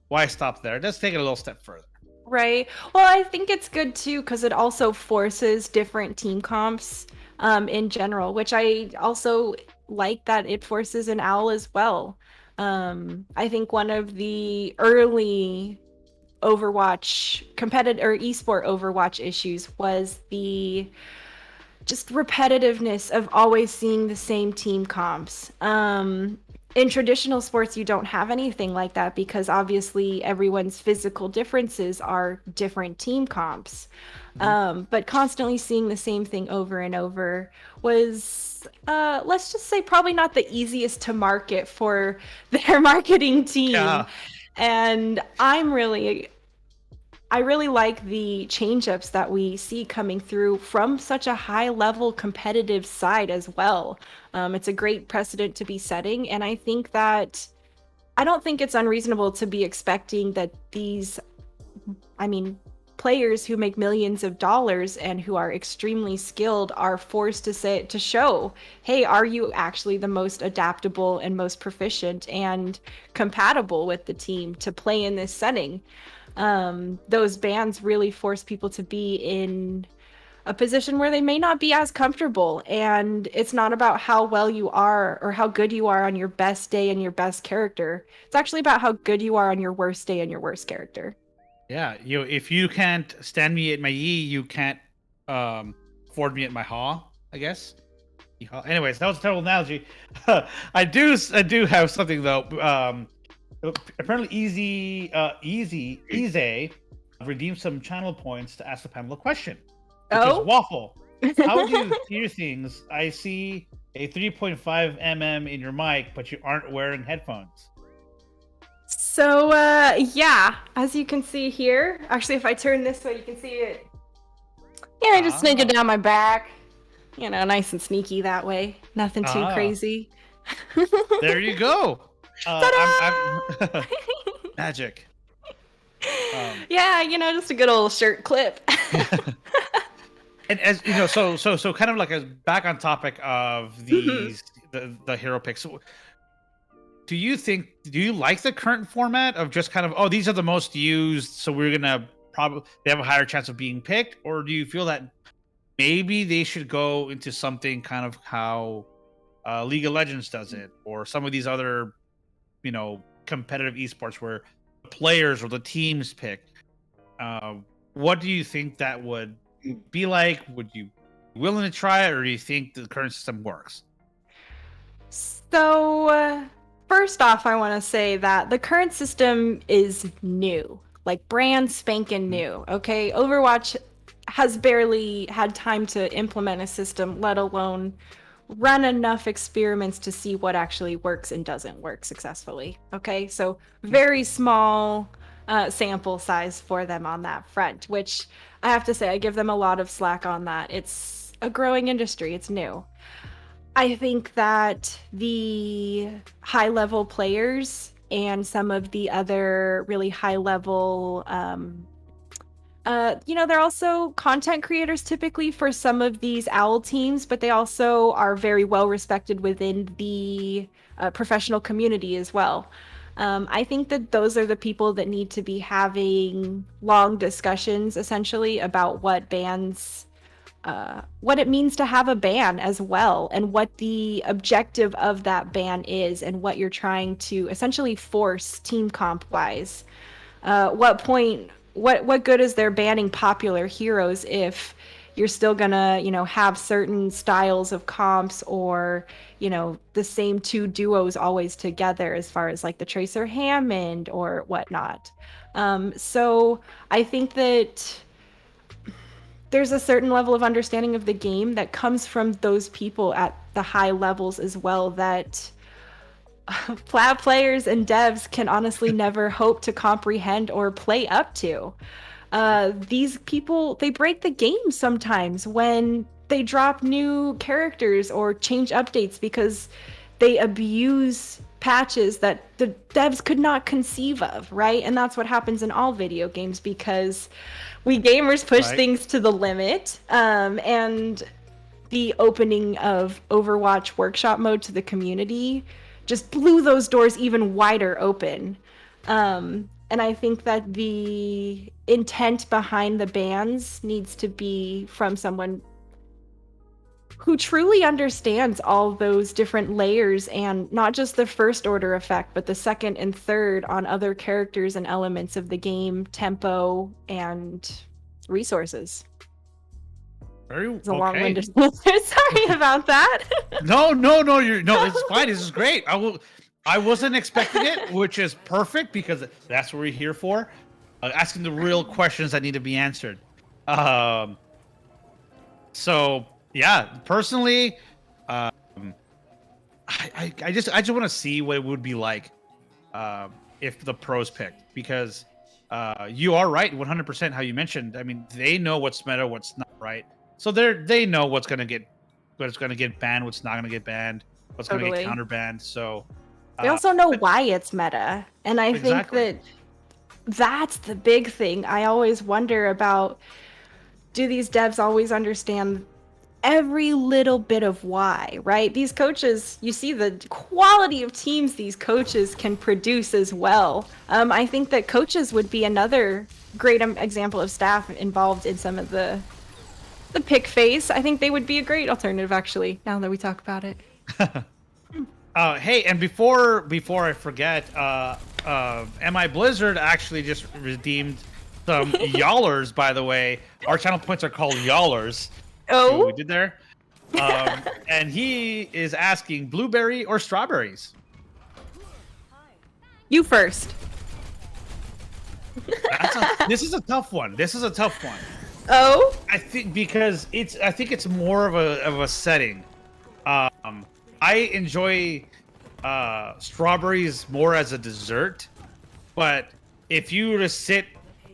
why stop there? Let's take it a little step further. Right. Well, I think it's good too because it also forces different team comps in general, which I also like that it forces an owl as well. I think one of the early Overwatch competitive or esport Overwatch issues was the just repetitiveness of always seeing the same team comps. In traditional sports, you don't have anything like that because obviously everyone's physical differences are different team comps. But constantly seeing the same thing over and over was, let's just say, probably not the easiest to market for their marketing team. Yeah. And I really like the change-ups that we see coming through from such a high-level competitive side as well. It's a great precedent to be setting, and I don't think it's unreasonable to be expecting that these, players who make millions of dollars and who are extremely skilled are forced to show, hey, are you actually the most adaptable and most proficient and compatible with the team to play in this setting? Those bans really force people to be in a position where they may not be as comfortable, and it's not about how well you are or how good you are on your best day and your best character. It's actually about how good you are on your worst day and your worst character. Yeah, if you can't stand me at my Yi, you can't afford me at my Ha, I guess. Anyways, that was a terrible analogy. I do have something though. Apparently, Easy redeemed some channel points to ask the panel a question. Which is, Waffle, how do you hear things? I see a 3.5 mm in your mic, but you aren't wearing headphones. So, yeah, as you can see here, actually, if I turn this way, you can see it. Yeah, I just sneak it down my back. You know, nice and sneaky that way. Nothing too crazy. There you go. Magic. Yeah, just a good old shirt clip. And as you know, so kind of like back on topic of these the hero picks. Do you like the current format of just kind of, these are the most used, so we're gonna they have a higher chance of being picked, or do you feel that maybe they should go into something kind of how League of Legends does it, or some of these other competitive esports where the players or the teams pick? What do you think that would be like? Would you be willing to try it, or do you think the current system works? So, first off, I want to say that the current system is new, like brand spanking new, okay? Overwatch has barely had time to implement a system, let alone run enough experiments to see what actually works and doesn't work successfully, okay? So very small sample size for them on that front, which I have to say, I give them a lot of slack on that. It's a growing industry, it's new. I think that the high-level players and some of the other really high-level, they're also content creators typically for some of these OWL teams, but they also are very well respected within the professional community as well. I think that those are the people that need to be having long discussions, essentially, about what bans... what it means to have a ban as well, and what the objective of that ban is, and what you're trying to essentially force team comp wise. What good is there banning popular heroes if you're still gonna, have certain styles of comps, or, the same two duos always together, as far as like the Tracer Hammond or whatnot. So I think that there's a certain level of understanding of the game that comes from those people at the high levels as well, that players and devs can honestly never hope to comprehend or play up to. These people, they break the game sometimes when they drop new characters or change updates because they abuse patches that the devs could not conceive of, right? And that's what happens in all video games, because we gamers push things to the limit. And the opening of Overwatch Workshop mode to the community just blew those doors even wider open. And I think that the intent behind the bans needs to be from someone who truly understands all those different layers and not just the first order effect, but the second and third on other characters and elements of the game, tempo, and resources. Very It's a okay. long-winded answer. Sorry about that. No, it's fine. This is great. I wasn't expecting it, which is perfect because that's what we're here for. Asking the real questions that need to be answered. So yeah, personally, I just want to see what it would be like if the pros picked, because you are right 100% how you mentioned. I mean, they know what's meta, what's not, right? So they know what's gonna get banned, what's not gonna get banned, what's gonna get counter banned. So they also know why it's meta, and I think that that's the big thing. I always wonder about, do these devs always understand every little bit of why, right? These coaches, you see the quality of teams these coaches can produce as well. I think that coaches would be another great example of staff involved in some of the pick phase. I think they would be a great alternative, actually, now that we talk about it. Hey, and before I forget, MI Blizzard actually just redeemed some Yallers, by the way. Our channel points are called Yallers. Oh, what we did there. And he is asking blueberry or strawberries. you first. This is a tough one. Oh, I think because it's more of a setting. I enjoy strawberries more as a dessert, but if you were to sit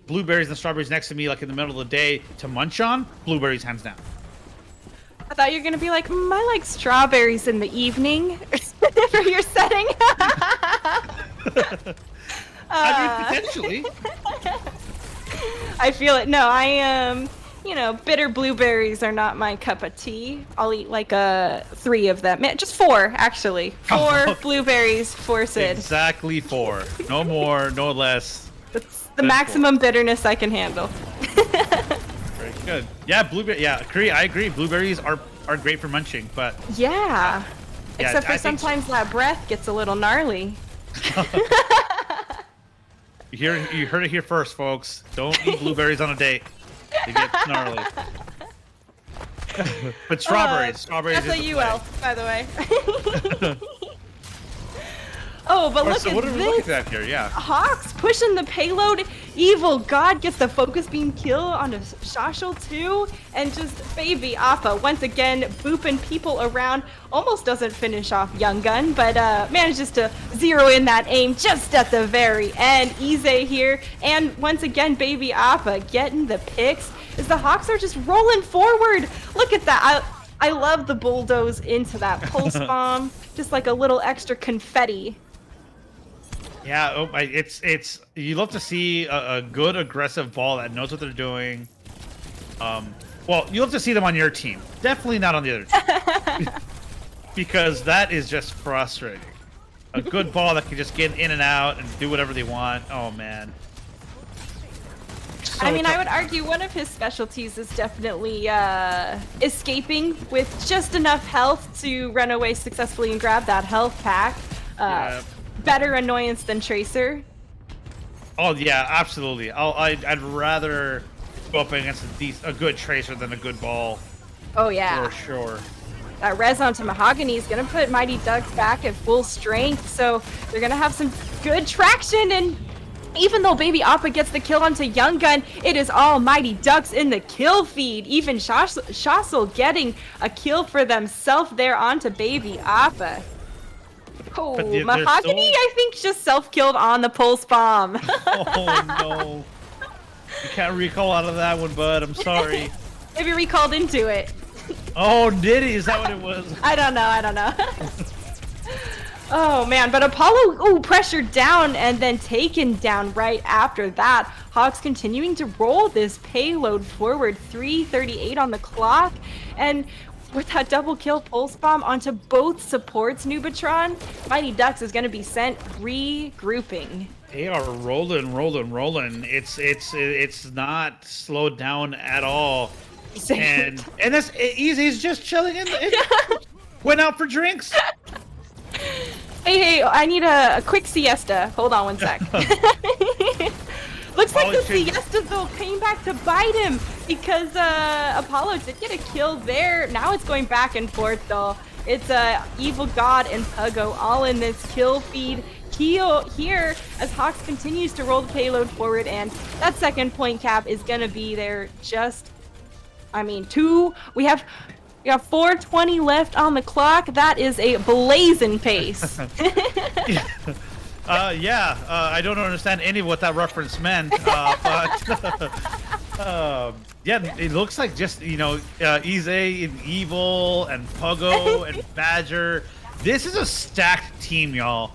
blueberries and strawberries next to me, like in the middle of the day, to munch on, blueberries hands down. I thought you were gonna be like, I like strawberries in the evening for your setting. I mean, potentially. I feel it. No, I am. Bitter blueberries are not my cup of tea. I'll eat like 3 of them. Just 4, actually. 4 blueberries for Sid. Exactly 4. No more, no less. That's the maximum bitterness I can handle. Very good. Yeah, blueberry. Yeah, I agree. Blueberries are great for munching, but yeah. Except for I think sometimes that breath gets a little gnarly. You heard it here first, folks. Don't eat blueberries on a date. They get gnarly. But strawberries. That's is a the UL, by the way. Oh, but look so at what are we this. looking at here? Yeah. Hawks pushing the payload. Evil God gets the focus beam kill on a Shashel too. And just baby Appa once again booping people around. Almost doesn't finish off Young Gun, but manages to zero in that aim just at the very end. Ize here. And once again, baby Appa getting the picks as the Hawks are just rolling forward. Look at that. I love the bulldoze into that pulse bomb. Just like a little extra confetti. Yeah, it's you love to see a good aggressive ball that knows what they're doing. Well, you love to see them on your team. Definitely not on the other team. Because that is just frustrating. A good ball that can just get in and out and do whatever they want. Oh man. I mean, I would argue one of his specialties is definitely escaping with just enough health to run away successfully and grab that health pack. Better annoyance than Tracer. Oh yeah, absolutely. I'd rather go up against a good Tracer than a good ball. Oh yeah. For sure. That res onto Mahogany is going to put Mighty Ducks back at full strength, so they're going to have some good traction, and even though Baby Appa gets the kill onto Young Gun, it is all Mighty Ducks in the kill feed. Even Shassel getting a kill for themselves there onto Baby Appa. Oh, Mahogany, I think, just self-killed on the pulse bomb. Oh no. You can't recall out of that one, bud. I'm sorry. Maybe recalled into it. Oh, did he? Is that what it was? I don't know. Oh man, but Apollo, pressured down and then taken down right after that. Hawks continuing to roll this payload forward, 3:38 on the clock, and with that double kill pulse bomb onto both supports, Nubatron, Mighty Ducks is going to be sent regrouping. They are rolling. It's not slowed down at all. and that's Easy's just chilling went out for drinks. Hey, I need a quick siesta. Hold on one sec. Looks like the siesta though came back to bite him because Apollo did get a kill there. Now it's going back and forth though. It's Evil God and Puggo all in this kill feed here as Hawks continues to roll the payload forward, and that second point cap is gonna be there. We have 4:20 left on the clock. That is a blazing pace. I don't understand any of what that reference meant, but yeah, it looks like just Ize and Evil and Puggo and Badger. This is a stacked team, y'all.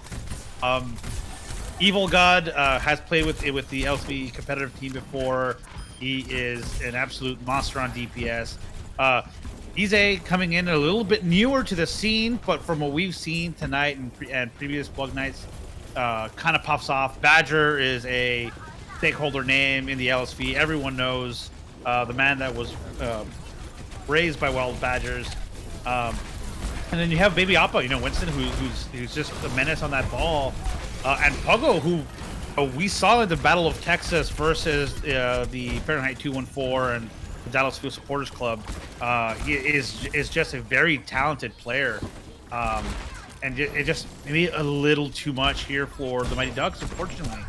Evil God has played with the LSV competitive team before. He is an absolute monster on DPS. Ize coming in a little bit newer to the scene, but from what we've seen tonight and previous Plug Nights, kind of pops off. Badger is a stakeholder name in the LSV. Everyone knows the man that was raised by wild badgers. And then you have Baby Appa, Winston, who's just a menace on that ball, and Puggo, who we saw in the Battle of Texas versus the Fahrenheit 214 and the Dallas Field Supporters Club. He is just a very talented player, and it just maybe a little too much here for the Mighty Ducks, unfortunately.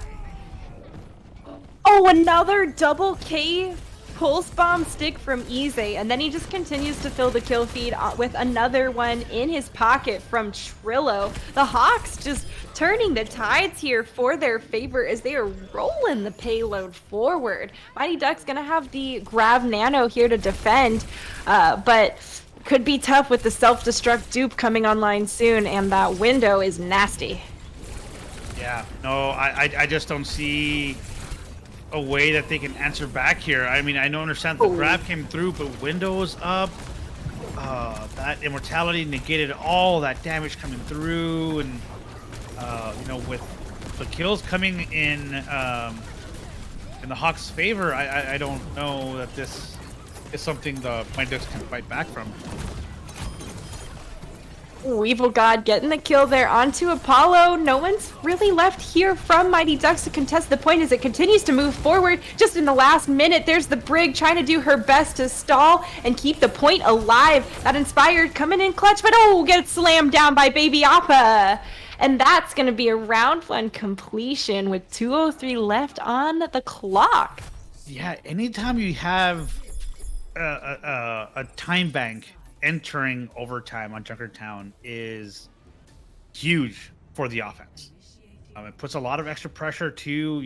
Oh, another double K pulse bomb stick from Ize, and then he just continues to fill the kill feed with another one in his pocket from Trillo. The Hawks just turning the tides here for their favor as they are rolling the payload forward. Mighty Ducks gonna have the Grav Nano here to defend, but could be tough with the self-destruct dupe coming online soon, and that window is nasty. Yeah, no, I just don't see a way that they can answer back here. I mean, I don't understand the grab came through, but windows up. That immortality negated all that damage coming through, and with the kills coming in the Hawks' favor, I don't know that this is something the Mighty Ducks can fight back from. Ooh, Evil God getting the kill there onto Apollo. No one's really left here from Mighty Ducks to contest the point as it continues to move forward. Just in the last minute, there's the Brig trying to do her best to stall and keep the point alive. That Inspired coming in clutch, but gets slammed down by Baby Appa. And that's going to be a round one completion with 2:03 left on the clock. Yeah, anytime you have a time bank entering overtime on Junkertown is huge for the offense. It puts a lot of extra pressure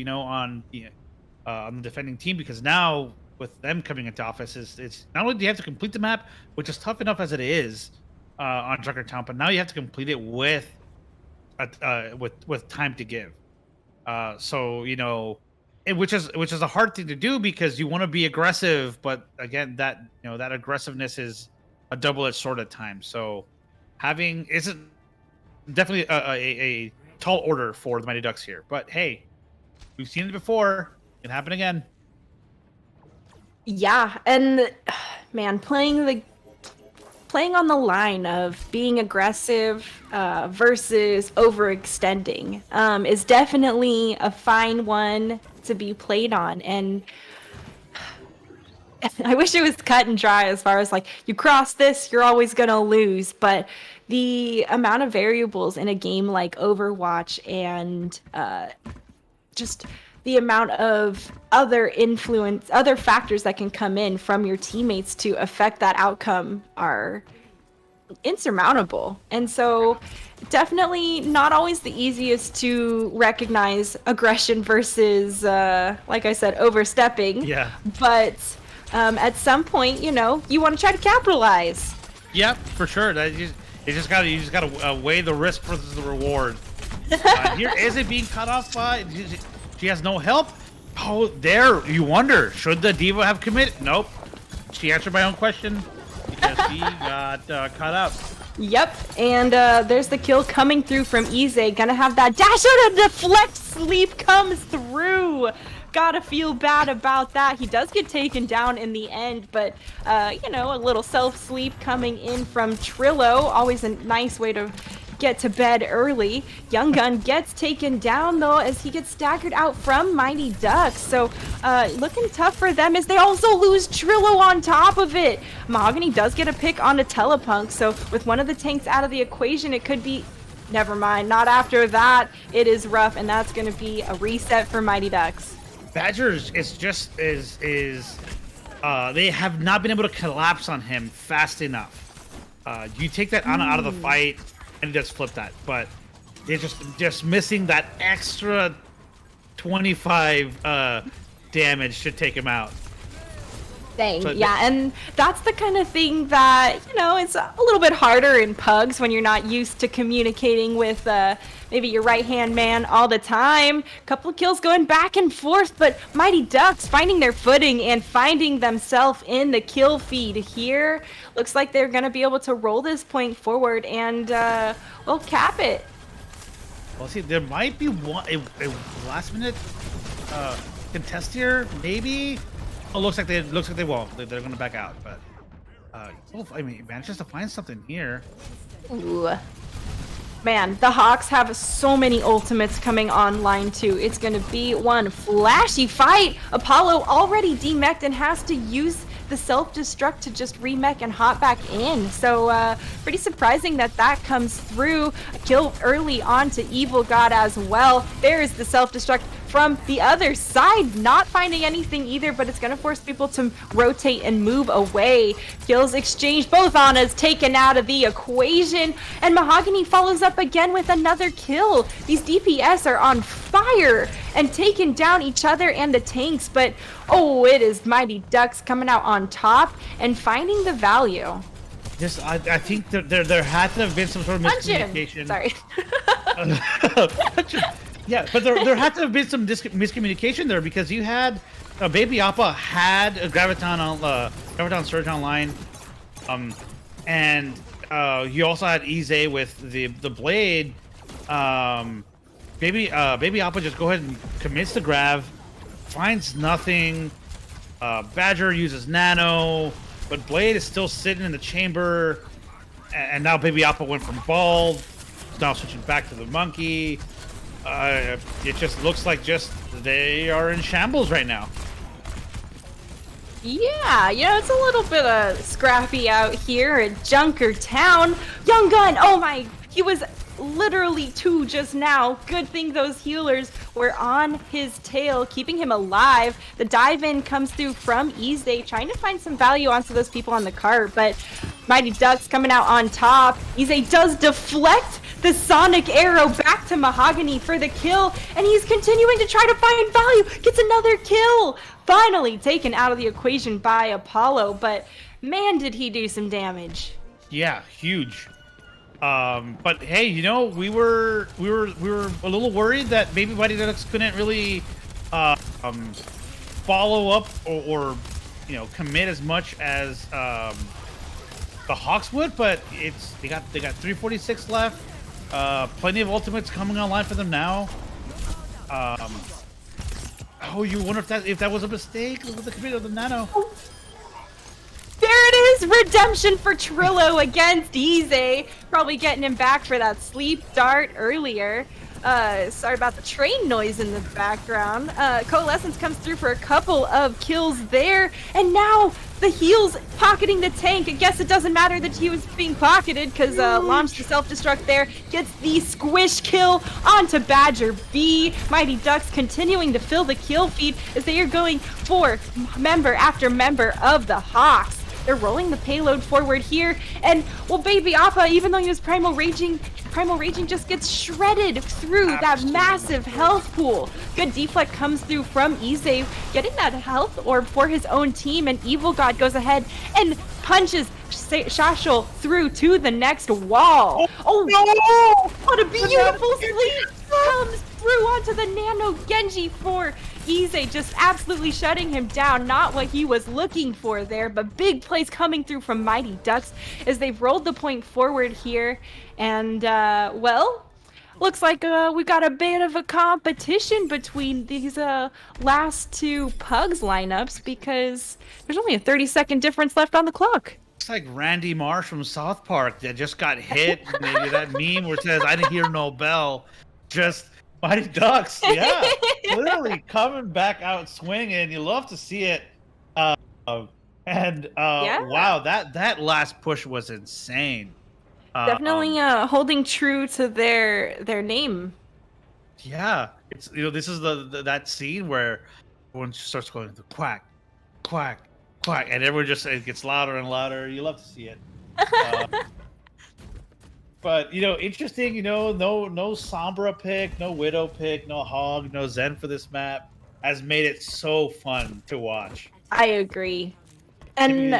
on the defending team, because now with them coming into office, it's not only do you have to complete the map, which is tough enough as it is on Junkertown, but now you have to complete it with time to give. Which is a hard thing to do because you want to be aggressive, but again, that aggressiveness is a double-edged sword at times. So isn't definitely a tall order for the Mighty Ducks here. But hey, we've seen it before. It can happen again. Yeah, and man, playing on the line of being aggressive versus overextending is definitely a fine one to be played on. And I wish it was cut and dry as far as you cross this, you're always gonna lose. But the amount of variables in a game like Overwatch and just the amount of other factors that can come in from your teammates to affect that outcome are insurmountable. And so definitely not always the easiest to recognize aggression versus, like I said, overstepping. Yeah. But at some point, you want to try to capitalize. Yep, for sure. You just gotta weigh the risk versus the reward. Here is it being cut off by. She has no help. Oh, there. You wonder, should the Diva have committed? Nope. She answered my own question because she got cut up. Yep, and there's the kill coming through from Ize. Gonna have that dash out of deflect. Sleep comes through Gotta feel bad about that. He does get taken down in the end, but, you know, a little self-sleep coming in from Trillo. Always a nice way to get to bed early. Young Gun gets taken down, though, as he gets staggered out from Mighty Ducks. So, looking tough for them as they also lose Trillo on top of it. Mahogany does get a pick on a Telepunk, so with one of the tanks out of the equation, it could be... Never mind, not after that. It is rough, and that's going to be a reset for Mighty Ducks. Badgers they have not been able to collapse on him fast enough. You take that Ana out of the fight and just flip that, but they're just missing that extra 25 damage to take him out. Dang, So yeah, and that's the kind of thing that, you know, it's a little bit harder in pugs when you're not used to communicating with maybe your right-hand man all the time. Couple of kills going back and forth, but Mighty Ducks finding their footing and finding themselves in the kill feed here. Looks like they're going to be able to roll this point forward and, well, cap it. Well, see, there might be a last-minute contest here, maybe. Oh, looks like they won't. They're going to back out, but I mean, he manages to find something here. Ooh. Man, the Hawks have so many ultimates coming online too. It's going to be one flashy fight. Apollo already demeched and has to use the self-destruct to just remech and hop back in. So pretty surprising that comes through. A kill early on to Evil God as well. There's the self-destruct from the other side, not finding anything either, but it's going to force people to rotate and move away. Kills exchanged, both Anas taken out of the equation, and Mahogany follows up again with another kill. These DPS are on fire and taking down each other and the tanks, but oh, it is Mighty Ducks coming out on top and finding the value. Just, I think that there had to have been some sort of miscommunication. Sorry. Yeah, but there had to have been some miscommunication there, because you had Baby Appa had a Graviton Surge online, and you also had Ize with the blade. Baby Appa just go ahead and commits to Grav, finds nothing. Badger uses Nano, but Blade is still sitting in the chamber, and now Baby Appa went from bald, now switching back to the monkey. It just looks like they are in shambles right now. Yeah, you know, it's a little bit scrappy out here at Junker Town. Young Gun, oh my, he was literally 2 just now. Good thing those healers were on his tail, keeping him alive. The dive in comes through from Ize, trying to find some value onto those people on the cart, but Mighty Ducks coming out on top. Ize does deflect the sonic arrow back to Mahogany for the kill, and he's continuing to try to find value. Gets another kill. Finally taken out of the equation by Apollo, but man, did he do some damage. Yeah, huge. But hey, you know, we were a little worried that maybe Mighty Ducks couldn't really follow up or you know, commit as much as the Hawks would, but they got 346 left. Plenty of ultimates coming online for them now. Oh, you wonder if that was a mistake with the commit of the Nano. There it is! Redemption for Trillo against Ize. Probably getting him back for that sleep dart earlier. Sorry about the train noise in the background. Coalescence comes through for a couple of kills there. And now the heals pocketing the tank. I guess it doesn't matter that he was being pocketed because launched the self-destruct there. Gets the squish kill onto Badger B. Mighty Ducks continuing to fill the kill feed as they are going for member after member of the Hawks. They're rolling the payload forward here, and well, Baby Appa, even though he was Primal Raging just gets shredded through that massive health pool. Good deflect comes through from Ize, getting that health orb for his own team, and Evil God goes ahead and punches Shashul through to the next wall. Oh no! What a beautiful sleep comes through onto the Nano Genji for Ize, just absolutely shutting him down. Not what he was looking for there, but big plays coming through from Mighty Ducks as they've rolled the point forward here. And, well, looks like we got a bit of a competition between these last two Pugs lineups because there's only a 30-second difference left on the clock. It's like Randy Marsh from South Park that just got hit. Maybe that meme where it says, "I didn't hear no bell." Just Mighty Ducks, yeah, literally coming back out swinging. You love to see it. Wow, that last push was insane. Definitely holding true to their name. Yeah, it's this is the that scene where everyone just starts going the quack, quack, quack, and everyone just it gets louder and louder. You love to see it. But interesting. No Sombra pick, no Widow pick, no Hog, no Zen for this map has made it so fun to watch. I agree, and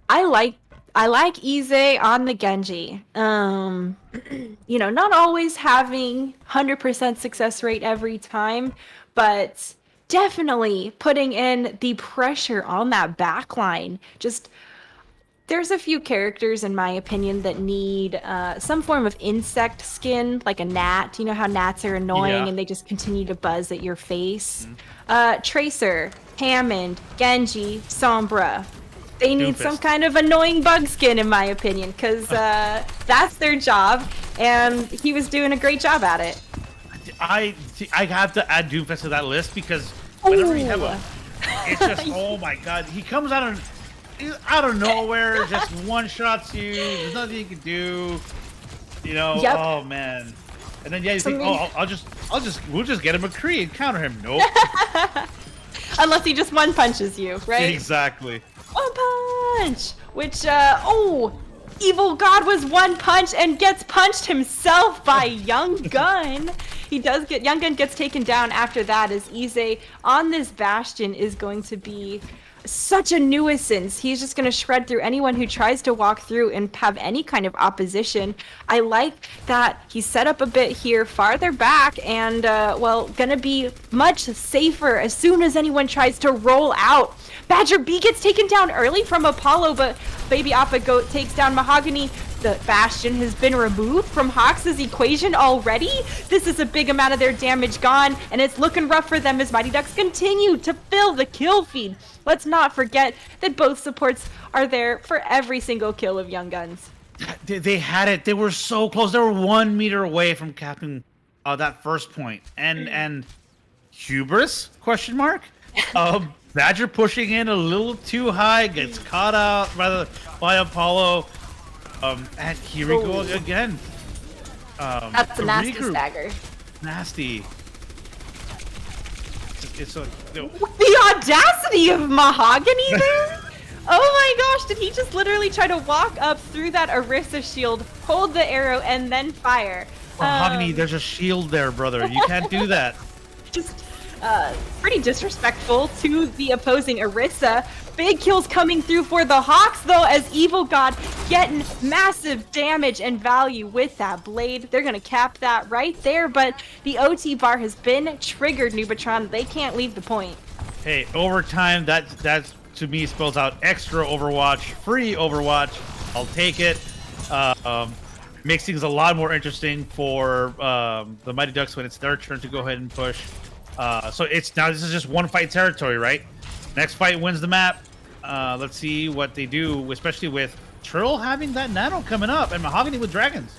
I like Ize on the Genji. Not always having 100% success rate every time, but definitely putting in the pressure on that backline. There's a few characters, in my opinion, that need some form of insect skin, like a gnat. You know how gnats are annoying and they just continue to buzz at your face? Tracer, Hammond, Genji, Sombra. They need some kind of annoying bug skin, in my opinion, because that's their job, and he was doing a great job at it. I have to add Doomfist to that list because whenever you have it's just oh my god, he comes out of nowhere, just one shots you. There's nothing you can do. Oh man. And then you think, we'll just get a McCree and counter him. Nope. Unless he just one punches you, right? Exactly. One punch! Which, Evil God was one punch and gets punched himself by Young Gun. Young Gun gets taken down after that as Ize on this Bastion is going to be such a nuisance. He's just going to shred through anyone who tries to walk through and have any kind of opposition. I like that he's set up a bit here farther back and, going to be much safer as soon as anyone tries to roll out. Badger B gets taken down early from Apollo, but Baby Appa Goat takes down Mahogany. The Bastion has been removed from Hawks' equation already. This is a big amount of their damage gone, and it's looking rough for them as Mighty Ducks continue to fill the kill feed. Let's not forget that both supports are there for every single kill of Young Guns. They had it. They were so close. They were 1 meter away from capping that first point. And hubris? Question mark. Badger pushing in a little too high, gets caught out by Apollo. And here we go again. That's a nasty stagger. Nasty. The audacity of Mahogany there? Oh my gosh, did he just literally try to walk up through that Orisa shield, hold the arrow, and then fire? Mahogany, there's a shield there, brother. You can't do that. Just pretty disrespectful to the opposing Orisa. Big kills coming through for the Hawks, though, as Evil God getting massive damage and value with that blade. They're going to cap that right there, but the OT bar has been triggered, Nubatron. They can't leave the point. Hey, overtime, that to me spells out extra Overwatch, free Overwatch. I'll take it. Makes things a lot more interesting for the Mighty Ducks when it's their turn to go ahead and push. So this is just one fight territory, right? Next fight wins the map. Let's see what they do, especially with Trill having that nano coming up and Mahogany with dragons.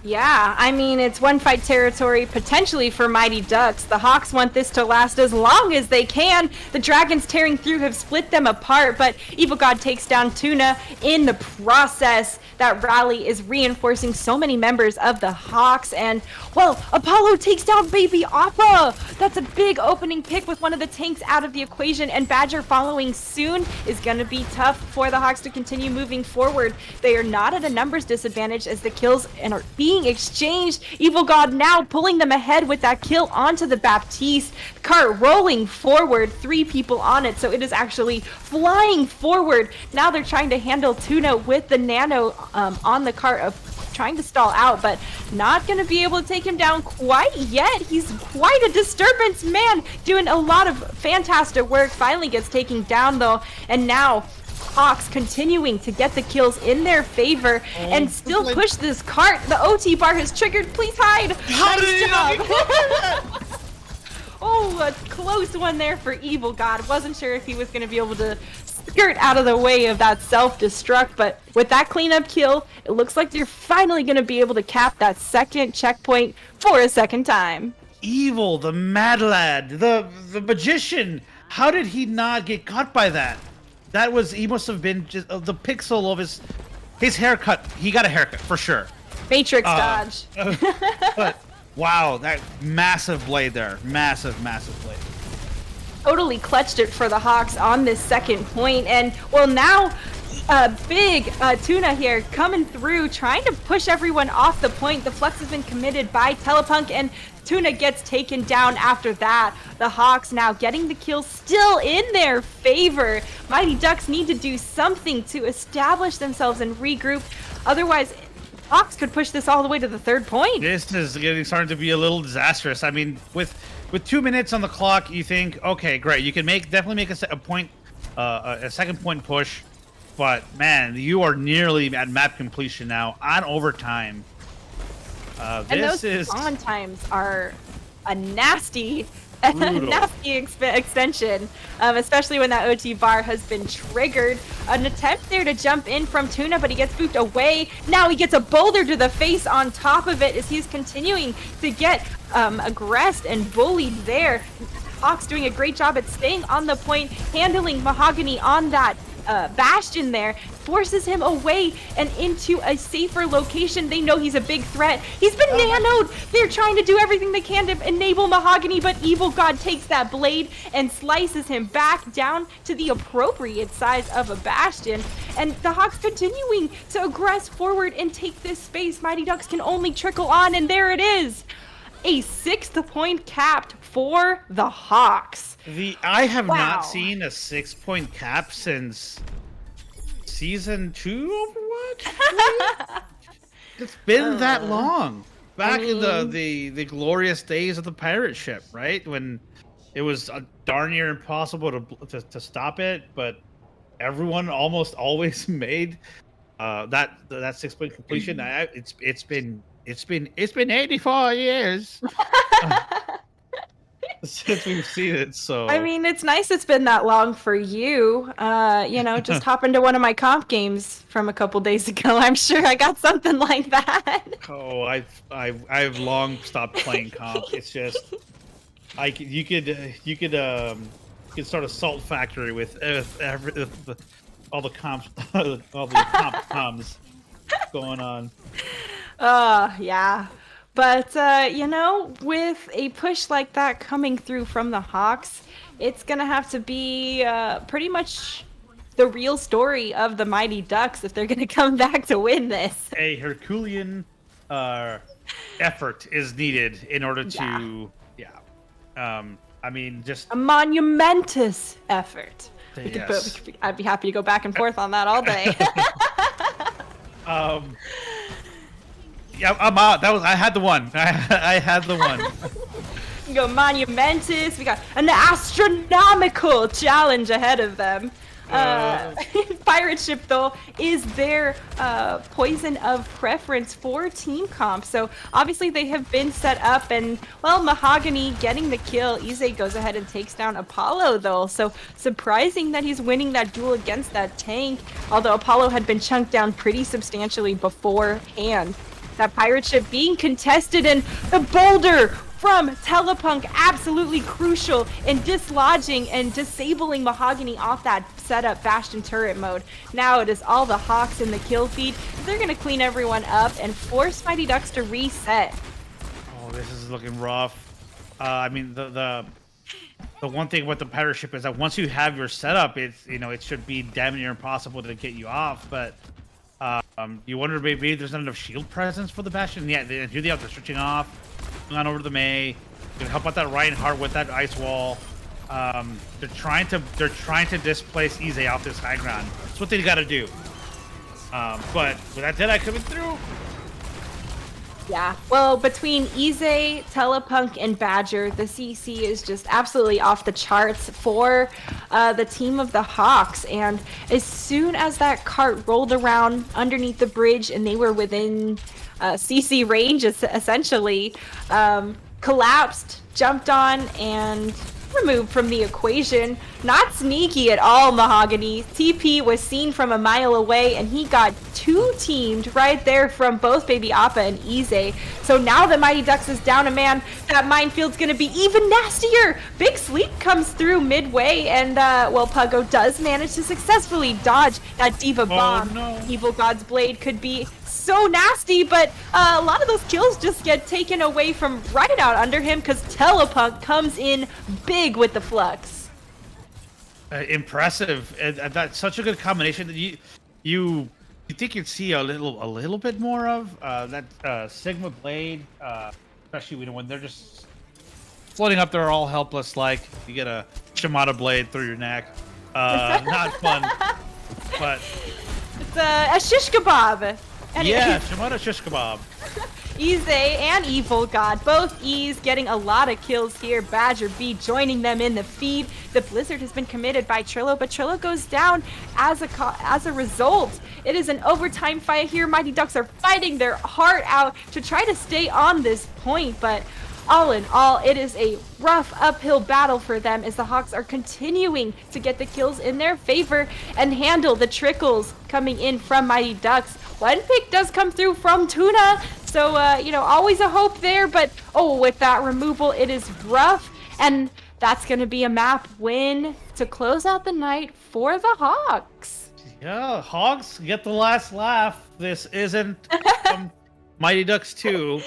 Yeah, I mean, it's one fight territory potentially for Mighty Ducks. The Hawks want this to last as long as they can. The dragons tearing through have split them apart, but Evil God takes down Tuna in the process. That rally is reinforcing so many members of the Hawks, and, well, Apollo takes down Baby Appa. That's a big opening pick with one of the tanks out of the equation, and Badger following soon is going to be tough for the Hawks to continue moving forward. They are not at a numbers disadvantage as the kills are being exchanged. Evil God now pulling them ahead with that kill onto the Baptiste. Cart rolling forward, 3 people on it, so it is actually flying forward. Now they're trying to handle Tuna with the nano on the cart of trying to stall out, but not going to be able to take him down quite yet. He's quite a disturbance, man, doing a lot of fantastic work. Finally gets taken down though, and now Hawks continuing to get the kills in their favor and still push this cart. The OT bar has triggered. Please hide. Nice job. Oh, a close one there for Evil God. Wasn't sure if he was going to be able to skirt out of the way of that self-destruct, but with that cleanup kill, it looks like you're finally going to be able to cap that second checkpoint for a second time. Evil, the mad lad, the magician. How did he not get caught by that? That was, he must have been just the pixel of his haircut. He got a haircut for sure. Matrix dodge. But wow, that massive blade there. Massive blade. Totally clutched it for the Hawks on this second point. And well, now big Tuna here coming through, trying to push everyone off the point. The Flux has been committed by Telepunk, and Tuna gets taken down after that. The Hawks now getting the kill still in their favor. Mighty Ducks need to do something to establish themselves and regroup. Otherwise, Hawks could push this all the way to the third point. This is starting to be a little disastrous. I mean, with 2 minutes on the clock, you think, okay, great, you can definitely make a second point push, but man, you are nearly at map completion now on overtime. And those on times are a nasty extension, especially when that OT bar has been triggered. An attempt there to jump in from Tuna, but he gets booped away. Now he gets a boulder to the face on top of it as he's continuing to get aggressed and bullied there. Hawks doing a great job at staying on the point, handling Mahogany on that Bastion there, forces him away and into a safer location. They know he's a big threat. He's been nanoed. They're trying to do everything they can to enable Mahogany, but Evil God takes that blade and slices him back down to the appropriate size of a Bastion. And the Hawks continuing to aggress forward and take this space. Mighty Ducks can only trickle on, and there it is. A 6th point capped for the Hawks. I have not seen a 6-point cap since season 2 Overwatch. It's been that long. Back in the glorious days of the pirate ship, right? When it was darn near impossible to stop it, but everyone almost always made that 6-point completion. It's been 84 years since we've seen it. So I mean, it's nice it's been that long for you. Just hop into one of my comp games from a couple days ago. I'm sure I got something like that. Oh, I've long stopped playing comp. It's just you could start a salt factory with all the comps, all the comms going on. Yeah. But, with a push like that coming through from the Hawks, it's going to have to be pretty much the real story of the Mighty Ducks if they're going to come back to win this. A Herculean effort is needed in order to, just a monumentous effort. Yes. I'd be happy to go back and forth on that all day. Yeah, I'm out. I had the one. I had the one. We go monumentous. We got an astronomical challenge ahead of them. Pirate ship, though, is their poison of preference for team comp. So obviously they have been set up, and well, Mahogany getting the kill. Ize goes ahead and takes down Apollo, though. So surprising that he's winning that duel against that tank. Although Apollo had been chunked down pretty substantially beforehand. That pirate ship being contested, and the boulder from Telepunk absolutely crucial in dislodging and disabling Mahogany off that setup Bastion turret mode. Now it is all the Hawks in the kill feed. They're going to clean everyone up and force Mighty Ducks to reset. Oh, this is looking rough. The one thing with the pirate ship is that once you have your setup, it should be damn near impossible to get you off, but you wonder maybe there's not enough shield presence for the Bastion. Yeah, they do the they're switching off, going on over to the Mei. Gonna help out that Reinhardt with that ice wall. They're trying to displace Ize off this high ground. That's what they got to do. But with that Deadeye coming through, Yeah, well, between Ize, Telepunk, and Badger, the CC is just absolutely off the charts for the team of the Hawks. And as soon as that cart rolled around underneath the bridge and they were within CC range, essentially, collapsed, jumped on, and removed from the equation. Not sneaky at all, Mahogany. TP was seen from a mile away, and he got two-teamed right there from both Baby Appa and Ize. So now that Mighty Ducks is down a man, that minefield's going to be even nastier. Big Sleep comes through midway, and, well, Puggo does manage to successfully dodge that Diva Bomb. No. Evil God's Blade could be so nasty, but a lot of those kills just get taken away from right out under him because Telepunk comes in big with the flux. Impressive. And that's such a good combination that you think you'd see a little bit more of that Sigma Blade, especially when they're just floating up there all helpless. Like you get a Shimada blade through your neck. Not fun, but it's a shish kebab. And yeah, Shimada shish kebab. Ize and Evil God, both E's getting a lot of kills here. Badger B joining them in the feed. The Blizzard has been committed by Trillo, but Trillo goes down as a result. It is an overtime fight here. Mighty Ducks are fighting their heart out to try to stay on this point, but all in all, it is a rough uphill battle for them as the Hawks are continuing to get the kills in their favor and handle the trickles coming in from Mighty Ducks. One pick does come through from Tuna, so, always a hope there, but, with that removal, it is rough, and that's going to be a map win to close out the night for the Hawks. Yeah, Hogs get the last laugh. This isn't Mighty Ducks 2.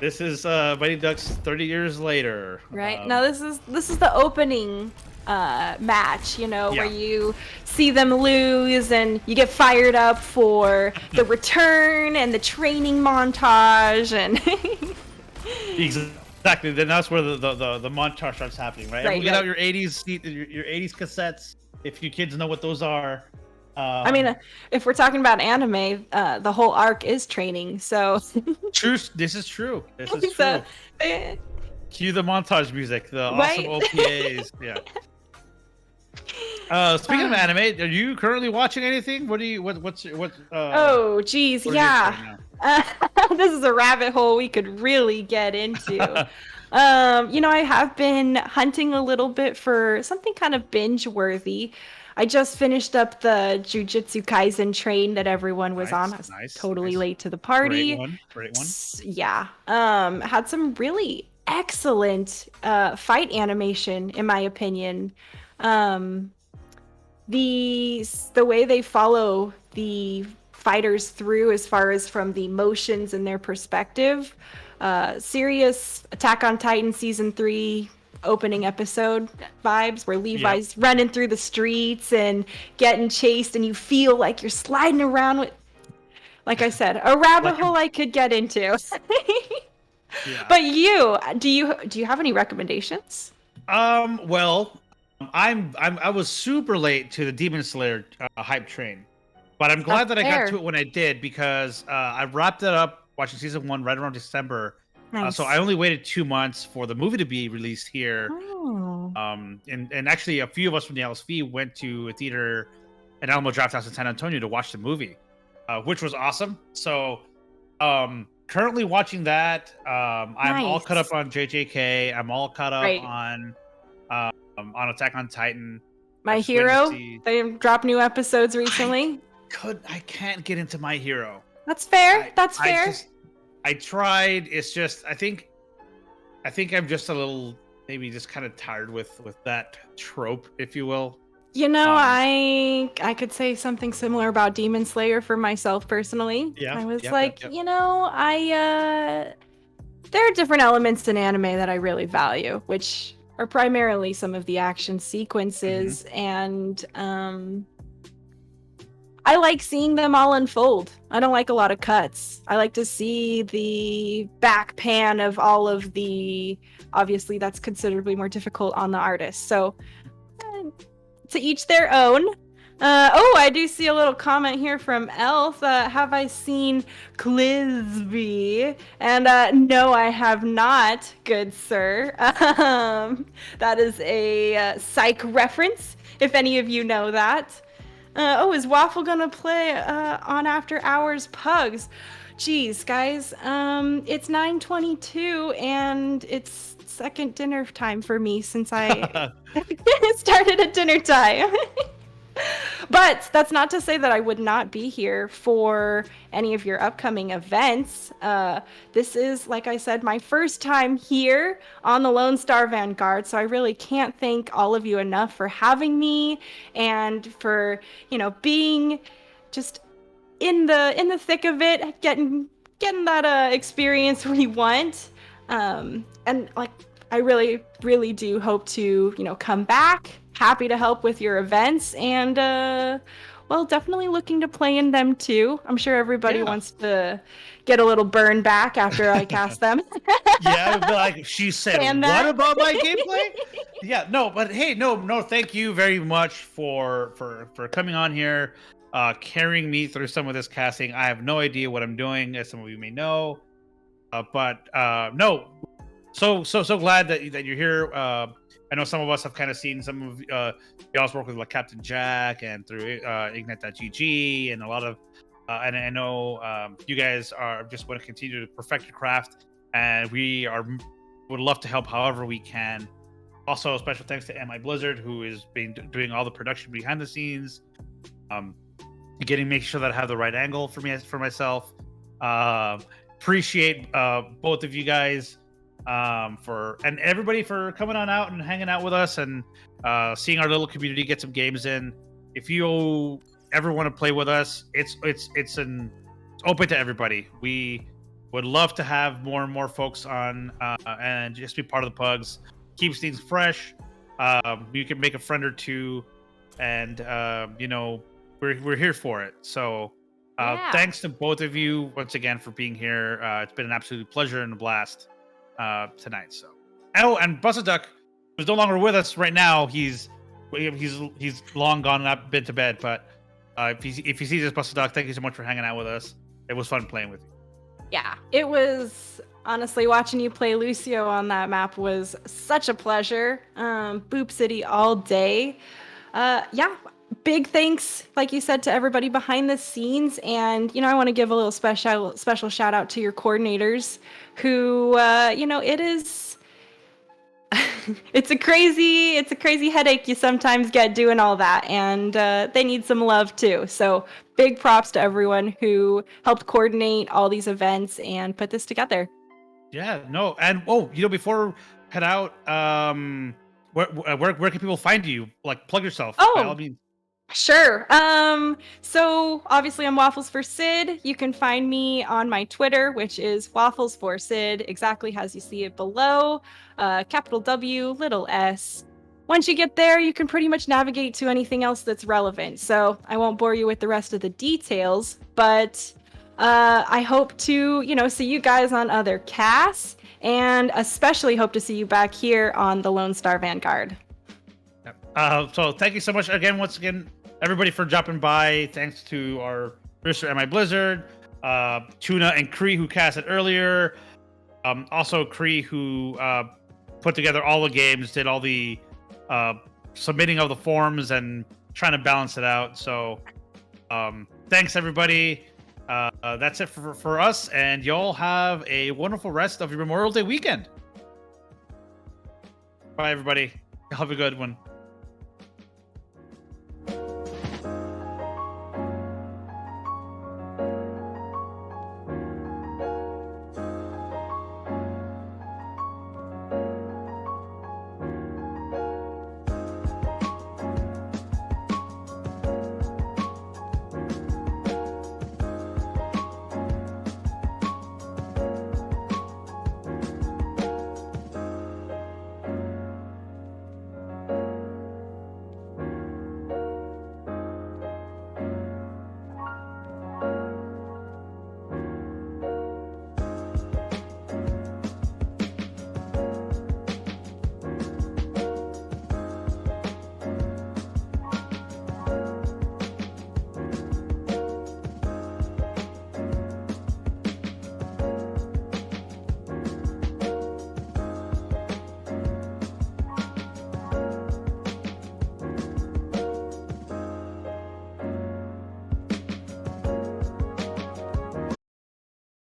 This is Mighty Ducks 30 years later. Right. Now this is the opening match, where you see them lose and you get fired up for the return and the training montage and Exactly. Then that's where the montage starts happening, right? Right, Get right. out your 80s cassettes if you kids know what those are. I mean, if we're talking about anime, the whole arc is training, so True. This is true. This is true. so, eh, Cue the montage music, the Right. awesome OPAs. Yeah. Speaking of anime, are you currently watching anything? What's oh geez, what are you yeah. right now? This is a rabbit hole we could really get into. I have been hunting a little bit for something kind of binge-worthy. I just finished up the Jujutsu Kaisen train that everyone was on. I was totally late to the party. Great one. Yeah. Had some really excellent fight animation, in my opinion. The way they follow the fighters through as far as from the motions and their perspective. Serious Attack on Titan Season 3 opening episode vibes where Levi's running through the streets and getting chased and you feel like you're sliding around with, like I said, a rabbit hole I could get into. Yeah. But do you have any recommendations? Well, I was super late to the Demon Slayer hype train, but I'm glad that I got to it when I did because I wrapped it up watching season 1 right around December. Nice. So I only waited 2 months for the movie to be released here. Oh. And actually a few of us from the LSV went to a theater at Alamo Drafthouse in San Antonio to watch the movie, which was awesome. So currently watching that. I'm all caught up on JJK. I'm all caught up on Attack on Titan. My Hero. They dropped new episodes recently. I can't get into My Hero. That's fair. That's fair. I tried. It's just I think I'm just a little maybe just kind of tired with that trope, if you will. I could say something similar about Demon Slayer for myself personally. Yeah. I was there are different elements in anime that I really value, which are primarily some of the action sequences and I like seeing them all unfold. I don't like a lot of cuts. I like to see the back pan of all of the... Obviously, that's considerably more difficult on the artist. So, to each their own. Oh, I do see a little comment here from Elf. Have I seen Clisby? And no, I have not, good sir. That is a psych reference, if any of you know that. Oh, is Waffle gonna play on After Hours Pugs? Geez, guys, it's 9:22 and it's second dinner time for me since I started at dinner time. But that's not to say that I would not be here for any of your upcoming events. This is, like I said, my first time here on the Lone Star Vanguard, so I really can't thank all of you enough for having me and for, being just in the thick of it, getting that experience we want. And like, I really, really do hope to, come back. Happy to help with your events, and well, definitely looking to play in them too. I'm sure everybody wants to get a little burn back after I cast them. Yeah, but like she said, what about my gameplay? Yeah, no, but hey, no, thank you very much for coming on here, carrying me through some of this casting. I have no idea what I'm doing, as some of you may know, but no, so glad that you're here. I know some of us have kind of seen some of y'all's work with like Captain Jack and through Ignite.gg and a lot of, and I know you guys are just want to continue to perfect your craft, and would love to help however we can. Also, special thanks to MI Blizzard, who has been doing all the production behind the scenes, making sure that I have the right angle for myself. Appreciate both of you guys. And everybody for coming on out and hanging out with us and seeing our little community get some games in. If you ever want to play with us, it's open to everybody. We would love to have more and more folks on and just be part of the Pugs. Keeps things fresh. You can make a friend or two, and we're here for it. So thanks to both of you once again for being here. It's been an absolute pleasure and a blast tonight. So and Busted Duck, who's no longer with us right now, he's long gone and I've been to bed, but if he sees this, Busted Duck, thank you so much for hanging out with us. It was fun playing with you. Yeah, it was, honestly, watching you play Lucio on that map was such a pleasure. Boop City all day. Big thanks, like you said, to everybody behind the scenes, and I want to give a little special shout out to your coordinators, who it is it's a crazy headache you sometimes get doing all that, and they need some love too. So big props to everyone who helped coordinate all these events and put this together. Yeah, no, and before we head out, where can people find you? Like, plug yourself. By all means. Sure. So obviously I'm Waffles for Sid. You can find me on my Twitter, which is Waffles for Sid, exactly as you see it below. Capital W, little s. Once you get there, you can pretty much navigate to anything else that's relevant. So I won't bore you with the rest of the details, but I hope to, see you guys on other casts, and especially hope to see you back here on the Lone Star Vanguard. So thank you so much once again, everybody, for dropping by. Thanks to our producer, MI Blizzard, Tuna and Cree, who casted earlier. Also Cree, who put together all the games, did all the submitting of the forms and trying to balance it out. So thanks, everybody. That's it for us, and y'all have a wonderful rest of your Memorial Day weekend. Bye, everybody. Have a good one.